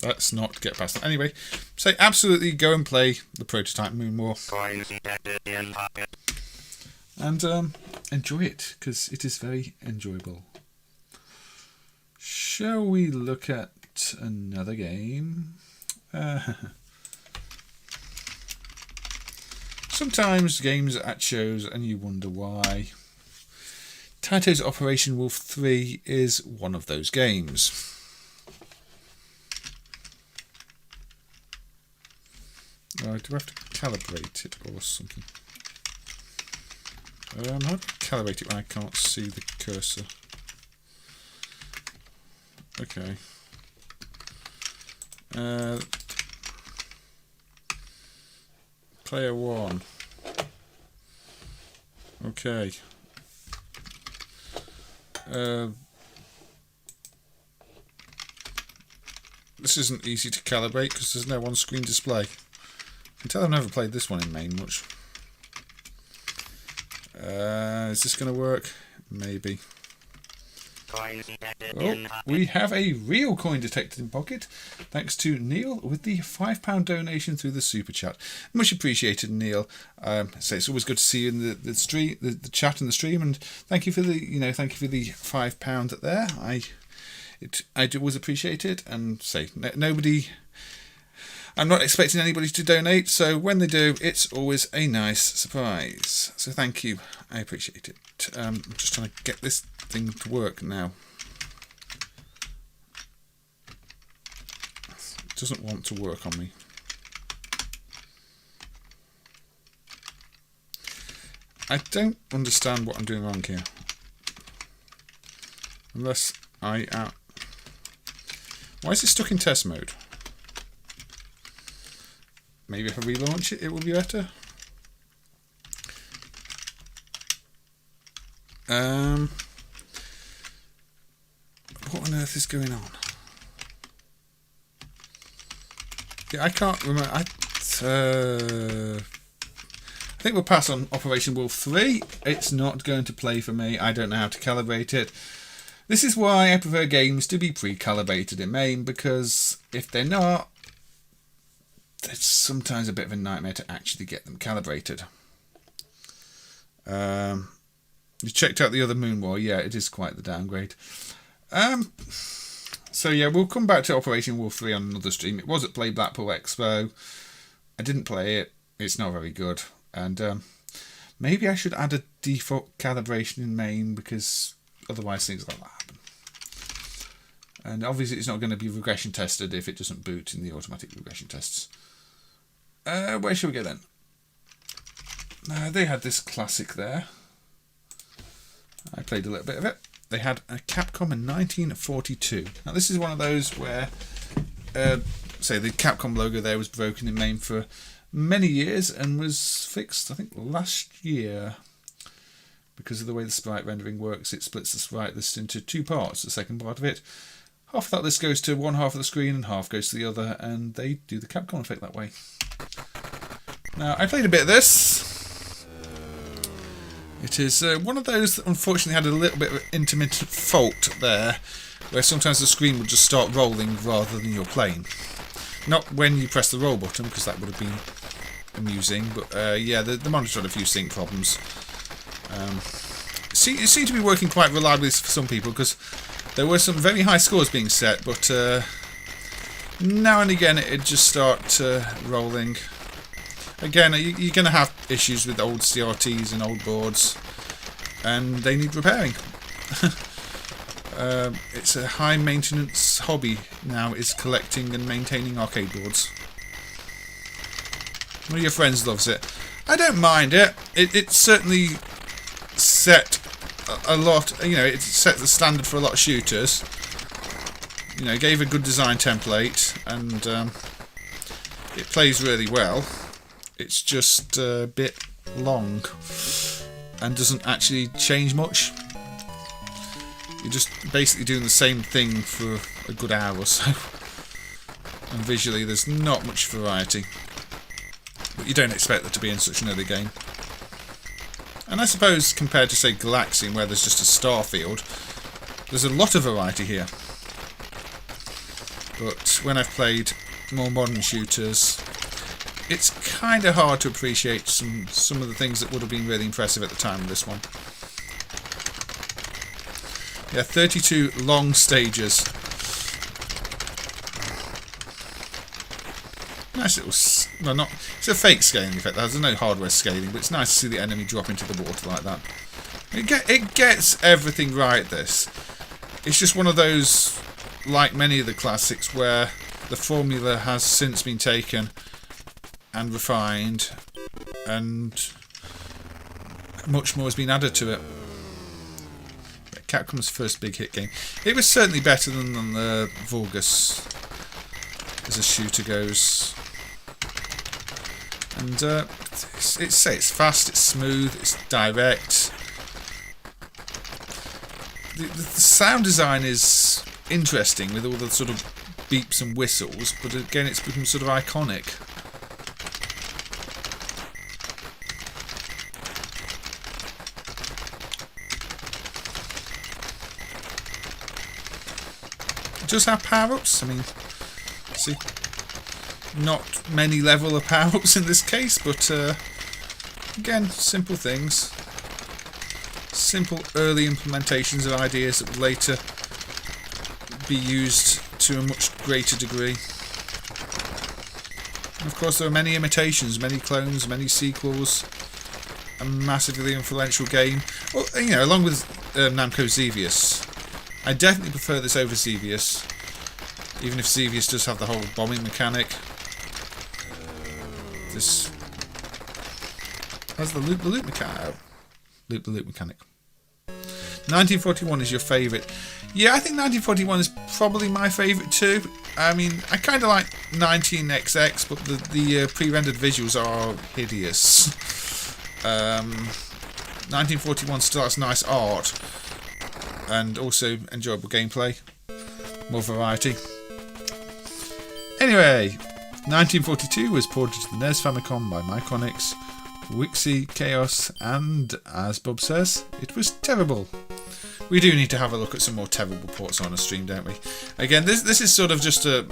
let's not get past that. Anyway, say absolutely go and play the prototype Moon War. Coins detected in pocket. And enjoy it, because it is very enjoyable. Shall we look at another game? Sometimes games are at shows and you wonder why. Taito's Operation Wolf 3 is one of those games. Do I have to calibrate it or something? How do I calibrate it when I can't see the cursor? Okay. Player 1. Okay. This isn't easy to calibrate because there's no on-screen display. I can tell I've never played this one in MAME much. Is this going to work? Maybe. coins detected Oh, in we have a real coin detected in pocket, thanks to Neil with the £5 donation through the super chat. Much appreciated, Neil. So it's always good to see you in the stream, the chat and the stream, and thank you for the £5 there. I do always appreciate it, and say nobody. I'm not expecting anybody to donate, so when they do, it's always a nice surprise. So thank you, I appreciate it. I'm just trying to get this thing to work now. It doesn't want to work on me. I don't understand what I'm doing wrong here. Unless I am... Why is it stuck in test mode? Maybe if I relaunch it, it will be better. What on earth is going on? Yeah, I can't remember. I think we'll pass on Operation Wolf 3. It's not going to play for me. I don't know how to calibrate it. This is why I prefer games to be pre-calibrated in MAME, because if they're not, it's sometimes a bit of a nightmare to actually get them calibrated. You checked out the other Moon War. Yeah, it is quite the downgrade. So yeah, we'll come back to Operation Wolf 3 on another stream. It was at Play Blackpool Expo. I didn't play it. It's not very good. And maybe I should add a default calibration in MAME, because otherwise things like that happen. And obviously it's not going to be regression tested if it doesn't boot in the automatic regression tests. Where shall we go then? They had this classic there. I played a little bit of it. They had a Capcom in 1942. Now this is one of those where, say the Capcom logo there was broken in MAME for many years and was fixed, I think, last year. Because of the way the sprite rendering works, it splits the sprite list into two parts. The second part of it, half of that list goes to one half of the screen and half goes to the other, and they do the Capcom effect that way. Now, I played a bit of this. It is one of those that unfortunately had a little bit of an intermittent fault there, where sometimes the screen would just start rolling rather than you're playing. Not when you press the roll button, because that would have been amusing, but yeah, the monitor had a few sync problems. It seemed to be working quite reliably for some people, because there were some very high scores being set, but now and again it'd just start rolling. Again, you're going to have issues with old CRTs and old boards, and they need repairing. It's a high maintenance hobby now, is collecting and maintaining arcade boards. One of your friends loves it. I don't mind it. It certainly set a lot, it set the standard for a lot of shooters. It gave a good design template, and it plays really well. It's just a bit long and doesn't actually change much. You're just basically doing the same thing for a good hour or so. And visually there's not much variety. But you don't expect that to be in such an early game. And I suppose compared to, say, Galaxian, where there's just a star field, there's a lot of variety here. But when I've played more modern shooters, it's kind of hard to appreciate some of the things that would have been really impressive at the time of this one. Yeah, 32 long stages. Nice little... Well, it's a fake scaling effect. There's no hardware scaling, but it's nice to see the enemy drop into the water like that. It gets everything right, this. It's just one of those, like many of the classics, where the formula has since been taken and refined, and much more has been added to it. Capcom's first big hit game. It was certainly better than the Vorgus as a shooter goes. And it's fast, it's smooth, it's direct. The sound design is interesting with all the sort of beeps and whistles, but again it's become sort of iconic. does have power-ups. I mean, see, not many level of power-ups in this case, but again, simple things. Simple early implementations of ideas that would later be used to a much greater degree. And of course, there are many imitations, many clones, many sequels. A massively influential game. Well, you know, along with Namco Xevious. I definitely prefer this over Xevious, even if Xevious does have the whole bombing mechanic. This has the loop mechanic. The loop mechanic. 1941 is your favourite. Yeah, I think 1941 is probably my favourite too. I mean, I kind of like 19XX, but the pre-rendered visuals are hideous. 1941 still has nice art and also enjoyable gameplay. More variety. Anyway, 1942 was ported to the NES Famicom by Micronics, Wixie, Chaos, and as Bob says, it was terrible. We do need to have a look at some more terrible ports on a stream, don't we? Again, this is sort of just a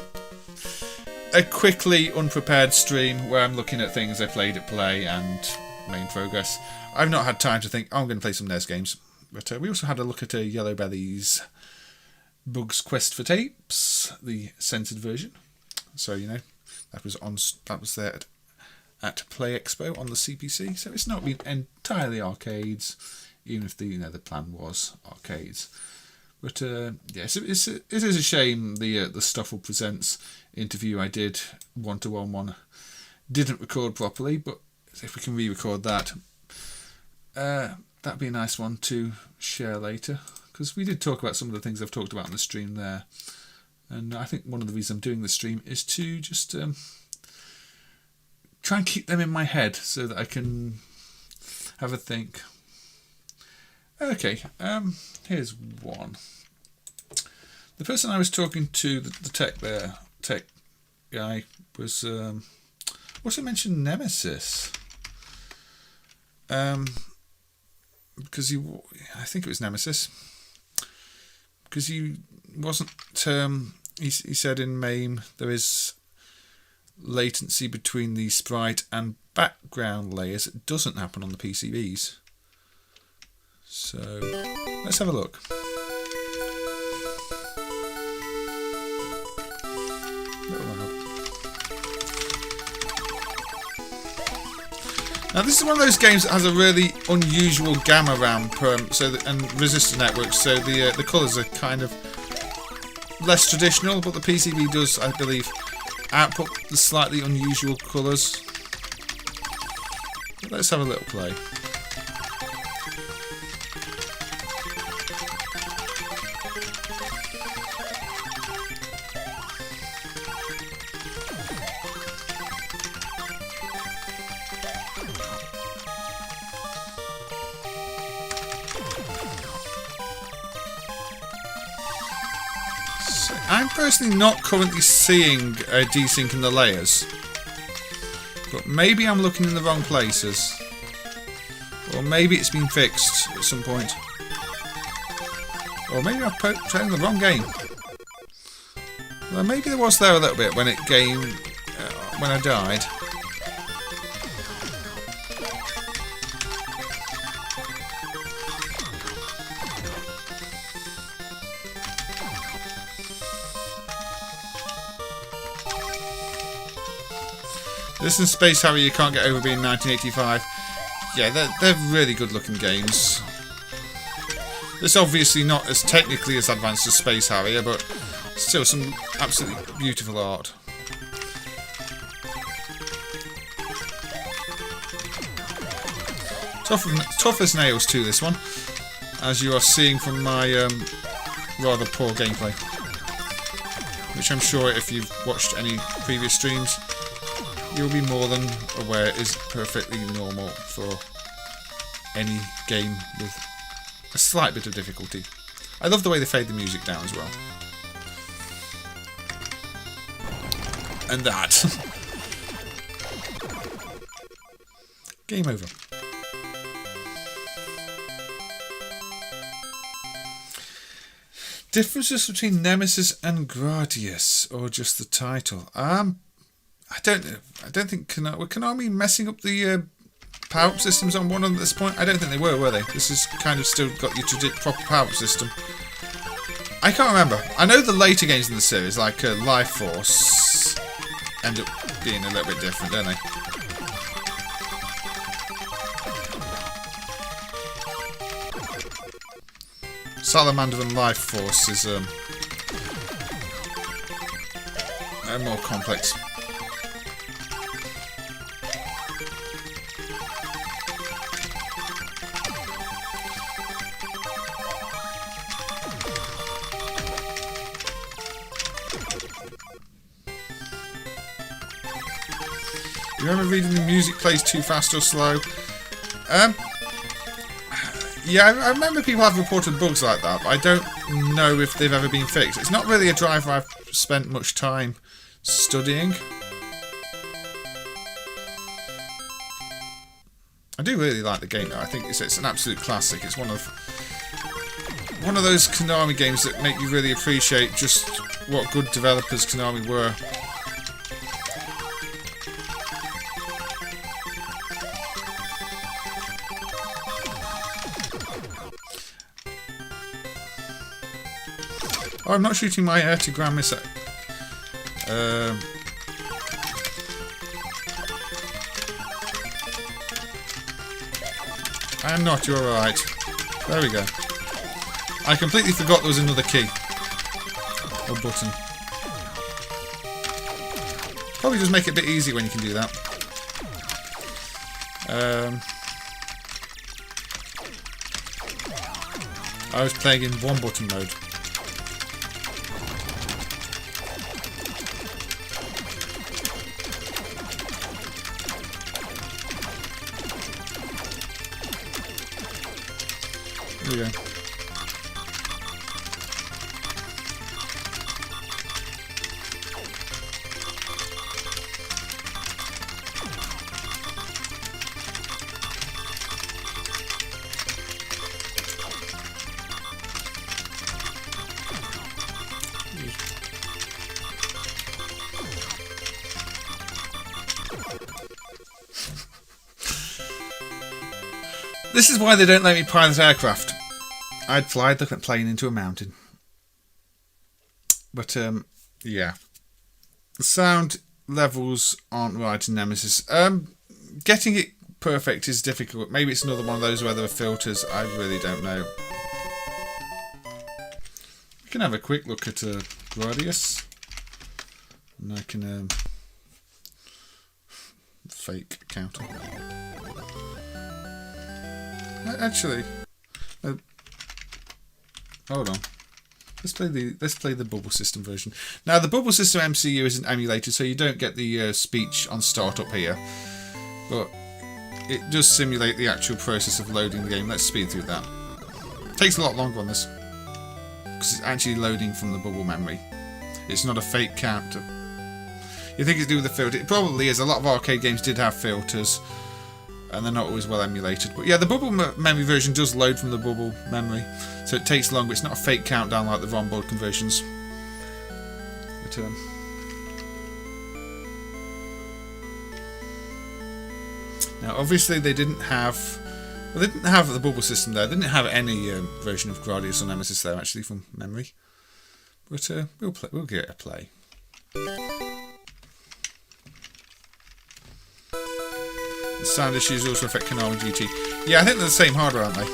quickly unprepared stream where I'm looking at things I played at Play and main progress. I've not had time to think, oh, I'm going to play some NES games. But we also had a look at Yellow Belly's Bug's Quest for Tapes, the censored version. So, you know, that was there at Play Expo on the CPC. So it's not been entirely arcades, even if the plan was arcades. But yes, it is a shame the Stoffel Presents interview I did 1-to-1 didn't record properly. But if we can re-record that, that'd be a nice one to share later, because we did talk about some of the things I've talked about in the stream there. And I think one of the reasons I'm doing the stream is to just try and keep them in my head so that I can have a think. Okay, here's one. The person I was talking to, the tech guy, was also mentioned Nemesis. Because I think it was Nemesis. Because he wasn't. He said in MAME there is latency between the sprite and background layers. It doesn't happen on the PCBs. So let's have a look. Now this is one of those games that has a really unusual gamma ramp, and resistor networks. So the colours are kind of less traditional, but the PCB does, I believe, output the slightly unusual colours. Let's have a little play. I'm personally not currently seeing a desync in the layers, but maybe I'm looking in the wrong places, or maybe it's been fixed at some point, or maybe I've played the wrong game. Well, maybe there was there a little bit when it when I died. This and Space Harrier you can't get over being 1985. Yeah, they're really good looking games. It's obviously not as technically as advanced as Space Harrier, but still some absolutely beautiful art. Tough as nails too, this one, as you are seeing from my rather poor gameplay, which I'm sure if you've watched any previous streams you'll be more than aware is perfectly normal for any game with a slight bit of difficulty. I love the way they fade the music down as well. And that. Game over. Differences between Nemesis and Gradius, or just the title? I don't think were Konami messing up the power-up systems on one of them at this point? I don't think they were they? This has kind of still got your proper power-up system. I can't remember. I know the later games in the series, like Life Force, end up being a little bit different, don't they? Salamander and Life Force is more complex. You remember reading the music plays too fast or slow? Yeah, I remember people have reported bugs like that, but I don't know if they've ever been fixed. It's not really a driver I've spent much time studying. I do really like the game though. I think it's an absolute classic. It's one of those Konami games that make you really appreciate just what good developers Konami were. Oh, I'm not shooting my air to ground missile. I'm not, you're alright. There we go. I completely forgot there was another key. Or button. Probably just make it a bit easier when you can do that. I was playing in one button mode. There we go. This is why they don't let me pilot aircraft. I'd fly the plane into a mountain. But, yeah. The sound levels aren't right in Nemesis. Getting it perfect is difficult. Maybe it's another one of those where there are filters. I really don't know. We can have a quick look at Gradius. And I can... fake counter. Actually... hold on. Let's play the bubble system version. Now the bubble system MCU isn't emulated, so you don't get the speech on startup here, but it does simulate the actual process of loading the game. Let's speed through that. It takes a lot longer on this because it's actually loading from the bubble memory. It's not a fake count. You think it's to do with the filter? It probably is. A lot of arcade games did have filters, and they're not always well emulated. But yeah, the bubble memory version does load from the bubble memory, so it takes longer. It's not a fake countdown like the ROM board conversions. But, now, obviously, they didn't have... well, they didn't have the bubble system there. They didn't have any version of Gradius or Nemesis there, actually, from memory. But we'll give it a play. The sound issues also affect Konami GT. Yeah, I think they're the same hardware, aren't they?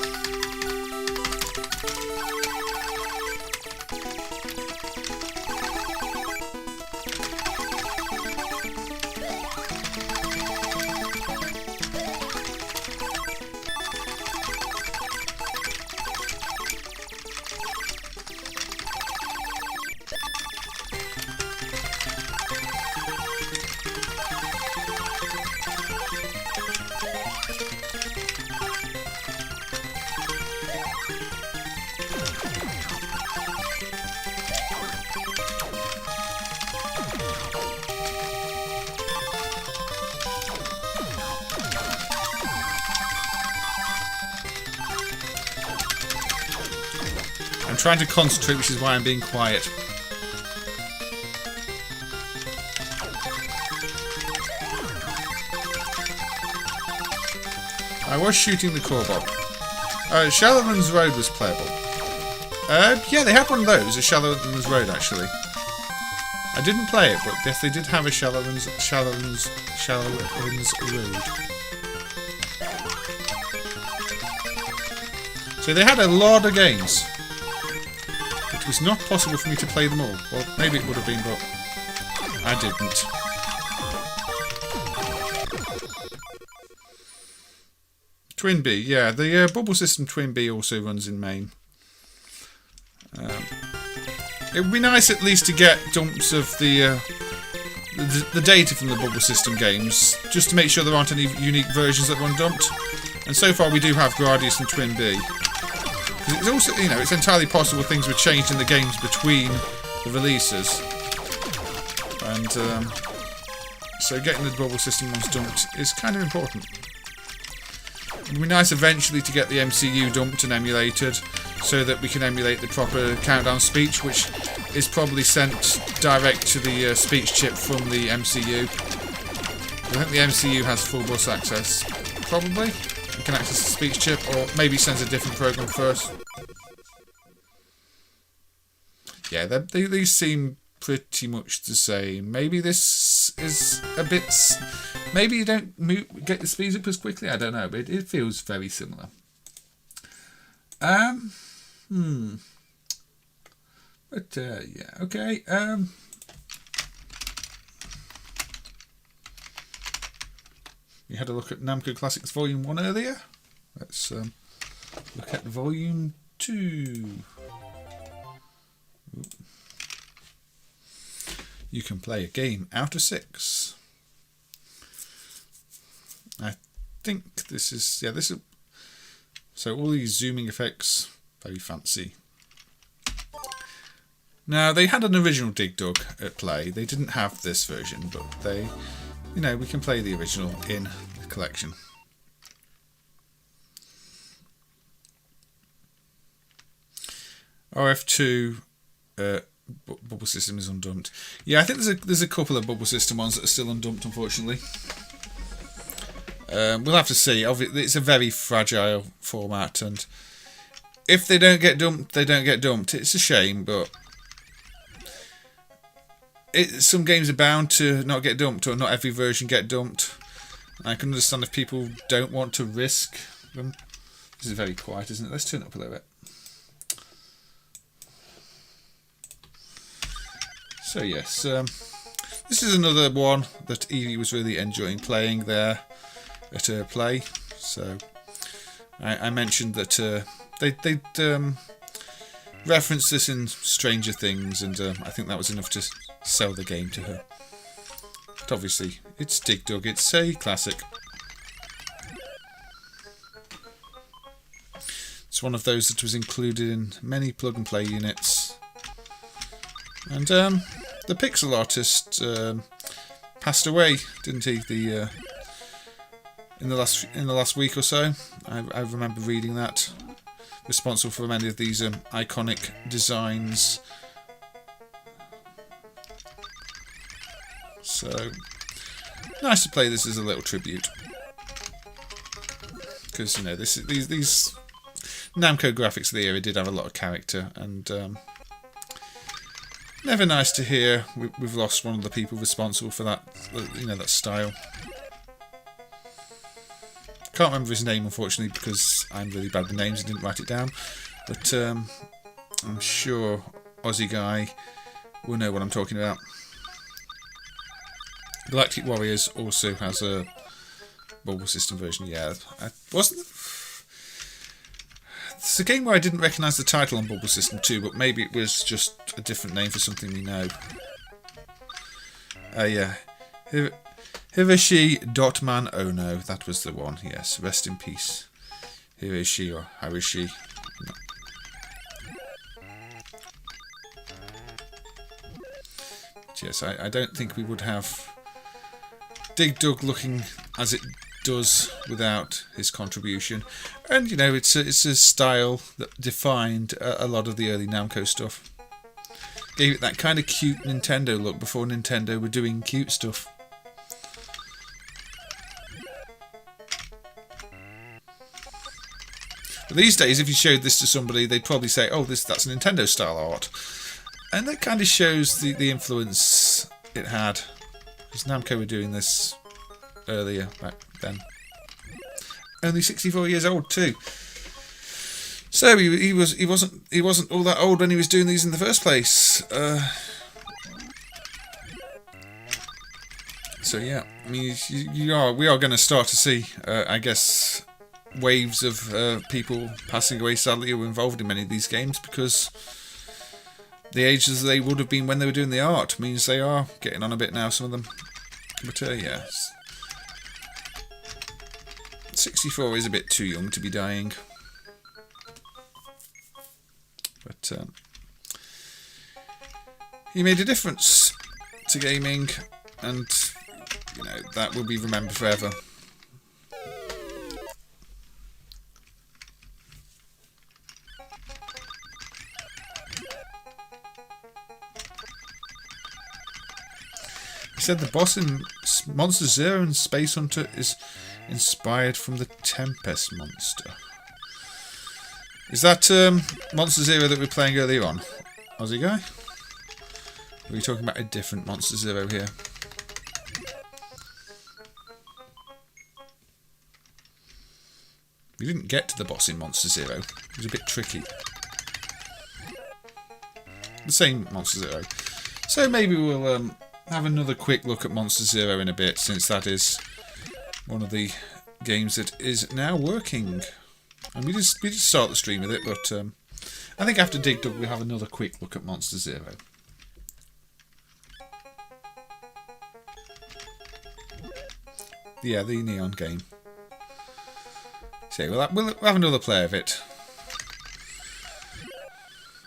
I'm trying to concentrate, which is why I'm being quiet. I was shooting the Corbob. Shallowlands Road was playable. Yeah, they had one of those, a Shallowlands Road, actually. I didn't play it, but yes, they did have a Shallowlands Road. So they had a lot of games. It was not possible for me to play them all. Well, maybe it would have been, but I didn't. Twin B, yeah, the Bubble System Twin B also runs in MAME. It would be nice at least to get dumps of the data from the Bubble System games, just to make sure there aren't any unique versions that run dumped. And so far we do have Gradius and Twin B. It's also, you know, it's entirely possible things were changed in the games between the releases. And so getting the Bubble System ones dumped is kind of important. It would be nice eventually to get the MCU dumped and emulated, so that we can emulate the proper countdown speech, which is probably sent direct to the speech chip from the MCU. I think the MCU has full bus access, probably. You can access the speech chip, or maybe sends a different program first. Yeah, these seem pretty much the same. Maybe this is a bit... Maybe you don't get the speeds up as quickly, I don't know, but it feels very similar. But, yeah, okay. We had a look at Namco Classics Volume 1 earlier. Let's look at Volume 2. You can play a game out of 6. I think this is... Yeah, this is... So all these zooming effects, very fancy. Now, they had an original Dig Dug at play. They didn't have this version, but they... You know, we can play the original in the collection. RF2 Bubble System is undumped. Yeah, I think there's a couple of Bubble System ones that are still undumped, unfortunately. We'll have to see. It's a very fragile format, and if they don't get dumped, they don't get dumped. It's a shame, but some games are bound to not get dumped, or not every version get dumped. I can understand if people don't want to risk them. This is very quiet, isn't it? Let's turn it up a little bit. So yes, this is another one that Evie was really enjoying playing there at her play. So I mentioned that they'd referenced this in Stranger Things, and I think that was enough to sell the game to her. But obviously, it's Dig Dug, it's a classic. It's one of those that was included in many plug-and-play units. And the pixel artist passed away, didn't he? In the last week or so, I remember reading that. Responsible for many of these iconic designs. So nice to play this as a little tribute, because you know these Namco graphics of the era did have a lot of character, and never nice to hear we've lost one of the people responsible for that, you know, that style. Can't remember his name, unfortunately, because I'm really bad with names and didn't write it down. But I'm sure Aussie guy will know what I'm talking about. Galactic Warriors also has a Bubble System version. Yeah, it's a game where I didn't recognise the title on Bubble System 2, but maybe it was just a different name for something we know. Yeah. Hiroshi Dotman Ono, that was the one, yes. Rest in peace. Hiroshi or Harishi. No. Yes, I don't think we would have Dig Dug looking as it does without his contribution. And you know, it's a style that defined a lot of the early Namco stuff. Gave it that kind of cute Nintendo look before Nintendo were doing cute stuff. But these days, if you showed this to somebody, they'd probably say, "Oh, that's Nintendo style art," and that kind of shows the influence it had. Because Namco were doing this earlier back then. Only 64 years old too. So he wasn't all that old when he was doing these in the first place. So yeah, I mean, we are going to start to see, I guess, waves of people passing away sadly who were involved in many of these games, because the ages they would have been when they were doing the art means they are getting on a bit now, some of them. But yeah, 64 is a bit too young to be dying. But he made a difference to gaming, and you know, that will be remembered forever. He said the boss in Monster Zero and Space Hunter is inspired from the Tempest monster. Is that Monster Zero that we were playing earlier on, Aussie guy? Or are we talking about a different Monster Zero here? We didn't get to the boss in Monster Zero. It was a bit tricky. The same Monster Zero. So maybe we'll have another quick look at Monster Zero in a bit, since that is one of the games that is now working. And we just start the stream with it, but I think after Dig Dug we'll have another quick look at Monster Zero. Yeah, the Neon game. So we'll have another play of it.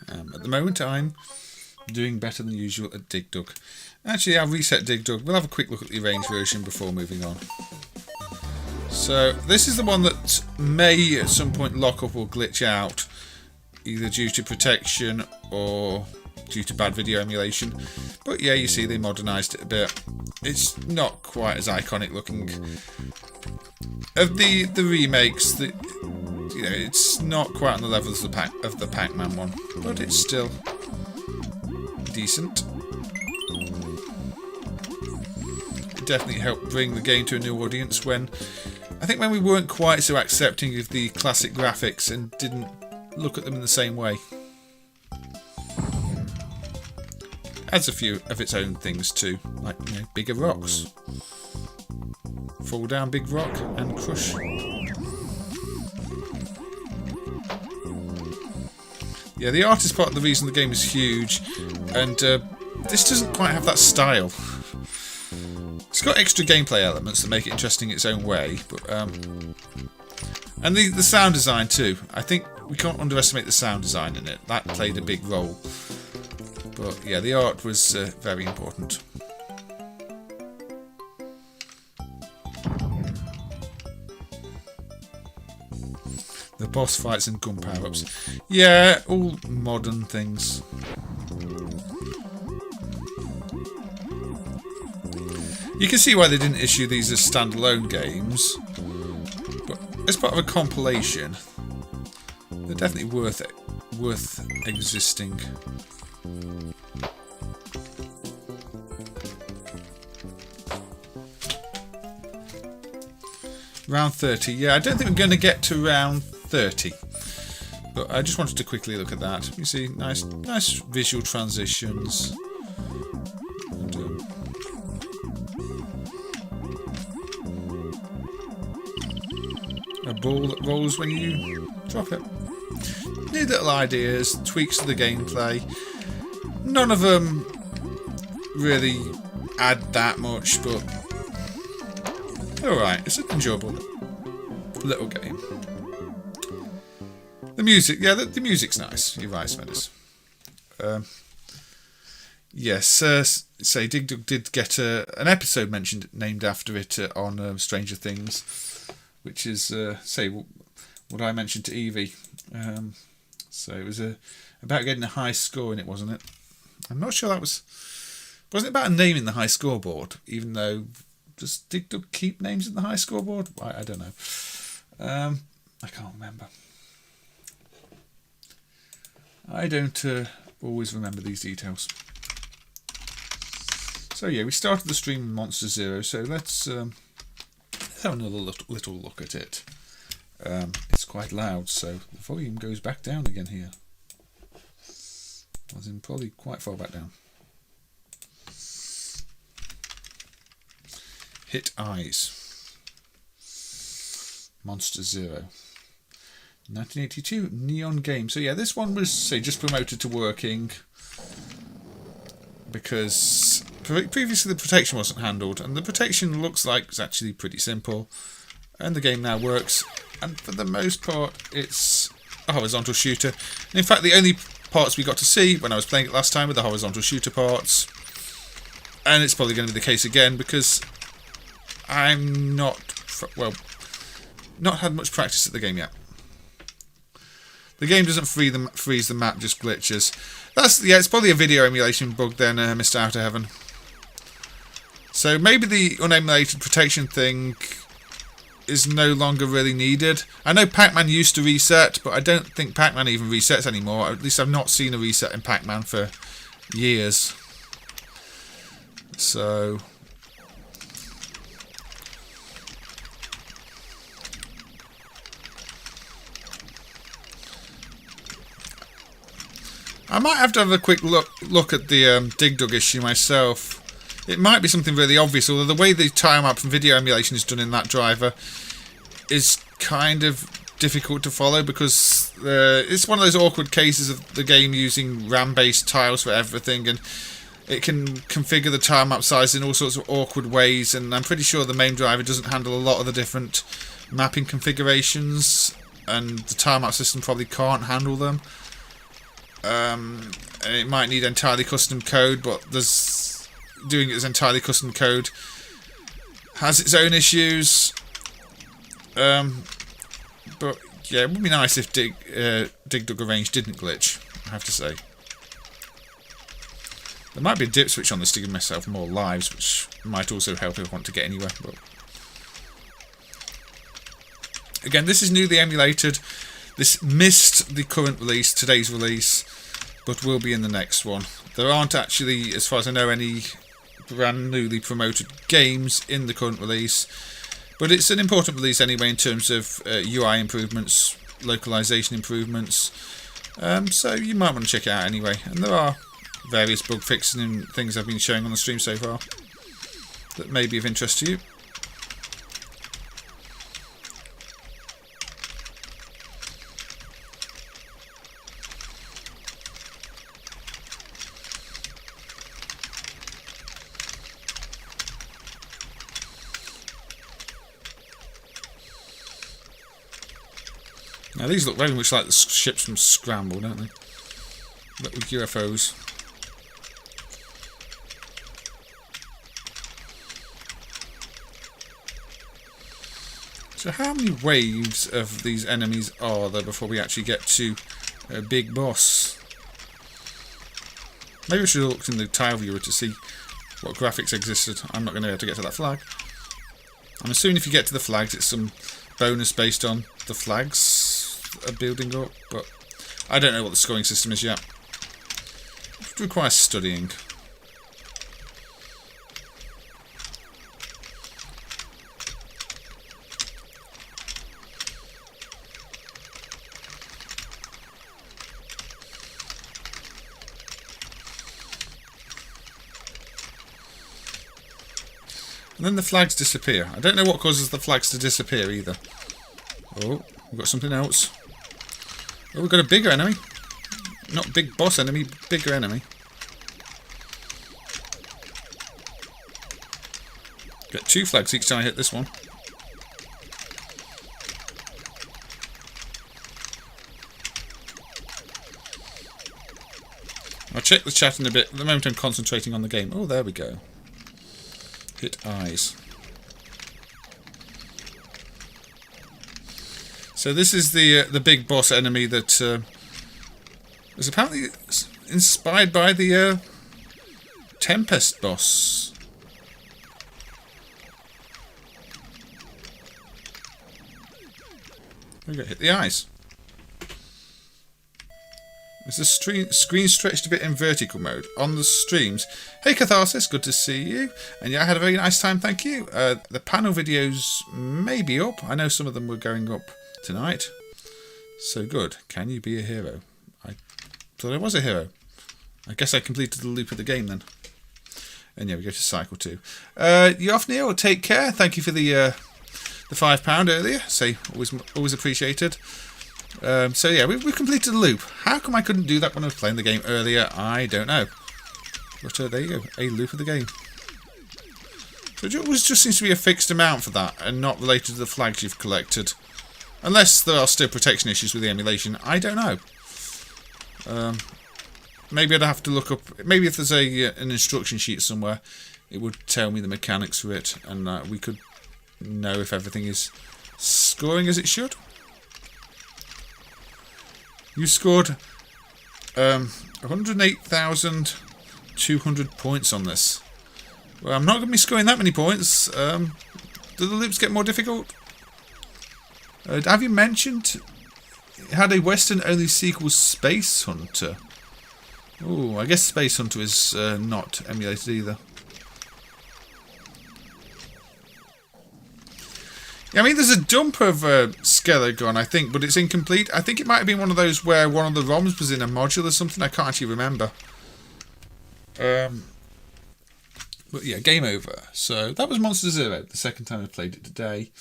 At the moment I'm doing better than usual at Dig Dug. Actually, I'll reset Dig Dug. We'll have a quick look at the arranged version before moving on. So this is the one that may at some point lock up or glitch out, either due to protection or due to bad video emulation. But yeah, you see they modernised it a bit. It's not quite as iconic looking. Of the remakes, you know, it's not quite on the level of the Pac-Man one, but it's still decent. It definitely helped bring the game to a new audience when we weren't quite so accepting of the classic graphics and didn't look at them in the same way. Adds a few of its own things too, like, you know, bigger rocks. Fall down big rock and crush. Yeah, the art is part of the reason the game is huge, and this doesn't quite have that style. It's got extra gameplay elements that make it interesting in its own way, but and the sound design too. I think we can't underestimate the sound design in it. That played a big role. But yeah, the art was very important. The boss fights and gun power-ups. Yeah, all modern things. You can see why they didn't issue these as standalone games, but as part of a compilation, they're definitely worth existing. Round 30. Yeah, I don't think we're going to get to round 30, but I just wanted to quickly look at that. You see, nice visual transitions. And, a ball that rolls when you drop it. New little ideas, tweaks to the gameplay. None of them really add that much, but alright, it's an enjoyable little game. The music, yeah, the music's nice. You're right, Smithers. Yes, say Dig Dug did get an episode named after it on Stranger Things, which is what I mentioned to Evie. So it was about getting a high score in it, wasn't it? I'm not sure wasn't it about naming the high scoreboard? Even though does Dig Dug keep names in the high scoreboard? I don't know. I can't remember. I don't always remember these details. So yeah, we started the stream with Monster Zero, so let's have another little look at it. It's quite loud, so the volume goes back down again here. As in probably quite far back down. Hit Eyes. Monster Zero. 1982 Neon Game. So yeah, this one was just promoted to working because previously the protection wasn't handled, and the protection looks like it's actually pretty simple, and the game now works, and for the most part it's a horizontal shooter. And in fact, the only parts we got to see when I was playing it last time were the horizontal shooter parts, and it's probably going to be the case again because I'm not had much practice at the game yet. The game doesn't freeze the map, just glitches. It's probably a video emulation bug then, Mr. Outer Heaven. So maybe the unemulated protection thing is no longer really needed. I know Pac-Man used to reset, but I don't think Pac-Man even resets anymore. At least I've not seen a reset in Pac-Man for years. So I might have to have a quick look at the Dig Dug issue myself. It might be something really obvious, although the way the timeout from video emulation is done in that driver is kind of difficult to follow because it's one of those awkward cases of the game using RAM-based tiles for everything, and it can configure the timeout size in all sorts of awkward ways, and I'm pretty sure the MAME driver doesn't handle a lot of the different mapping configurations, and the timeout system probably can't handle them. And it might need entirely custom code, but doing it as entirely custom code has its own issues. But yeah, it would be nice if Dig Dug Arrange didn't glitch, I have to say. There might be a dip switch on this to give myself more lives, which might also help if I want to get anywhere. But again, this is newly emulated. This missed the current release, today's release, but will be in the next one. There aren't actually, as far as I know, any brand newly promoted games in the current release, but it's an important release anyway in terms of UI improvements, localization improvements, so you might want to check it out anyway. And there are various bug fixes and things I've been showing on the stream so far that may be of interest to you. Now these look very much like the ships from Scramble, don't they? Little UFOs. So how many waves of these enemies are there before we actually get to a big boss? Maybe we should have looked in the tile viewer to see what graphics existed. I'm not going to be able to get to that flag. I'm assuming if you get to the flags it's some bonus based on the flags are building up, but I don't know what the scoring system is yet. It requires studying. And then the flags disappear. I don't know what causes the flags to disappear either. Oh, we've got something else. Oh, we've got a bigger enemy. Not big boss enemy, bigger enemy. Get 2 flags each time I hit this one. I'll check the chat in a bit. At the moment I'm concentrating on the game. Oh, there we go. Hit eyes. So this is the big boss enemy that was apparently inspired by the Tempest boss. There we go. Hit the eyes. Is the screen stretched a bit in vertical mode on the streams? Hey Catharsis, good to see you. And yeah, I had a very nice time, thank you. The panel videos may be up. I know some of them were going up tonight. So good. Can you be a hero? I thought I was a hero. I guess I completed the loop of the game then. And yeah, we go to cycle 2. Neil, take care. Thank you for the £5 earlier. Say always appreciated. So yeah, we've completed the loop. How come I couldn't do that when I was playing the game earlier? I don't know. But there you go, a loop of the game. So it just seems to be a fixed amount for that, and not related to the flags you've collected. Unless there are still protection issues with the emulation, I don't know. Maybe I'd have to look up. Maybe if there's an instruction sheet somewhere, it would tell me the mechanics for it, and we could know if everything is scoring as it should. You scored 108,200 points on this. Well, I'm not going to be scoring that many points. Do the loops get more difficult? Have you mentioned it had a Western-only sequel, Space Hunter? Oh, I guess Space Hunter is not emulated either. Yeah, I mean, there's a dump of Skelegon, I think, but it's incomplete. I think it might have been one of those where one of the ROMs was in a module or something. I can't actually remember. But yeah, game over. So that was Monster Zero, the second time I played it today.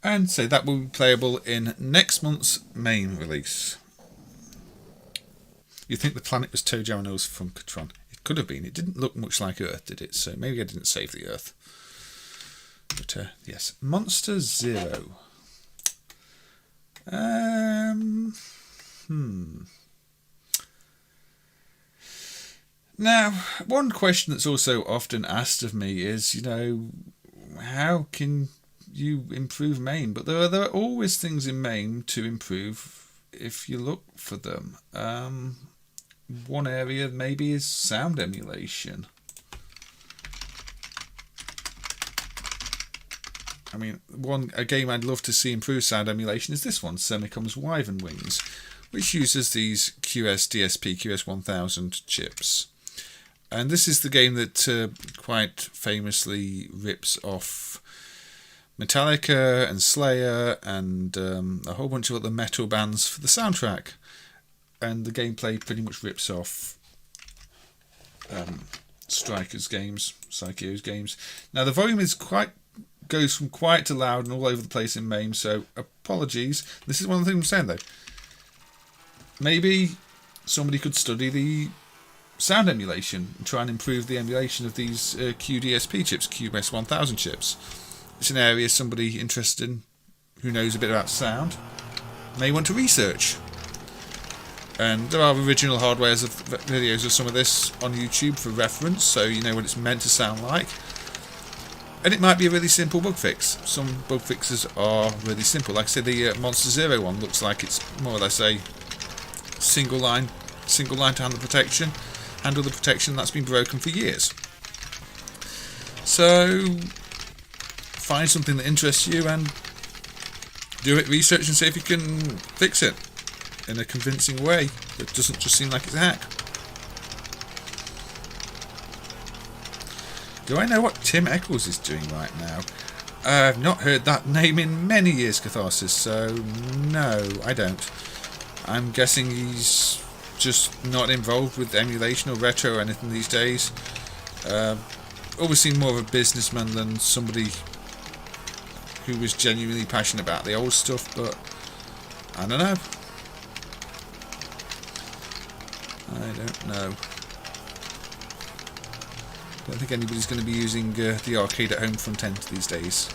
And so that will be playable in next month's MAME release. You'd think the planet was Tojo and it was Funkatron. It could have been. It didn't look much like Earth, did it? So maybe I didn't save the Earth. But yes, Monster Zero. Now, one question that's also often asked of me is, how can you improve MAME? But there are always things in MAME to improve if you look for them. One area maybe is sound emulation. I mean, a game I'd love to see improve sound emulation is this one, Semicom's Wyvern Wings, which uses these QS-DSP QS1000 chips. And this is the game that quite famously rips off Metallica and Slayer and a whole bunch of other metal bands for the soundtrack. And the gameplay pretty much rips off Striker's games, Psycho's games. Now the volume goes from quiet to loud and all over the place in MAME, so apologies. This is one of the things I'm saying though. Maybe somebody could study the sound emulation and try and improve the emulation of these QDSP chips, QS1000 chips. It's an area somebody interested in, who knows a bit about sound, may want to research. And there are original hardwares of videos of some of this on YouTube for reference, so you know what it's meant to sound like. And it might be a really simple bug fix. Some bug fixes are really simple. Like I said, the Monster Zero one looks like it's more or less a single line to handle the protection that's been broken for years. So find something that interests you and do it, research and see if you can fix it in a convincing way that doesn't just seem like it's a hack. Do I know what Tim Eccles is doing right now? I've not heard that name in many years, Catharsis, so no, I don't. I'm guessing he's just not involved with emulation or retro or anything these days. Always seemed more of a businessman than somebody who was genuinely passionate about the old stuff, but I don't know. I don't know. I don't think anybody's going to be using the arcade at home front end these days.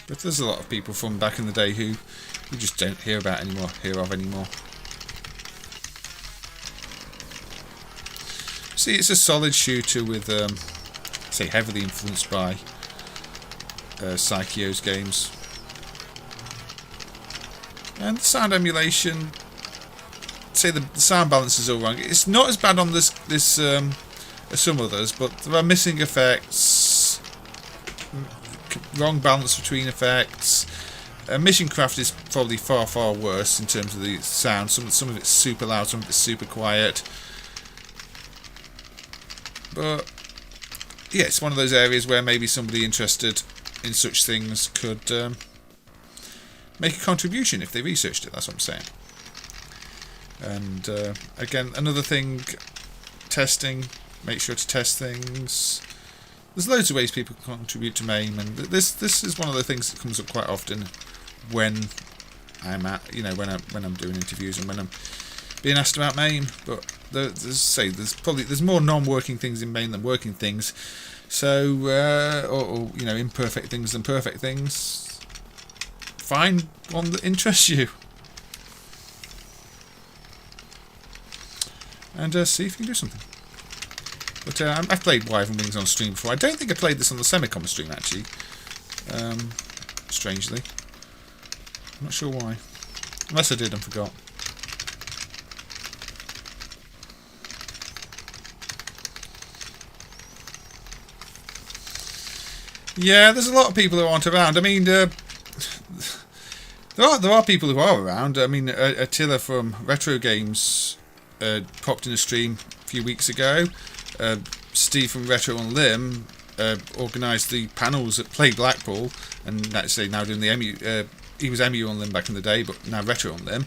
But there's a lot of people from back in the day who you just don't hear of anymore. See, it's a solid shooter with, say, heavily influenced by Psycheo's games. And the sound emulation, say the sound balance is all wrong. It's not as bad on this as some others, but there are missing effects, wrong balance between effects. Mission Craft is probably far worse in terms of the sound. Some of it's super loud, some of it's super quiet. But yeah, it's one of those areas where maybe somebody interested in such things could make a contribution if they researched it. That's what I'm saying. And again, another thing, testing. Make sure to test things. There's loads of ways people can contribute to MAME, and this is one of the things that comes up quite often when I'm when I'm doing interviews and when I'm being asked about MAME. But there's more non-working things in MAME than working things. So or imperfect things than perfect things. Find one that interests you. And see if you can do something. But I've played Wyvern Wings on stream before. I don't think I played this on the Semicom stream, actually. Strangely. I'm not sure why. Unless I did and forgot. Yeah, there's a lot of people who aren't around. I mean, there are people who are around. I mean, Attila from Retro Games popped in a stream a few weeks ago. Steve from Retro on Limb organised the panels at Play Blackpool, and actually now doing the EMU. He was EMU on Limb back in the day, but now Retro on Limb.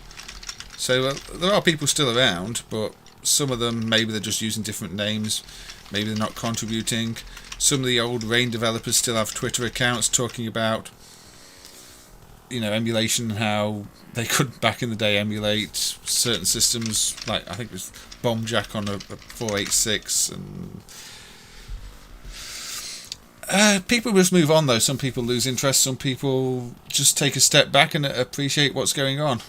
So there are people still around, but some of them maybe they're just using different names. Maybe they're not contributing. Some of the old Rain developers still have Twitter accounts talking about, emulation, how they could back in the day emulate certain systems, like I think it was Bomb Jack on a 486, and people just move on though. Some people lose interest, some people just take a step back and appreciate what's going on.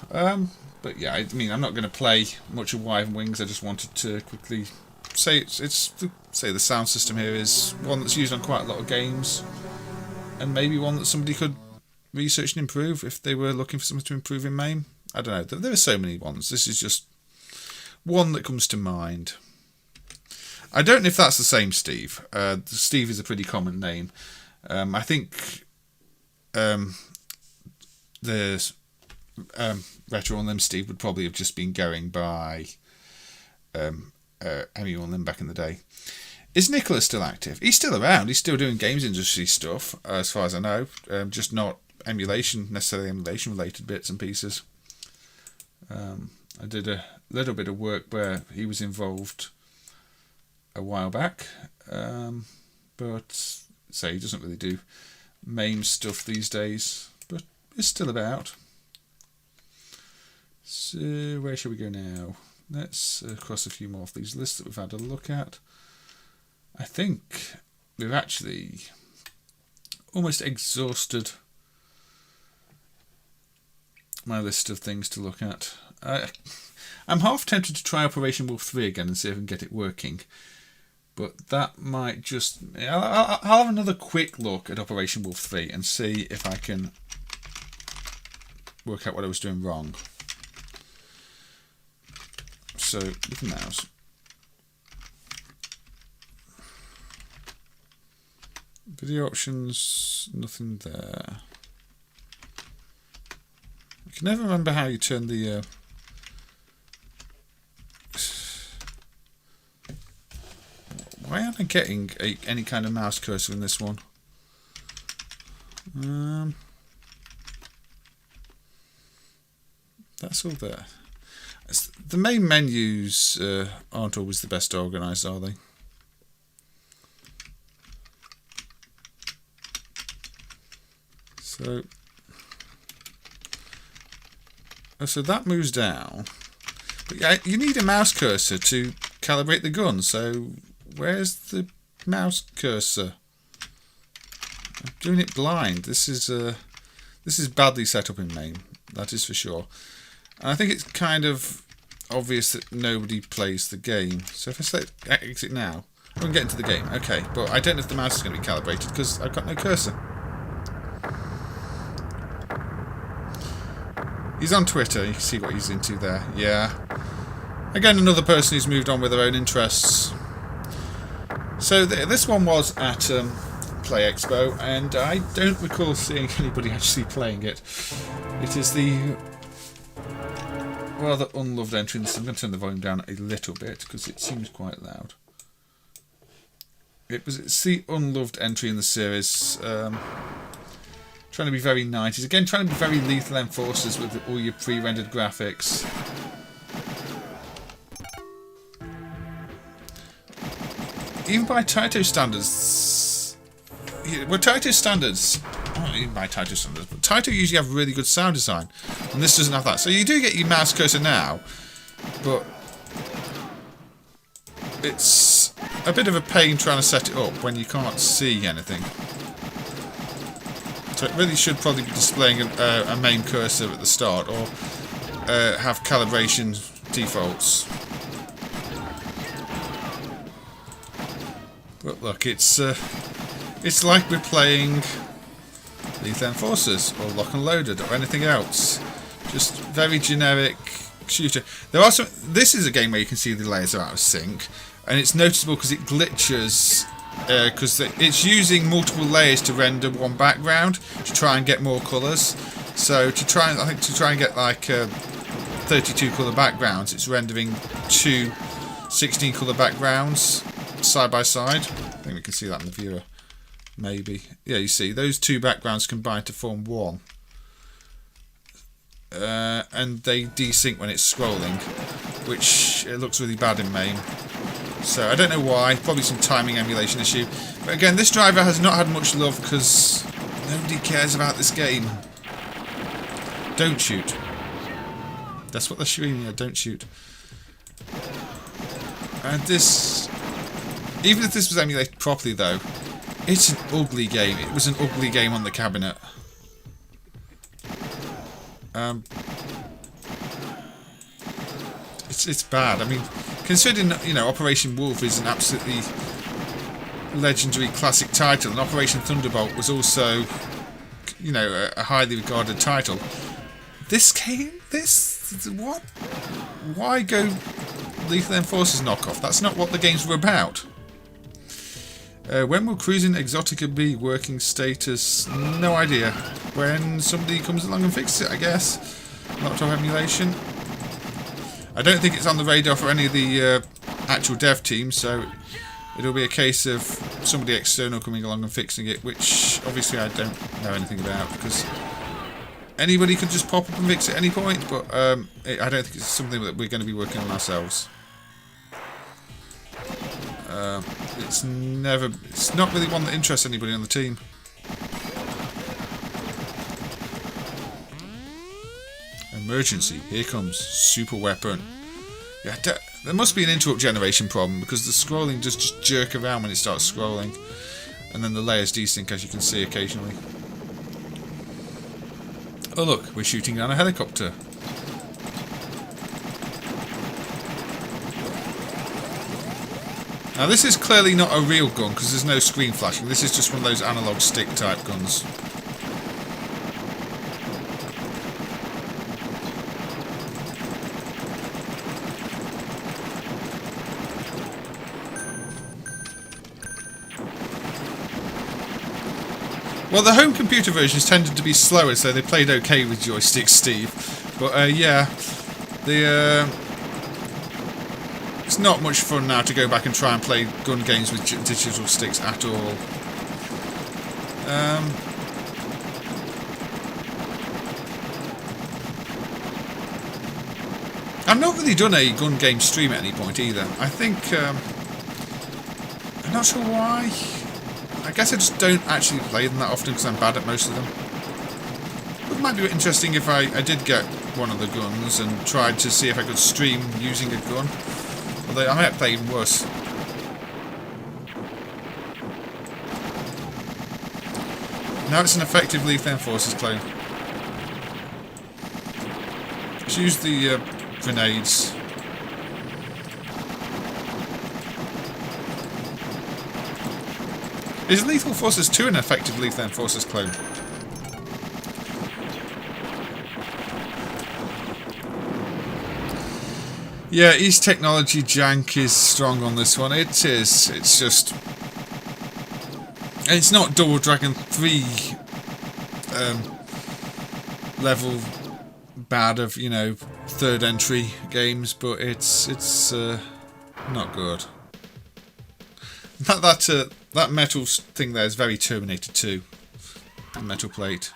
But yeah, I mean, I'm not going to play much of Wyvern Wings. I just wanted to quickly say the sound system here is one that's used on quite a lot of games, and maybe one that somebody could research and improve if they were looking for something to improve in MAME. I don't know. There are so many ones. This is just one that comes to mind. I don't know if that's the same Steve. Steve is a pretty common name. I think the Retro on Limb Steve would probably have just been going by Emmy on Limb back in the day. Is Nicholas still active? He's still around. He's still doing games industry stuff, as far as I know. Just not necessarily emulation related bits and pieces. I did a little bit of work where he was involved a while back, but he doesn't really do MAME stuff these days, but it's still about. So where shall we go now? Let's cross a few more of these lists that we've had a look at. I think we've actually almost exhausted my list of things to look at. I'm half tempted to try Operation Wolf 3 again and see if I can get it working. But that might just... I'll have another quick look at Operation Wolf 3 and see if I can work out what I was doing wrong. So, with the mouse. Video options, nothing there. I can never remember how you turn the... Why aren't I getting any kind of mouse cursor in this one? That's all there. The main menus aren't always the best organised, are they? So that moves down. But yeah, you need a mouse cursor to calibrate the gun. So where's the mouse cursor? I'm doing it blind. This is This is badly set up in MAME, that is for sure. And I think it's kind of obvious that nobody plays the game. So if I select exit now, I can get into the game. Okay, but I don't know if the mouse is going to be calibrated because I've got no cursor. He's on Twitter, you can see what he's into there. Yeah. Again, another person who's moved on with their own interests. So this one was at Play Expo, and I don't recall seeing anybody actually playing it. It is the rather unloved entry in this. I'm going to turn the volume down a little bit because it seems quite loud. It's the unloved entry in the series. Trying to be very 90s. Again, trying to be very Lethal Enforcers with all your pre-rendered graphics. Even by Taito standards... Well, Taito standards... Not even by Taito standards, but Taito usually have really good sound design. And this doesn't have that. So you do get your mouse cursor now, but... It's a bit of a pain trying to set it up when you can't see anything. So it really should probably be displaying a main cursor at the start, or have calibration defaults. But look, it's like we're playing Lethal Enforcers or Lock and Loaded or anything else. Just very generic shooter. There are some. This is a game where you can see the layers are out of sync, and it's noticeable because it glitches. Because it's using multiple layers to render one background to try and get more colours. So to try and get like 32 colour backgrounds, it's rendering two 16 colour backgrounds side by side. I think we can see that in the viewer. Maybe. Yeah, you see those two backgrounds combine to form one. And they desync when it's scrolling, which it looks really bad in MAME. So I don't know why, probably some timing emulation issue. But again, this driver has not had much love because nobody cares about this game. Don't shoot. That's what they're shooting here, don't shoot. And this, even if this was emulated properly though, it's an ugly game. It was an ugly game on the cabinet. It's bad. I mean, considering, you know, Operation Wolf is an absolutely legendary classic title, and Operation Thunderbolt was also, you know, a highly regarded title. This game, what? Why go Lethal Enforcers knockoff? That's not what the games were about. When will Cruising Exotica be working status? No idea. When somebody comes along and fixes it, I guess. Laptop emulation. I don't think it's on the radar for any of the actual dev teams, so it'll be a case of somebody external coming along and fixing it, which obviously I don't know anything about, because anybody could just pop up and fix it at any point, but I don't think it's something that we're going to be working on ourselves. It's not really one that interests anybody on the team. Emergency, here comes super weapon. Yeah, there must be an interrupt generation problem, because the scrolling does just jerk around when it starts scrolling, and then the layers desync, as you can see occasionally. Oh look, we're shooting down a helicopter. Now this is clearly not a real gun because there's no screen flashing. This is just one of those analog stick type guns. Well, the home computer versions tended to be slower, so they played okay with joysticks, Steve. But yeah, it's not much fun now to go back and try and play gun games with digital sticks at all. I've not really done a gun game stream at any point either. I think I'm not sure why. I guess I just don't actually play them that often because I'm bad at most of them. But it might be interesting if I did get one of the guns and tried to see if I could stream using a gun. Although I might play even worse. Now it's an effective Lethal Enforcers clone. Let's use the grenades. Is Lethal Forces 2 an effective Lethal Forces clone? Yeah, East Technology jank is strong on this one. It is. It's just... It's not Double Dragon 3 level bad of, you know, third entry games, but it's not good. That metal thing there is very Terminator 2. The metal plate.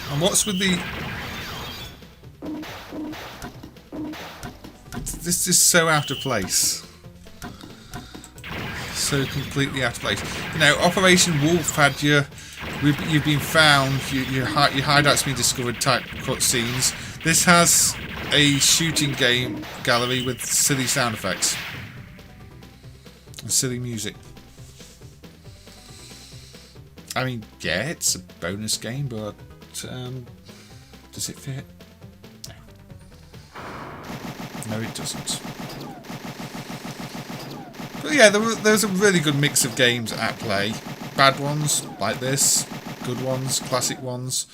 And what's with the... This is so out of place. So completely out of place. You know, Operation Wolf had your... You've been found, your hideout's been discovered type cutscenes. This has a shooting game gallery with silly sound effects. And silly music. I mean, yeah, it's a bonus game, but does it fit? No, it doesn't. But yeah, there's a really good mix of games at play. Bad ones, like this. Good ones, classic ones.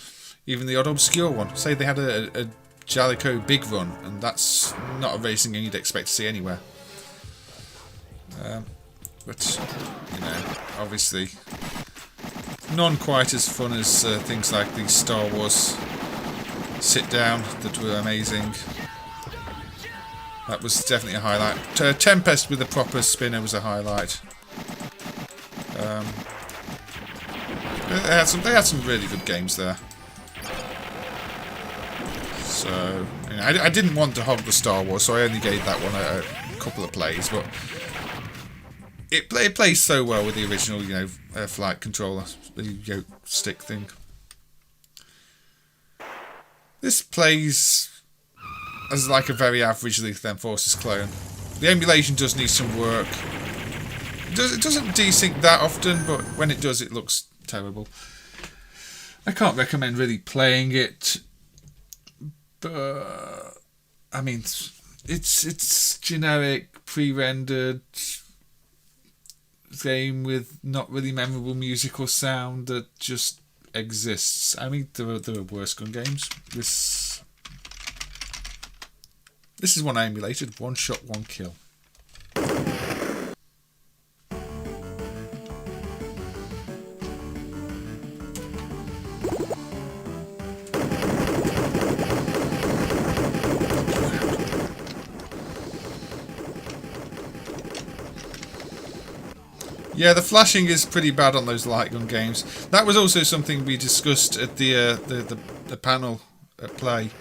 Even the odd obscure one. Say they had a Gaelco Big Run, and that's not a racing game you'd expect to see anywhere. But, you know, obviously... None quite as fun as things like the Star Wars sit down that were amazing. That was definitely a highlight. Tempest with a proper spinner was a highlight. They had some really good games there. So you know, I didn't want to hog the Star Wars, so I only gave that one a couple of plays, but it plays so well with the original, you know, flight controller, the yoke stick thing. This plays as like a very average Lethal Forces clone. The emulation does need some work. It doesn't desync that often, but when it does, it looks terrible. I can't recommend really playing it, but I mean, it's generic, pre-rendered game with not really memorable musical sound that just exists. I mean, there are worse gun games. This is one I emulated. One shot, one kill. Yeah, the flashing is pretty bad on those light gun games. That was also something we discussed at the panel at Play.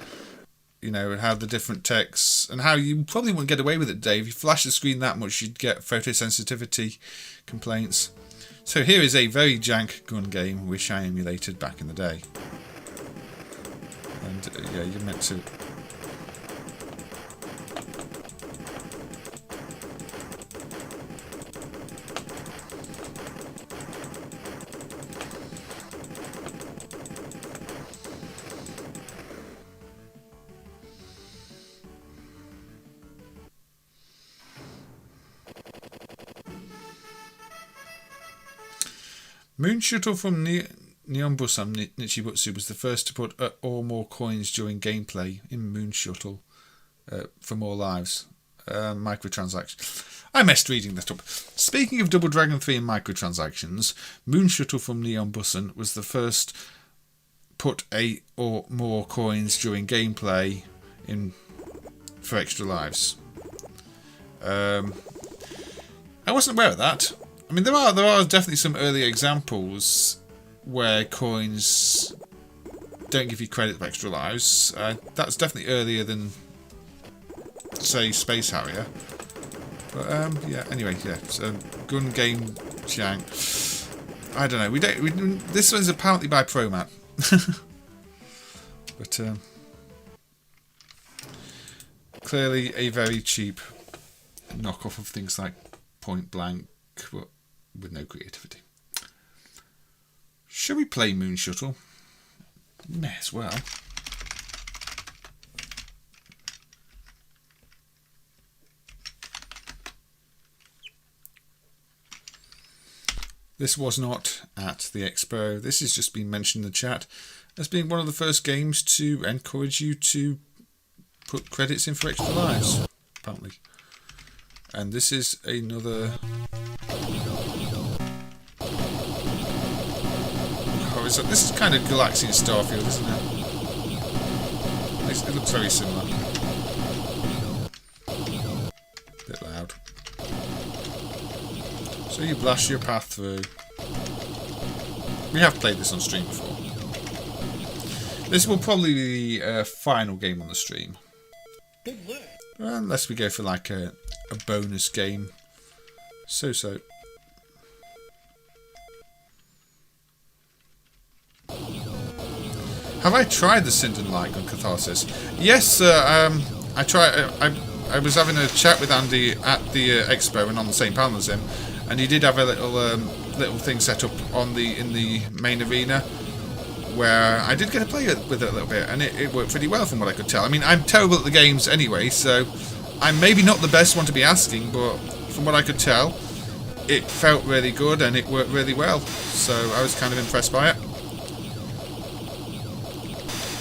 You know, how the different texts and how you probably wouldn't get away with it, Dave. If you flash the screen that much, you'd get photosensitivity complaints. So here is a very jank gun game which I emulated back in the day. And yeah, you're meant to. Moon Shuttle from Neonbusan Nichibutsu was the first to put or more coins during gameplay in Moon Shuttle for more lives. Microtransactions. I messed reading that up. Speaking of Double Dragon 3 and microtransactions, Moon Shuttle from Neonbusan was the first put 8 or more coins during gameplay in for extra lives. I wasn't aware of that. I mean, there are definitely some early examples where coins don't give you credit for extra lives. That's definitely earlier than, say, Space Harrier. But yeah. Anyway, yeah. So gun game jank. I don't know. We don't. This one's apparently by Promat. But clearly a very cheap knockoff of things like Point Blank. But with no creativity. Shall we play Moon Shuttle? May as well. This was not at the expo. This has just been mentioned in the chat as being one of the first games to encourage you to put credits in for extra lives, apparently. And this is another... Oh, this is kind of Galaxy and Starfield, isn't it? It looks very similar. Bit loud. So you blast your path through. We have played this on stream before. This will probably be the final game on the stream. Unless we go for like a bonus game. So. Have I tried the Sinden Light on Catharsis? Yes, I tried. I was having a chat with Andy at the expo and on the same panel as him. And he did have a little thing set up in the main arena where I did get to play with it a little bit, and it worked pretty well from what I could tell. I mean, I'm terrible at the games anyway, so I'm maybe not the best one to be asking, but from what I could tell, it felt really good and it worked really well. So I was kind of impressed by it.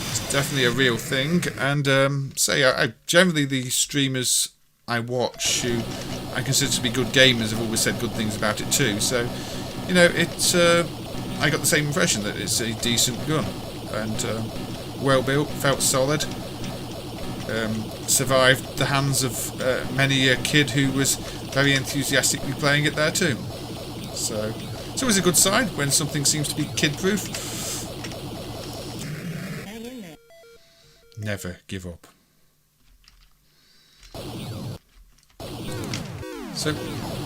It's definitely a real thing, and I generally the streamers I watch who I consider to be good gamers have always said good things about it too. So, you know, I got the same impression that it's a decent gun and well built, felt solid. Survived the hands of many a kid who was very enthusiastically playing it there too. So it's always a good sign when something seems to be kid-proof. Never give up. So,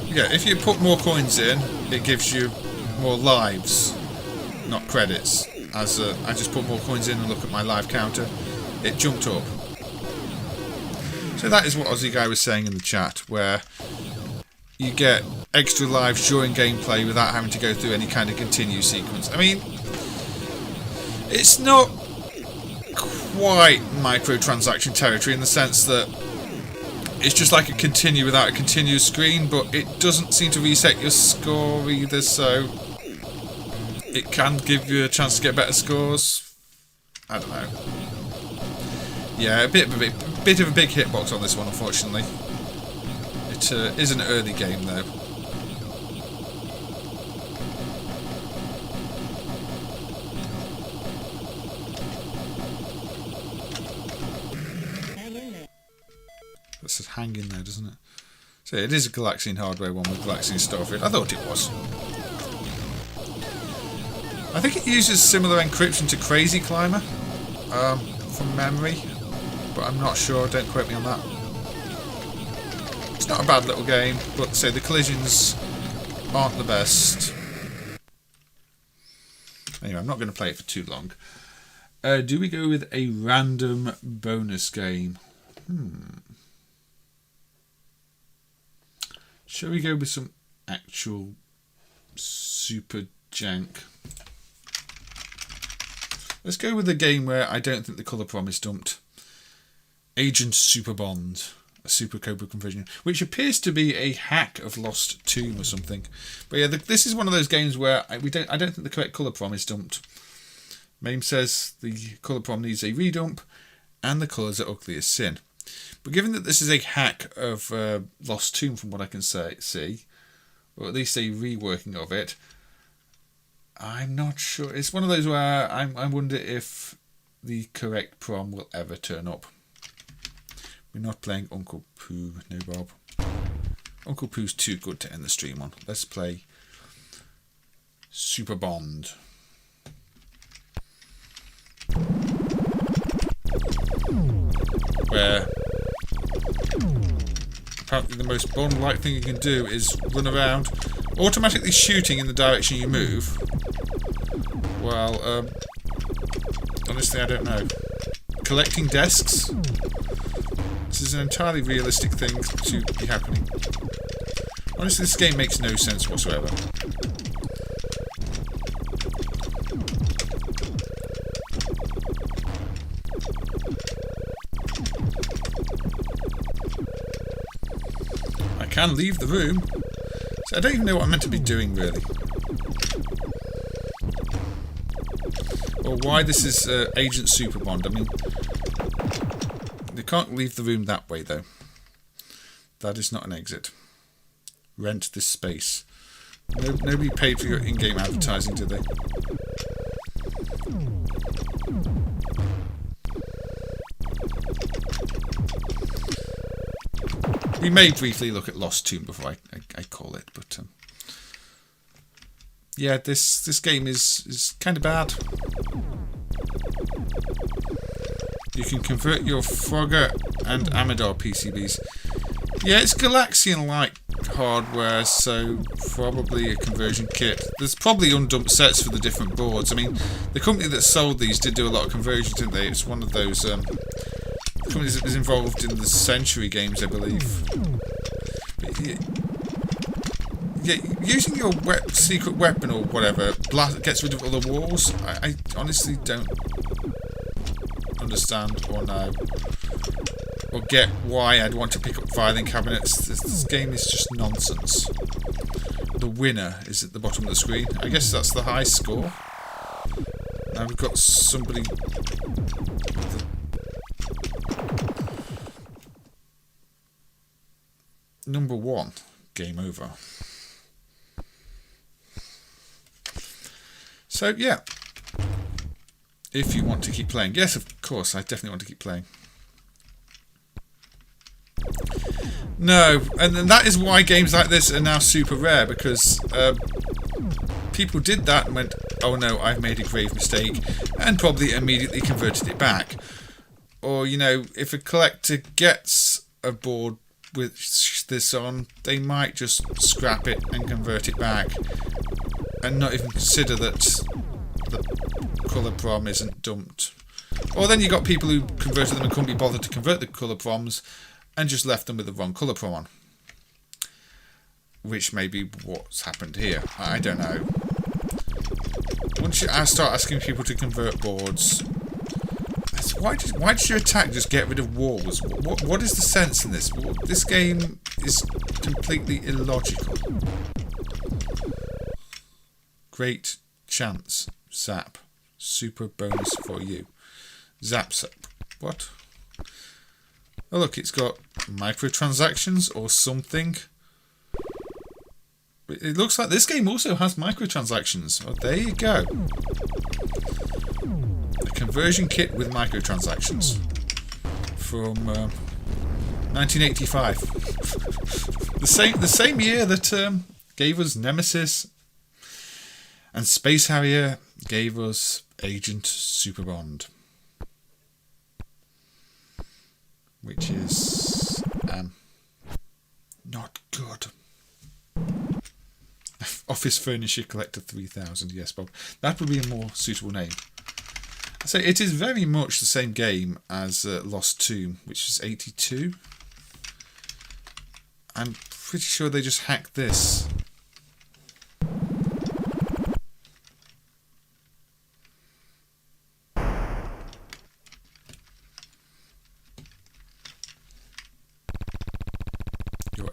yeah, if you put more coins in, it gives you more lives, not credits. As I just put more coins in and look at my live counter, it jumped up. So that is what Aussie Guy was saying in the chat, where you get extra lives during gameplay without having to go through any kind of continue sequence. I mean, it's not quite microtransaction territory in the sense that it's just like a continue without a continuous screen, but it doesn't seem to reset your score either, so it can give you a chance to get better scores. I don't know. Yeah, a bit of a big hitbox on this one, unfortunately. It is an early game, though. That says hang in there, doesn't it? So it is a Galaxian hardware one with Galaxian Starfield. I thought it was. I think it uses similar encryption to Crazy Climber from memory, but I'm not sure. Don't quote me on that. It's not a bad little game, but say the collisions aren't the best. Anyway, I'm not going to play it for too long. Do we go with a random bonus game? Shall we go with some actual super jank? Let's go with a game where I don't think the colour prom is dumped. Agent Super Bond, a Super Cobra conversion, which appears to be a hack of Lost Tomb or something. But yeah, this is one of those games where I don't think the correct colour prom is dumped. MAME says the colour prom needs a redump, and the colours are ugly as sin. But given that this is a hack of Lost Tomb, from what I can see, or at least a reworking of it, I'm not sure. It's one of those where I wonder if the correct prom will ever turn up. We're not playing Uncle Pooh, no Bob. Uncle Pooh's too good to end the stream on. Let's play Super Bond. Where apparently the most Bond-like thing you can do is run around automatically shooting in the direction you move. Well, honestly, I don't know. Collecting desks? This is an entirely realistic thing to be happening. Honestly, this game makes no sense whatsoever. I can leave the room. So I don't even know what I'm meant to be doing, really. Or why this is Agent Super Bond. I mean, they can't leave the room that way, though. That is not an exit. Rent this space. Nobody paid for your in-game advertising, did they? We may briefly look at Lost Tomb before I call it, but yeah, this game is kind of bad. You can convert your Frogger and Amador PCBs. Yeah, it's Galaxian-like hardware, so probably a conversion kit. There's probably undumped sets for the different boards. I mean, the company that sold these did do a lot of conversions, didn't they? It's one of those companies that was involved in the Century games, I believe. But yeah, using your secret weapon or whatever gets rid of other walls. I honestly don't understand or know or get why I'd want to pick up filing cabinets. This game is just nonsense. The winner is at the bottom of the screen. I guess that's the high score. Now we've got somebody... Number 1. Game over. So, yeah. If you want to keep playing. Yes, of course, I definitely want to keep playing. No, and that is why games like this are now super rare, because people did that and went, oh no, I've made a grave mistake, and probably immediately converted it back. Or, you know, if a collector gets a board with this on, they might just scrap it and convert it back, and not even consider that the colour prom isn't dumped. Or then you got people who converted them and couldn't be bothered to convert the colour proms, and just left them with the wrong colour prom on. Which may be what's happened here. I don't know. Once I start asking people to convert boards, why does your attack just get rid of walls? What is the sense in this? This game is completely illogical. Great chance. Zap. Super bonus for you. Zap. What? Oh look, it's got microtransactions or something. It looks like this game also has microtransactions. Oh, there you go. A conversion kit with microtransactions from 1985. the same year that gave us Nemesis, and Space Harrier gave us Agent Super Bond. Which is not good. Office Furniture Collector 3000, yes, Bob. That would be a more suitable name. So it is very much the same game as Lost Tomb, which is 82. I'm pretty sure they just hacked this.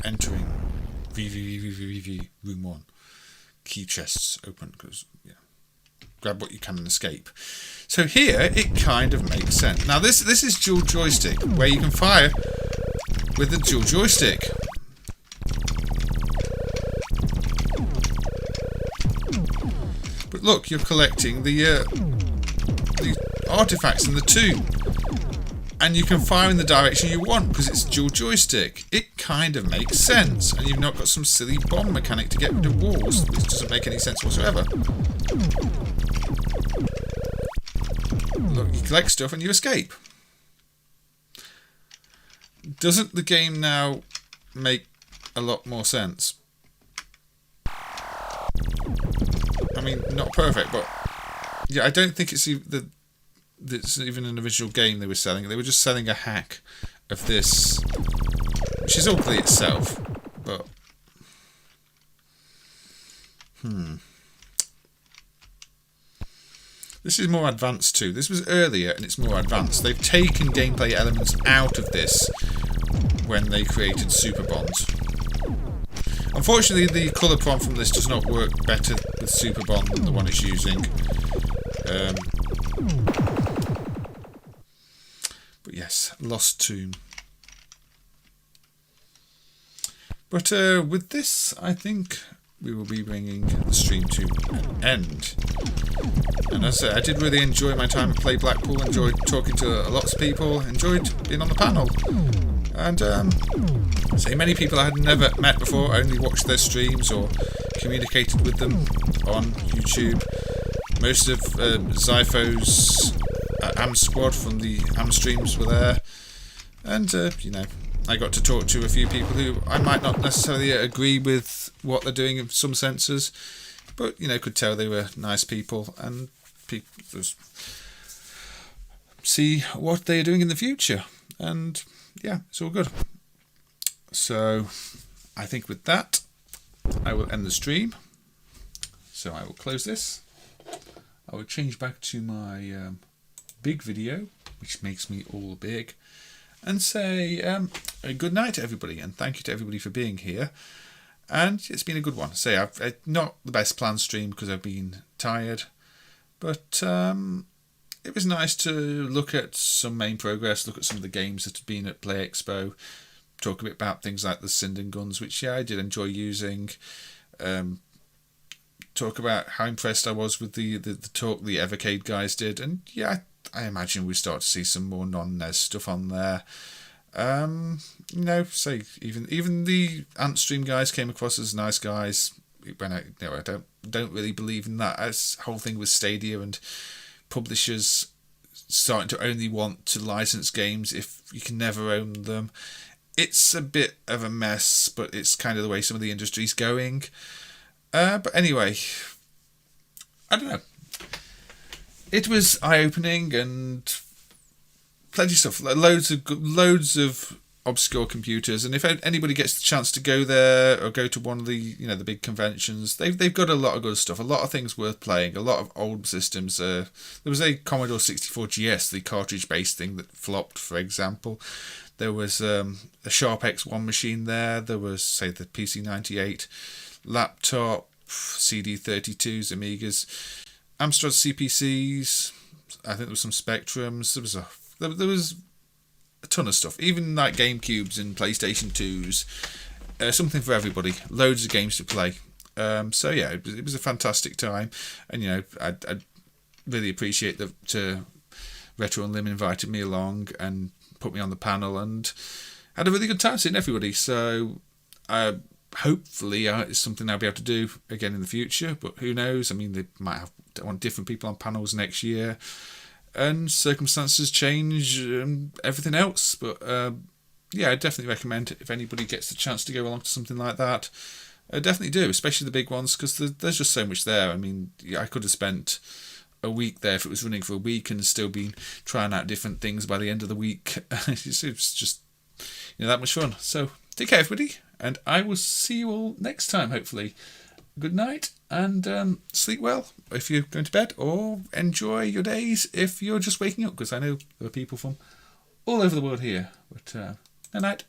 Entering VV room 1. Key chests open because grab what you can and escape. So here it kind of makes sense. Now this is dual joystick, where you can fire with the dual joystick. But look, you're collecting the artifacts in the tomb. And you can fire in the direction you want because it's dual joystick. It kind of makes sense. And you've not got some silly bomb mechanic to get rid of walls, which doesn't make any sense whatsoever. Look, you collect stuff and you escape. Doesn't the game now make a lot more sense? I mean, not perfect, but yeah, I don't think it's even an original game they were selling. They were just selling a hack of this, which is ugly itself, but This is more advanced too. This was earlier and it's more advanced. They've taken gameplay elements out of this when they created Super Bonds. Unfortunately, the colour prompt from this does not work better with Super Bond than the one it's using. But yes, Lost Tomb. But with this, I think we will be bringing the stream to an end. And as I said, I did really enjoy my time at Play Blackpool, enjoyed talking to lots of people, enjoyed being on the panel. And say many people I had never met before, only watched their streams or communicated with them on YouTube. Most of Zypho's Am Squad from the Am streams were there. And, you know, I got to talk to a few people who I might not necessarily agree with what they're doing in some senses, but, you know, could tell they were nice people, and people just see what they're doing in the future. And, yeah, it's all good. So, I think with that, I will end the stream. So I will close this. I will change back to my big video, which makes me all big, and say a good night to everybody, and thank you to everybody for being here. And it's been a good one. Say I've not the best planned stream because I've been tired, but it was nice to look at some main progress, look at some of the games that have been at Play Expo, talk a bit about things like the Sinden guns, which I did enjoy using. Talk about how impressed I was with the talk the Evercade guys did, and yeah, I imagine we start to see some more non-NES stuff on there. You know, say even the Ant Stream guys came across as nice guys. When I don't really believe in that as whole thing with Stadia and publishers starting to only want to license games if you can never own them. It's a bit of a mess, but it's kind of the way some of the industry's going. But anyway, I don't know. It was eye-opening and plenty of stuff. Loads of obscure computers. And if anybody gets the chance to go there or go to one of the the big conventions, they've got a lot of good stuff. A lot of things worth playing. A lot of old systems. There was a Commodore 64 GS, the cartridge-based thing that flopped, for example. There was a Sharp X1 machine there. There was, say, the PC-98 laptop, CD32s, Amigas, Amstrad CPCs. I think there was some Spectrums. There was a ton of stuff. Even like GameCubes and PlayStation 2s. Something for everybody. Loads of games to play. So yeah, it was a fantastic time. And I really appreciate that Retro and Lim invited me along and put me on the panel, and had a really good time seeing everybody. So hopefully it's something I'll be able to do again in the future, but who knows? I mean, they might want different people on panels next year, and circumstances change and everything else. But yeah, I definitely recommend if anybody gets the chance to go along to something like that, definitely do, especially the big ones, because there's just so much there. I mean, I could have spent a week there if it was running for a week and still been trying out different things by the end of the week. It's just that much fun. So take care, everybody, and I will see you all next time, hopefully. Good night, and sleep well if you're going to bed, or enjoy your days if you're just waking up, because I know there are people from all over the world here. But good night.